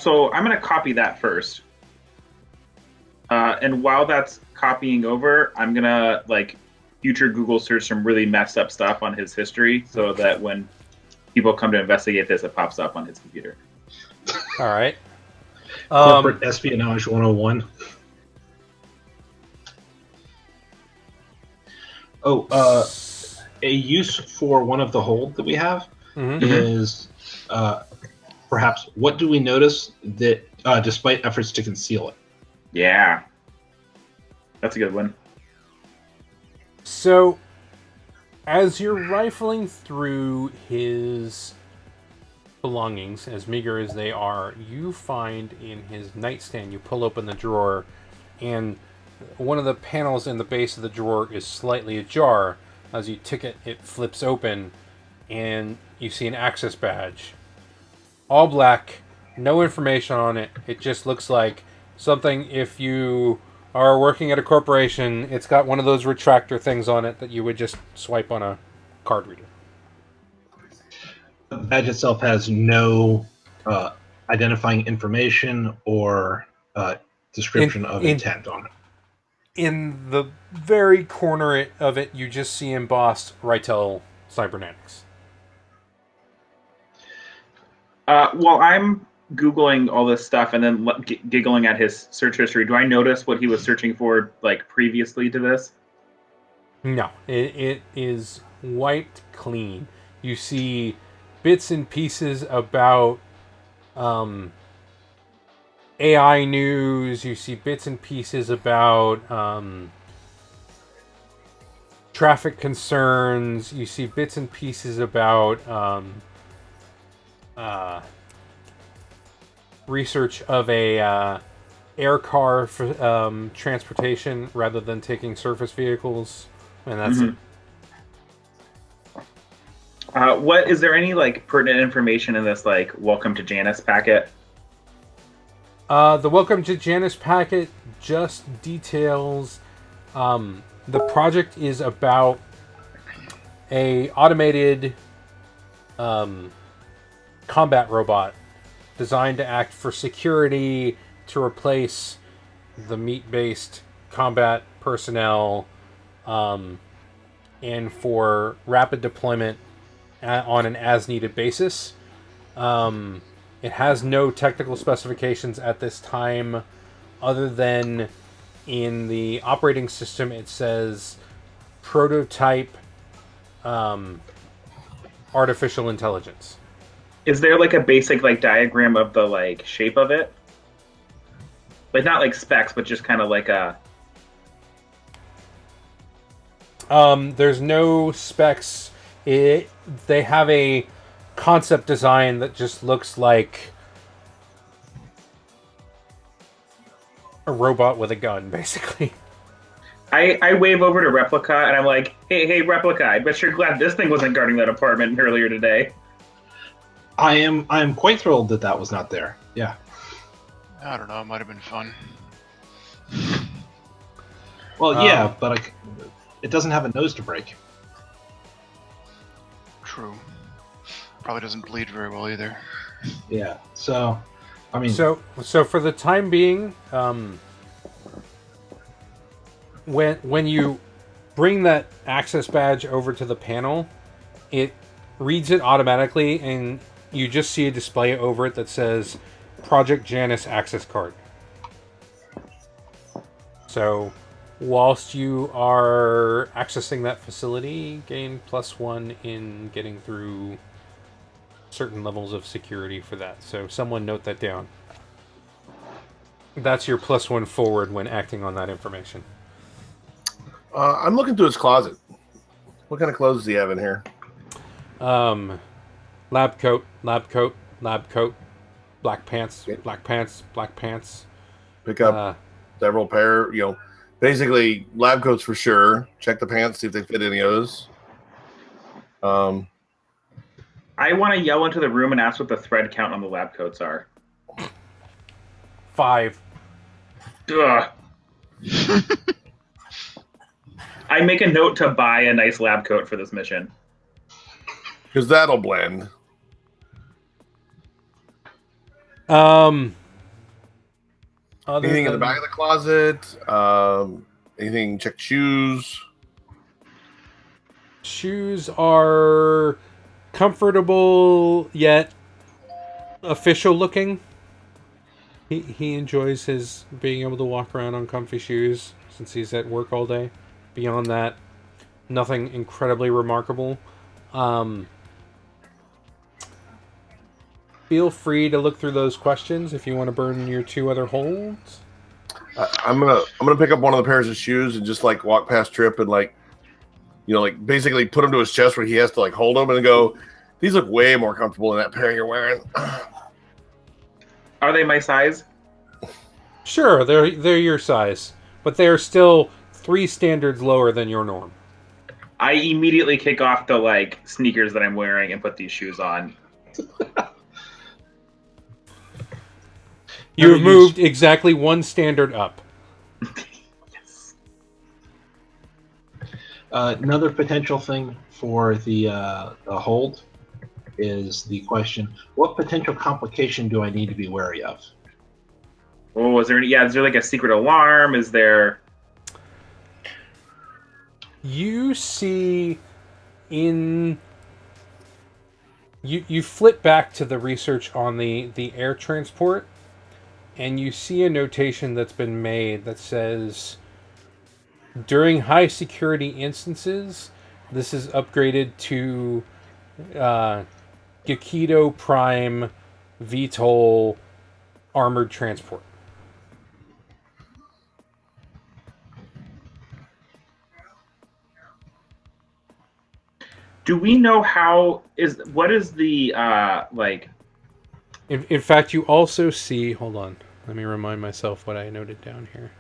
So I'm going to copy that first. And while that's copying over, I'm going to like future Google search some really messed up stuff on his history so that when people come to investigate this, it pops up on his computer. All right. Corporate espionage 101. Oh, a use for one of the hold that we have is perhaps what do we notice that despite efforts to conceal it? Yeah. That's a good one. So, as you're rifling through his belongings, as meager as they are, you find in his nightstand, you pull open the drawer, and one of the panels in the base of the drawer is slightly ajar. As you tick it, it flips open, and you see an access badge. All black, no information on it. It just looks like something if you are working at a corporation, it's got one of those retractor things on it that you would just swipe on a card reader. The badge itself has no identifying information or description of intent on it. In the very corner of it, you just see embossed Rytel Cybernetics. While I'm Googling all this stuff and then giggling at his search history, do I notice what he was searching for like previously to this? No, it is wiped clean. You see bits and pieces about AI news. You see bits and pieces about traffic concerns. You see bits and pieces about research of a air car for transportation rather than taking surface vehicles, and that's it. What is there any like pertinent information in this like welcome to Janus packet? The welcome to Janus packet just details the project is about a automated combat robot designed to act for security, to replace the meat-based combat personnel, and for rapid deployment on an as-needed basis. It has no technical specifications at this time, other than in the operating system it says prototype artificial intelligence. Is there like a basic like diagram of the like shape of it? Like not like specs, but just kind of like a. There's no specs. They have a concept design that just looks like a robot with a gun, basically. I wave over to Replica and I'm like, hey Replica, I bet you're glad this thing wasn't guarding that apartment earlier today. I am quite thrilled that that was not there. Yeah. I don't know. It might have been fun. Well, yeah, but it doesn't have a nose to break. True. Probably doesn't bleed very well either. Yeah. So, I mean, so for the time being, when you bring that access badge over to the panel, it reads it automatically, and you just see a display over it that says Project Janus access card. So, whilst you are accessing that facility, gain +1 in getting through certain levels of security for that. So, someone note that down. That's your +1 forward when acting on that information. I'm looking through his closet. What kind of clothes does he have in here? Lab coat, lab coat, lab coat, black pants, Okay. black pants, black pants. Pick up several pair, basically lab coats for sure. Check the pants, see if they fit any of those. I want to yell into the room and ask what the thread count on the lab coats are. 5. Ugh. I make a note to buy a nice lab coat for this mission. Because that'll blend. Anything in the back of the closet? Anything? Check shoes. Shoes are comfortable yet official looking. He enjoys his being able to walk around on comfy shoes since he's at work all day. Beyond that, nothing incredibly remarkable. Feel free to look through those questions if you want to burn your 2 other holds. I'm gonna pick up one of the pairs of shoes and just walk past Trip and basically put them to his chest where he has to hold them and go, these look way more comfortable than that pair you're wearing. Are they my size? Sure, they're your size, but they're still 3 standards lower than your norm. I immediately kick off the sneakers that I'm wearing and put these shoes on. You've moved exactly 1 standard up. Yes. Another potential thing for the hold is the question: what potential complication do I need to be wary of? Oh, is there a secret alarm? Is there? You see you flip back to the research on the air transport, and you see a notation that's been made that says, during high security instances, this is upgraded to Gakido Prime VTOL armored transport. Do we know what is the In fact, you also see... Hold on. Let me remind myself what I noted down here.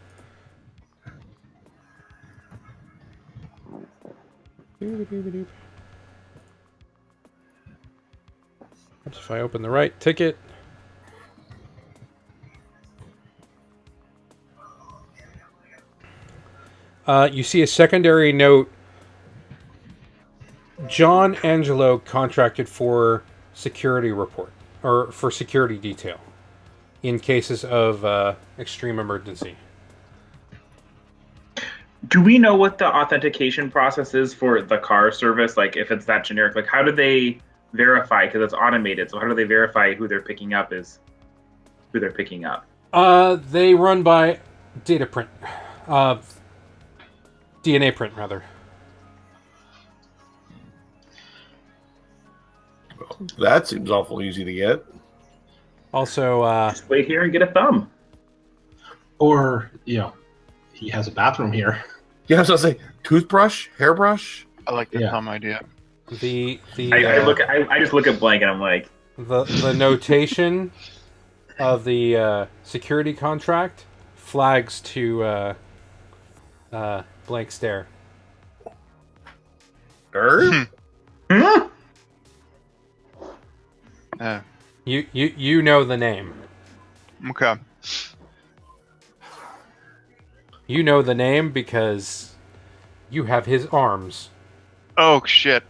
Oops, if I open the right ticket. You see a secondary note. John Angelo contracted for security report, or for security detail, in cases of extreme emergency. Do we know what the authentication process is for the car service? If it's that generic, how do they verify? Because it's automated, so how do they verify who they're picking up is who they're picking up? They run by data print. DNA print, rather. That seems awful easy to get. Also, Just wait here and get a thumb. Or, he has a bathroom here. Yeah, I was gonna say toothbrush, hairbrush. I like the thumb idea. I just look at blank and I'm like, the notation of the security contract flags to blank stare. hmm? You know the name. Okay. You know the name because you have his arms. Oh, shit.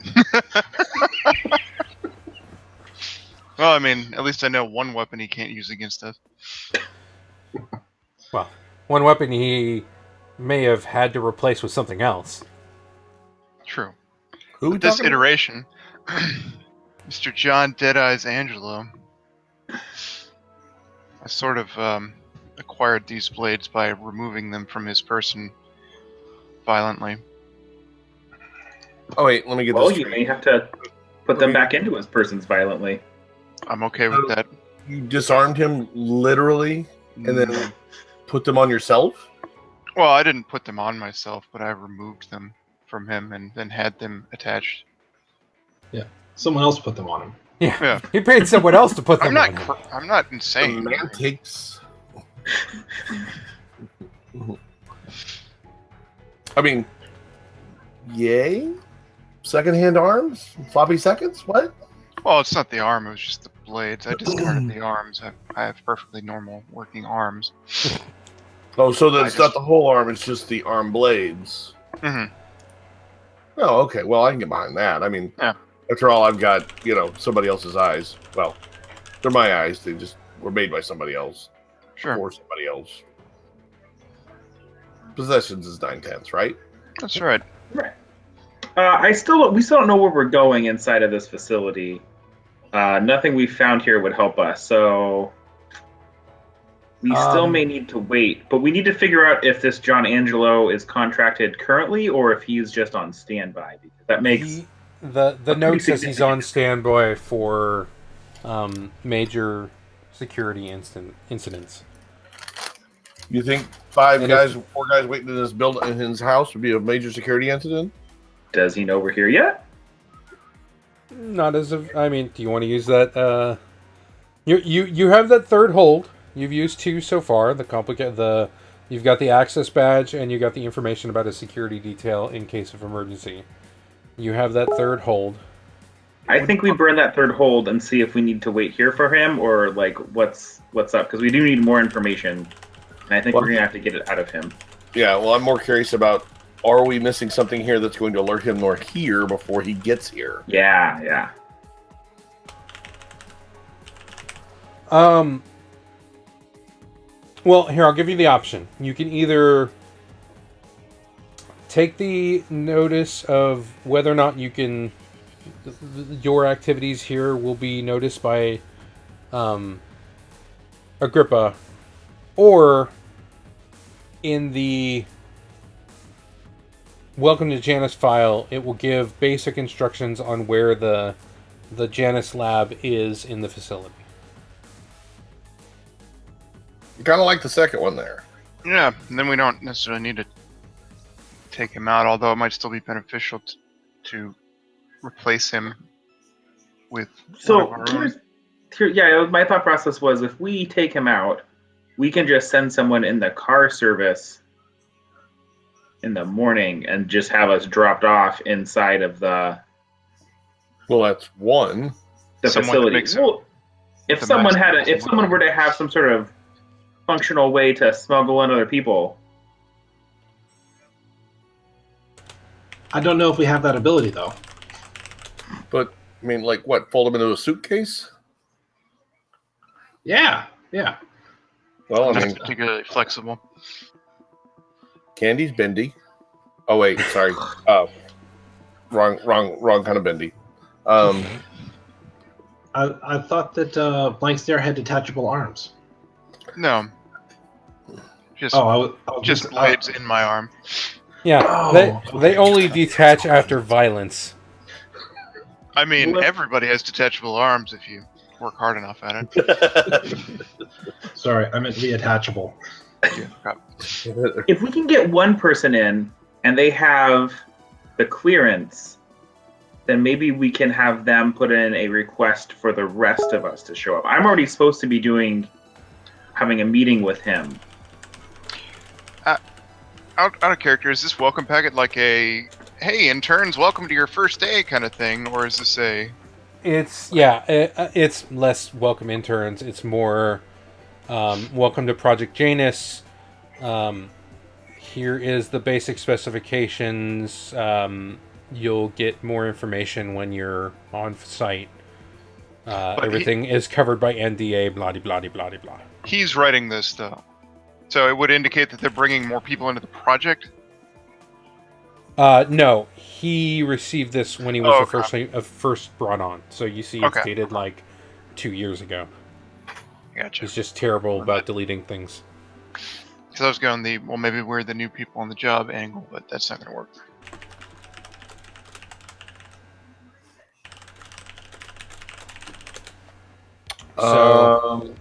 Well, I mean, at least I know one weapon he can't use against us. Well, one weapon he may have had to replace with something else. True. Who we With this talking about? iteration, Mr. John Deadeyes Angelo. I sort of acquired these blades by removing them from his person violently. Oh wait, let me get Well, this you straight. may have to put them back into his persons violently. I'm okay with that. You disarmed him literally, and then put them on yourself. Well, I didn't put them on myself, but I removed them from him and then had them attached. Someone else put them on him. Yeah. He paid someone else to put them I'm not. on him. I'm not insane. Semantics. I mean, yay! Secondhand arms, floppy seconds. What? Well, it's not the arm. It was just the blades. I discarded the arms. I have perfectly normal working arms. Oh, so I that's just- not the whole arm; it's just the arm blades. hmm Oh, okay. Well, I can get behind that. I mean, Yeah. after all, I've got somebody else's eyes. Well, they're my eyes. They just were made by somebody else Sure. for somebody else. Possessions is 9/10, right? That's right. Right. We still don't know where we're going inside of this facility. Nothing we found here would help us, so we still may need to wait. But we need to figure out if this John Angelo is contracted currently or if he's just on standby. Because that makes The pretty note says he's on significant. standby for major security incidents. You think 4 And guys waiting in his building in his house would be a major security incident? Does he know we're here yet? Not as of. I mean, do you want to use that? You have that third hold. You've used 2 so far. You've got the access badge and you got the information about a security detail in case of emergency. You have that third hold. I think we burn that third hold and see if we need to wait here for him or like what's up because we do need more information. And I think we're gonna have to get it out of him. Yeah. Well, I'm more curious about: are we missing something here that's going to alert him nor here before he gets here? Yeah. Well, here, I'll give you the option. You can either take the notice of whether or not you can. Your activities here will be noticed by Agrippa, or in the Welcome to Janus file, it will give basic instructions on where the Janus lab is in the facility. Kind of like the second one there. Yeah. And then we don't necessarily need to take him out, although it might still be beneficial to replace him with one So of our own. my thought process was if we take him out, we can just send someone in the car service in the morning and just have us dropped off inside of the Well, that's one. Someone that facility. makes Well, if the someone nice if someone were to have some sort of functional way to smuggle in other people, I don't know if we have that ability though. But I mean, like what? Fold him into a suitcase? Yeah. Well, I not mean, particularly flexible. Candy's bendy. Oh wait, sorry. Wrong kind of bendy. I thought that Blank Stare had detachable arms. No. Just Oh, I was just blades in my arm. Yeah, Oh, they only detach after violence. I mean, Well, if- everybody has detachable arms if you work hard enough at it. Sorry, I meant reattachable. if we can get one person in and they have the clearance, then maybe we can have them put in a request for the rest of us to show up. I'm already supposed to be having a meeting with him. Out of character, is this welcome packet like a "Hey interns, welcome to your first day" kind of thing, or is this a? It's less welcome interns. It's more welcome to Project Janus. Here is the basic specifications. You'll get more information when you're on site. Everything is covered by NDA. Blah blah blah blah blah. He's writing this though, so it would indicate that they're bringing more people into the project. No, he received this when he was first brought on. So you see, it's dated like 2 years ago. Gotcha. He's just terrible about deleting things. Because I was going maybe we're the new people on the job angle, but that's not going to work. So,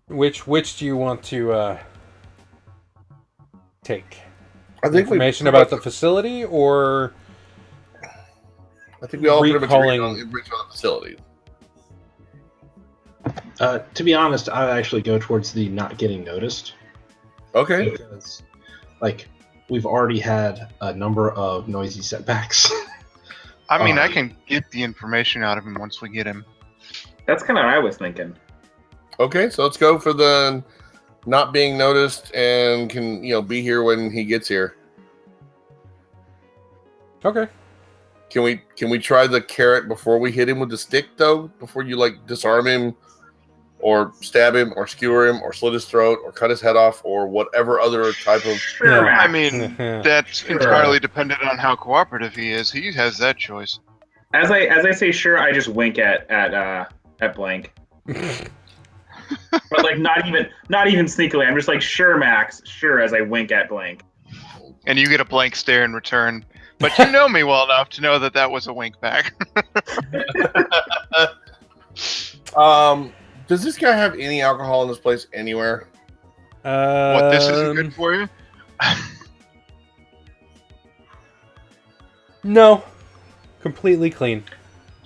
which do you want to take? I think information about the facility, or I think we all pretty much agreed recalling on the information on the facility. To be honest, I actually go towards the not getting noticed. Okay. Because, like, we've already had a number of noisy setbacks. I mean, I can get the information out of him once we get him. That's kind of what I was thinking. Okay, so let's go for the not being noticed and can be here when he gets here. Okay. Can we try the carrot before we hit him with the stick though? Before you like disarm him, or stab him, or skewer him, or slit his throat, or cut his head off, or whatever other type of. Sure, I Max. mean, that's entirely dependent on how cooperative he is. He has that choice. As I say sure, I just wink at Blank. But like not even sneakily. I'm just like, sure, Max, sure, as I wink at Blank. And you get a blank stare in return. But you know me well enough to know that was a wink back. Does this guy have any alcohol in this place anywhere? What, this isn't good for you? No. Completely clean.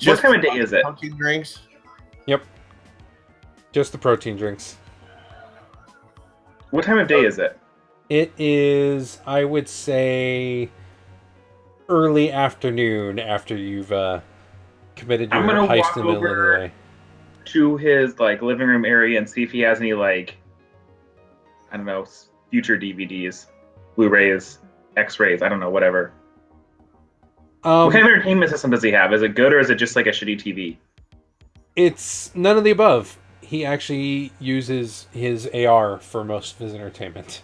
What time of day is it? Protein drinks? Yep. Just the protein drinks. What time of day is it? It is, I would say, early afternoon after you've committed your I'm gonna heist walk in the middle of the over day. to his like living room area and see if he has any like, I don't know, future DVDs, Blu-rays, X-rays, I don't know, whatever. What kind of entertainment system does he have? Is it good or is it just like a shitty TV? It's none of the above. He actually uses his AR for most of his entertainment.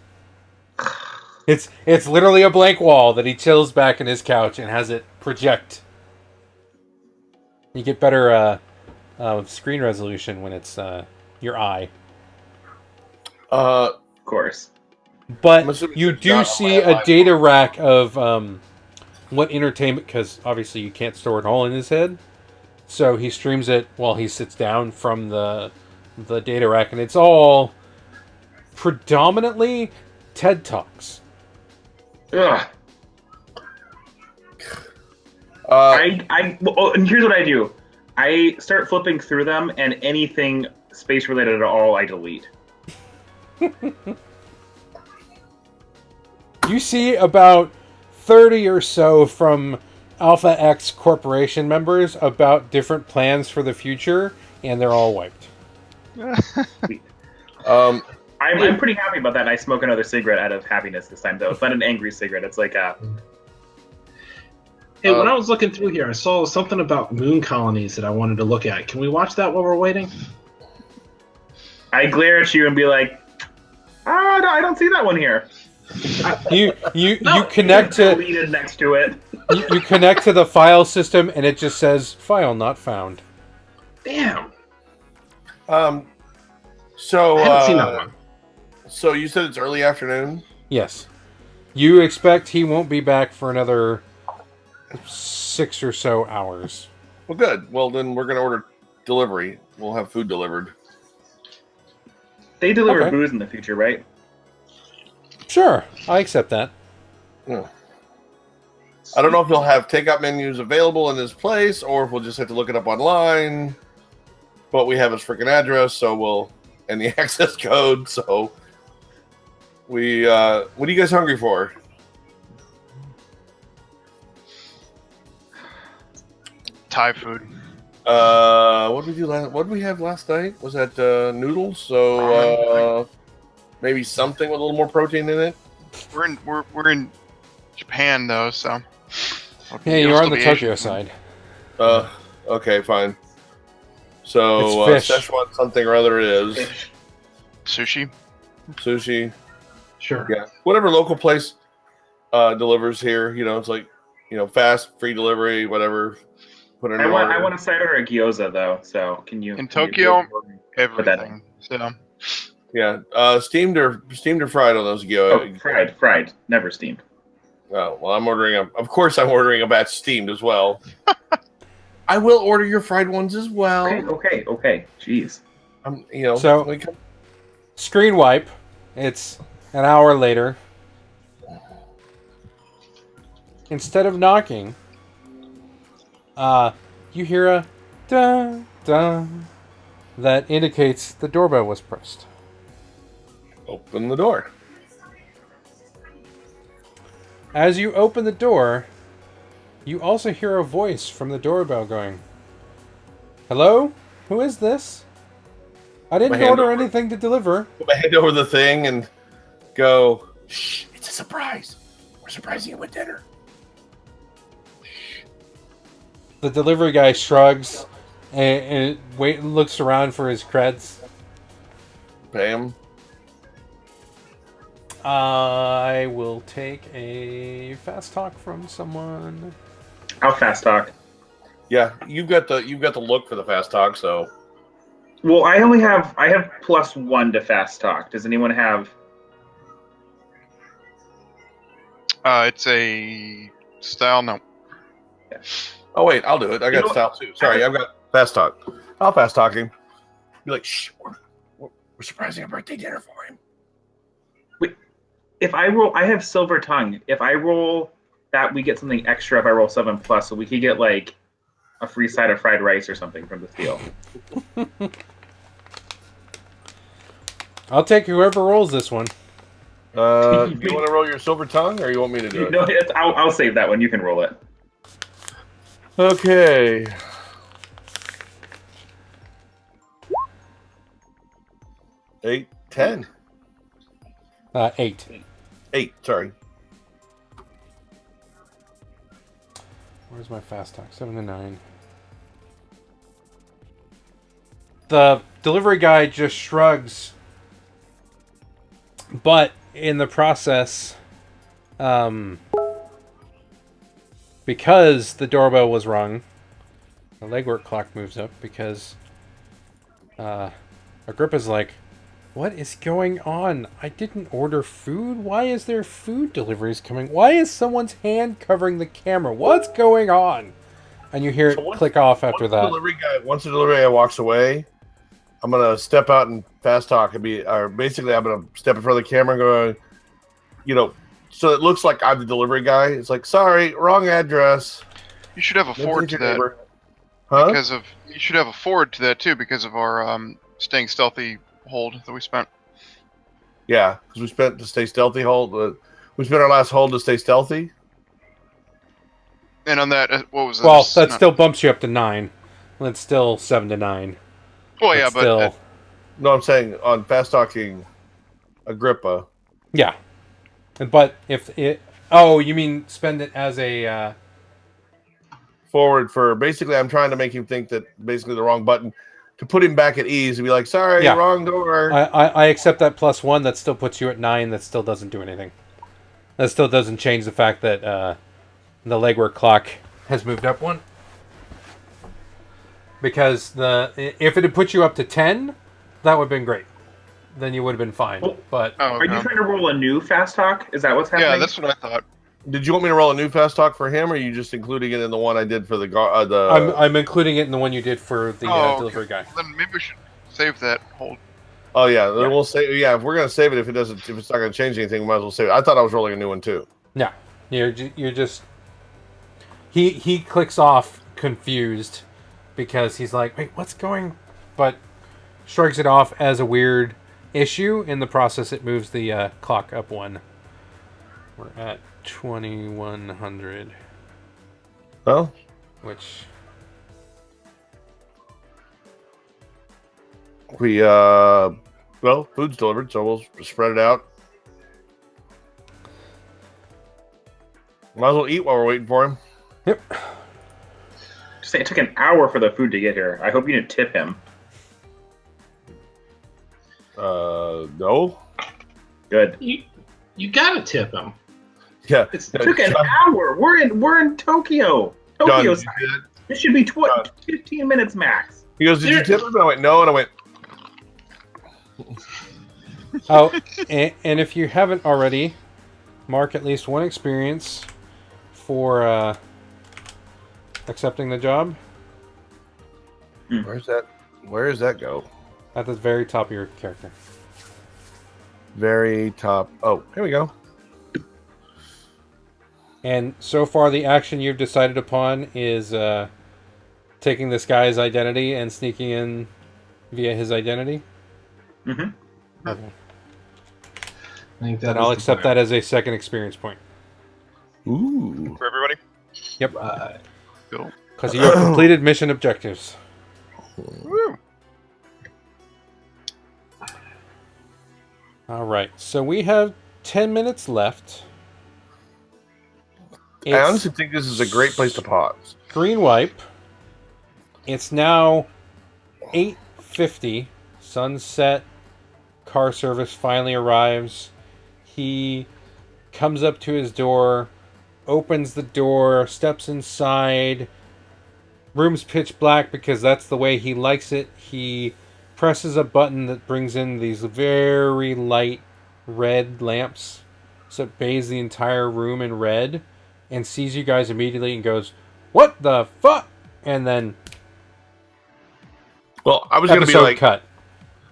It's literally a blank wall that he chills back in his couch and has it project. You get better screen resolution when it's your eye. Of course. But you do see a data rack of what entertainment, because obviously you can't store it all in his head. So he streams it while he sits down from the data rack, and it's all predominantly TED Talks. Ugh. And here's what I do. I start flipping through them, and anything space related at all, I delete. You see about 30 or so from Alpha X Corporation members about different plans for the future, and they're all wiped. I'm pretty happy about that. And I smoke another cigarette out of happiness this time, though. It's not an angry cigarette. It's like a. Hey, when I was looking through here, I saw something about moon colonies that I wanted to look at. Can we watch that while we're waiting? I glare at you and be like, no, I don't see that one here. You connect to deleted next to it. you connect to the file system, and it just says file not found. Damn. So I haven't seen that one. So you said it's early afternoon? Yes. You expect he won't be back for another 6 or so hours. Well, good. Well, then we're going to order delivery. We'll have food delivered. They deliver booze in the future, right? Sure, I accept that. Yeah. I don't know if he'll have takeout menus available in his place, or if we'll just have to look it up online. But we have his freaking address, and the access code. So what are you guys hungry for? Thai food. What did we do last? What did we have last night? Was that noodles? So maybe something with a little more protein in it. We're in Japan though, so. Yeah, you're on the Tokyo side. Okay, fine. So Szechuan something or other it is. Sushi. Sushi. Sure. Yeah. Whatever local place. delivers here. It's like, fast, free delivery, whatever. Put in an order. I want a cider or a gyoza though. So can you? In Tokyo, put that everything. So Yeah, steamed or fried on those gyoza. Oh, fried, never steamed. Oh, well, I'm ordering of course, I'm ordering a batch steamed as well. I will order your fried ones as well. Okay. Jeez. So, screen wipe. It's an hour later. Instead of knocking, you hear a dun dun that indicates the doorbell was pressed. Open the door. As you open the door, you also hear a voice from the doorbell going, "Hello? Who is this? I didn't order anything to deliver." Put my hand over the thing and go, "Shh, it's a surprise. We're surprising you with dinner." The delivery guy shrugs and looks around for his creds. Pay him. I will take a fast talk from someone. I'll fast talk. Yeah, you've got the look for the fast talk, so. Well, I have +1 to fast talk. Does anyone have? it's a style. No. Yeah. Oh wait, I'll do it. I got style too. Sorry, I've got fast talk. I'll fast talk him. Be like, "Shh, we're surprising a birthday dinner for him." Wait, if I roll, I have silver tongue. If I roll that, we get something extra. If I roll 7+, so we could get like a free side of fried rice or something from this deal. I'll take whoever rolls this one. Do you want to roll your silver tongue, or you want me to do it? No, I'll save that one. You can roll it. Okay. Eight, 10. 8. 8, sorry. Where's my fast talk? 7 to 9. The delivery guy just shrugs, but in the process, because the doorbell was rung, the legwork clock moves up because Agrippa's like, "What is going on? I didn't order food. Why is there food deliveries coming? Why is someone's hand covering the camera? What's going on?" And you hear it click off after that. Once the delivery guy walks away, I'm gonna step out and fast talk and basically I'm gonna step in front of the camera and go, so it looks like I'm the delivery guy. It's like, "Sorry, wrong address." You should have a forward to that. Huh? You should have a forward to that too because of our staying stealthy hold that we spent. Yeah, because we spent to stay stealthy hold. We spent our last hold to stay stealthy. And on that, what was that? Well, that still bumps you up to 9. That's still 7 to 9. Well, yeah, but still... No, I'm saying on fast talking Agrippa. Yeah. But if it... Oh, you mean spend it as a... Forward for... Basically, I'm trying to make him think that basically the wrong button... To put him back at ease and be like, "Sorry, wrong door." I accept that +1. That still puts you at 9. That still doesn't do anything. That still doesn't change the fact that the legwork clock has moved up 1. Because if it had put you up to 10, that would have been great. Then you would have been fine. But Are you trying to roll a new fast talk? Is that what's happening? Yeah, that's what I thought. Did you want me to roll a new fast talk for him, or are you just including it in the one I did for the I'm including it in the one you did for the delivery guy. Then maybe we should save that hold. Oh yeah, then we'll save. Yeah, if we're gonna save it, if it's not gonna change anything, we might as well save it. I thought I was rolling a new one too. Yeah, you're just. He clicks off confused because he's like, "Wait, what's going?" But shrugs it off as a weird issue. In the process, it moves the clock up 1. We're at 2100. Oh. Which we food's delivered, so we'll spread it out. Might as well eat while we're waiting for him. Yep. Just say it took an hour for the food to get here. I hope you didn't tip him. No. Good. You gotta tip him. Yeah. It took an hour. We're in Tokyo. John, Tokyo. did you do that? This should be 15 minutes max. He goes, "Did you tip him?" And I went, "No," and I went, Oh, and if you haven't already, mark at least one experience for accepting the job "Where's that? Where does that go?" at the very top of your character. Very top. Oh, here we go. And so far, the action you've decided upon is taking this guy's identity and sneaking in via his identity. Mm-hmm. Okay. I think Then I'll accept that as a second experience point. Ooh. For everybody? Yep. Right. Cool. Because you have completed mission objectives. Woo. All right. So we have 10 minutes left. I honestly think this is a great place to pause. Green wipe. It's now 8:50. Sunset. Car service finally arrives. He comes up to his door, opens the door, steps inside. Room's pitch black because that's the way he likes it. He presses a button that brings in these very light red lamps. So it bathes the entire room in red and sees you guys immediately and goes, "What the fuck?" And then Well, I was gonna be episode like, cut.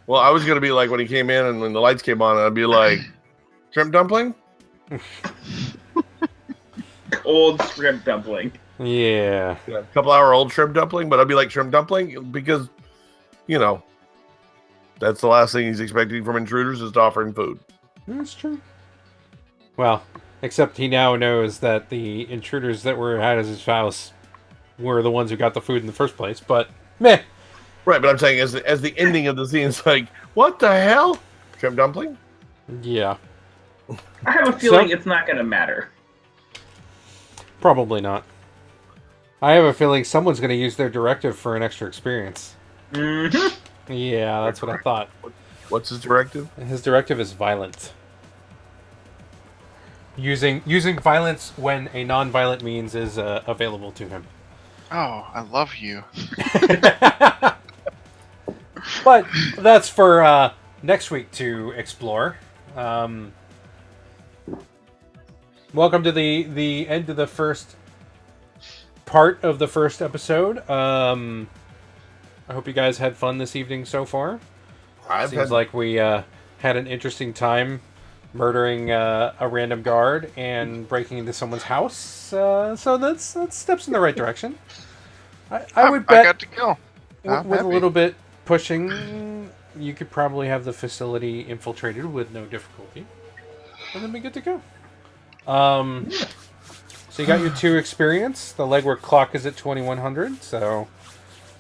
well, I was gonna be like when he came in and when the lights came on, I'd be like, "Shrimp dumpling." Cold shrimp dumpling. Yeah. Yeah, a couple hour old shrimp dumpling, but I'd be like shrimp dumpling because, you know, that's the last thing he's expecting from intruders is to offer him food. That's true. Well, except he now knows that the intruders that were at his house were the ones who got the food in the first place, but meh. Right, but I'm saying as the ending of the scene is like, what the hell? Shrimp dumpling? Yeah. I have a feeling it's not going to matter. Probably not. I have a feeling someone's going to use their directive for an extra experience. Mm-hmm. Yeah, that's what I thought. What's his directive? His directive is violent. Using violence when a non-violent means is available to him. Oh, I love you. But that's for next week to explore. Welcome to the end of the first part of the first episode. I hope you guys had fun this evening so far. Seems like we had an interesting time murdering a random guard and breaking into someone's house. So that's steps in the right direction. I would bet I got to kill. with a little bit pushing, you could probably have the facility infiltrated with no difficulty, and then be good to go. So you got your 2 experience. The legwork clock is at 2100, so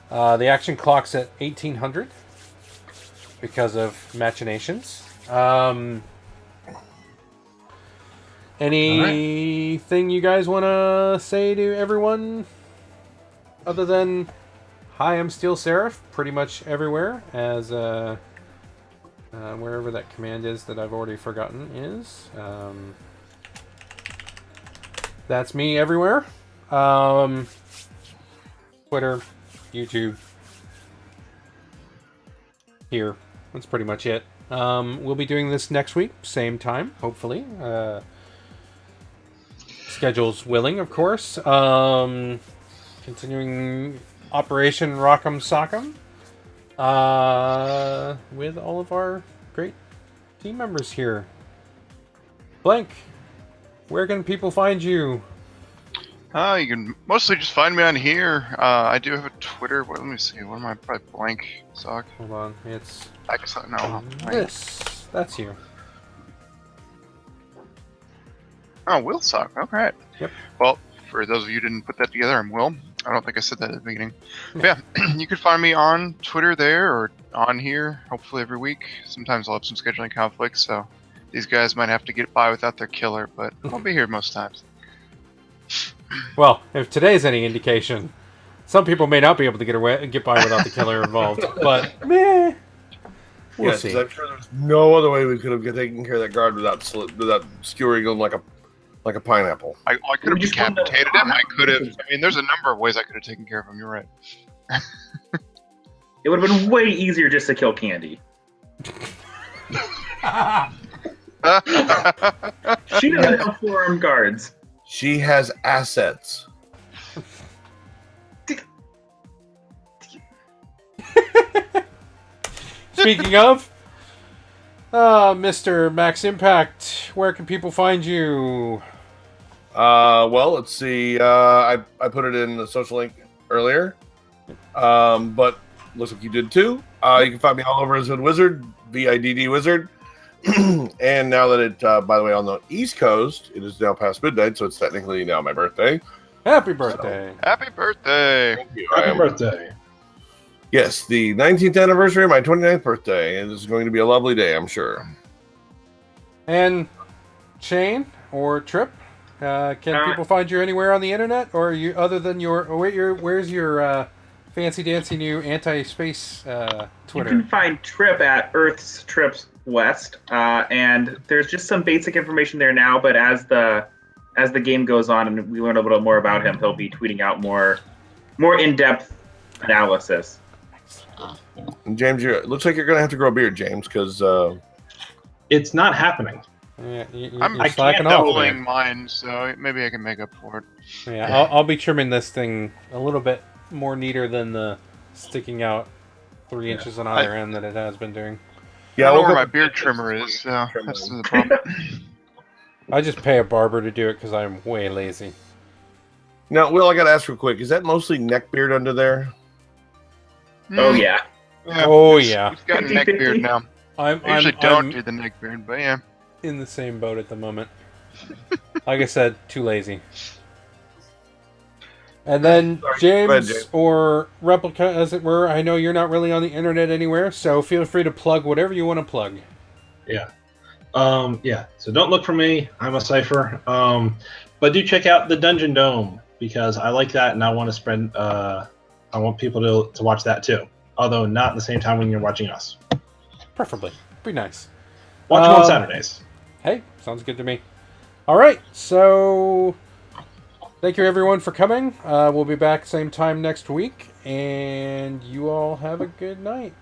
the action clock's at 1800 because of machinations. Anything you guys want to say to everyone other than hi, I'm Steel Seraph, pretty much everywhere, as wherever that command is that I've already forgotten is. That's me everywhere. Twitter, YouTube, here. That's pretty much it. We'll be doing this next week, same time, hopefully. Schedules willing, of course. Continuing Operation Rockem Sockem with all of our great team members here. Blank, where can people find you? You can mostly just find me on here. I do have a Twitter. Let me see. What am I? Probably Blank Sock. Hold on, it's I guess no. this. That's you. Oh, Will Sock. Okay. Yep. Well, for those of you who didn't put that together, I'm Will. I don't think I said that at the beginning. But yeah, you can find me on Twitter there or on here, hopefully every week. Sometimes I'll have some scheduling conflicts, so these guys might have to get by without their killer, but I'll be here most times. Well, if today's any indication, some people may not be able to get by without the killer involved, but meh. We'll see. I'm sure there's no other way we could have taken care of that guard without skewering him like a like a pineapple. I could have We just wanted to- decapitated him. I could have. I mean, there's a number of ways I could have taken care of him. You're right. It would have been way easier just to kill Candy. She doesn't have four-armed guards. She has assets. Speaking of, Mr. Max Impact, where can people find you? Well, let's see. I put it in the social link earlier, but looks like you did too. You can find me all over as Hood Wizard, VIDD Wizard. And now that it, by the way, on the East Coast, it is now past midnight, so it's technically now my birthday. Happy birthday! Happy birthday! Thank you. Happy birthday. Yes, the 19th anniversary of my 29th birthday. And this is going to be a lovely day, I'm sure. And Shane or Trip, can people find you anywhere on the internet, or you other than where's your fancy dancy new anti-space Twitter? You can find Trip at Earth's Trips West, and there's just some basic information there now. But as the game goes on and we learn a little more about him, he'll be tweeting out more in-depth analysis. And James, it looks like you're going to have to grow a beard, James, because It's not happening. Yeah, I'm you're slacking off. doubling mine, so maybe I can make up for it. Yeah, I'll be trimming this thing a little bit more neater than the sticking out 3 inches on either end that it has been doing. yeah, I don't know we'll where go- my beard trimmer is, so that's the problem. I just pay a barber to do it because I'm way lazy. Now, Will, I got to ask real quick. Is that mostly neck beard under there? Oh yeah. Yeah, Oh, yeah. We've got a neck beard now. I usually don't I'm do the neck beard, but yeah. in the same boat at the moment. Like I said, too lazy. And then Sorry. James, Go ahead, James. or Replica, as it were, I know you're not really on the internet anywhere, so feel free to plug whatever you want to plug. Yeah. So don't look for me. I'm a cipher. But do check out the Dungeon Dome because I like that and I want to spread. I want people to watch that too. Although not at the same time when you're watching us. Preferably. Be nice. Watch them on Saturdays. Hey, sounds good to me. All right, so thank you everyone for coming. We'll be back same time next week, and you all have a good night.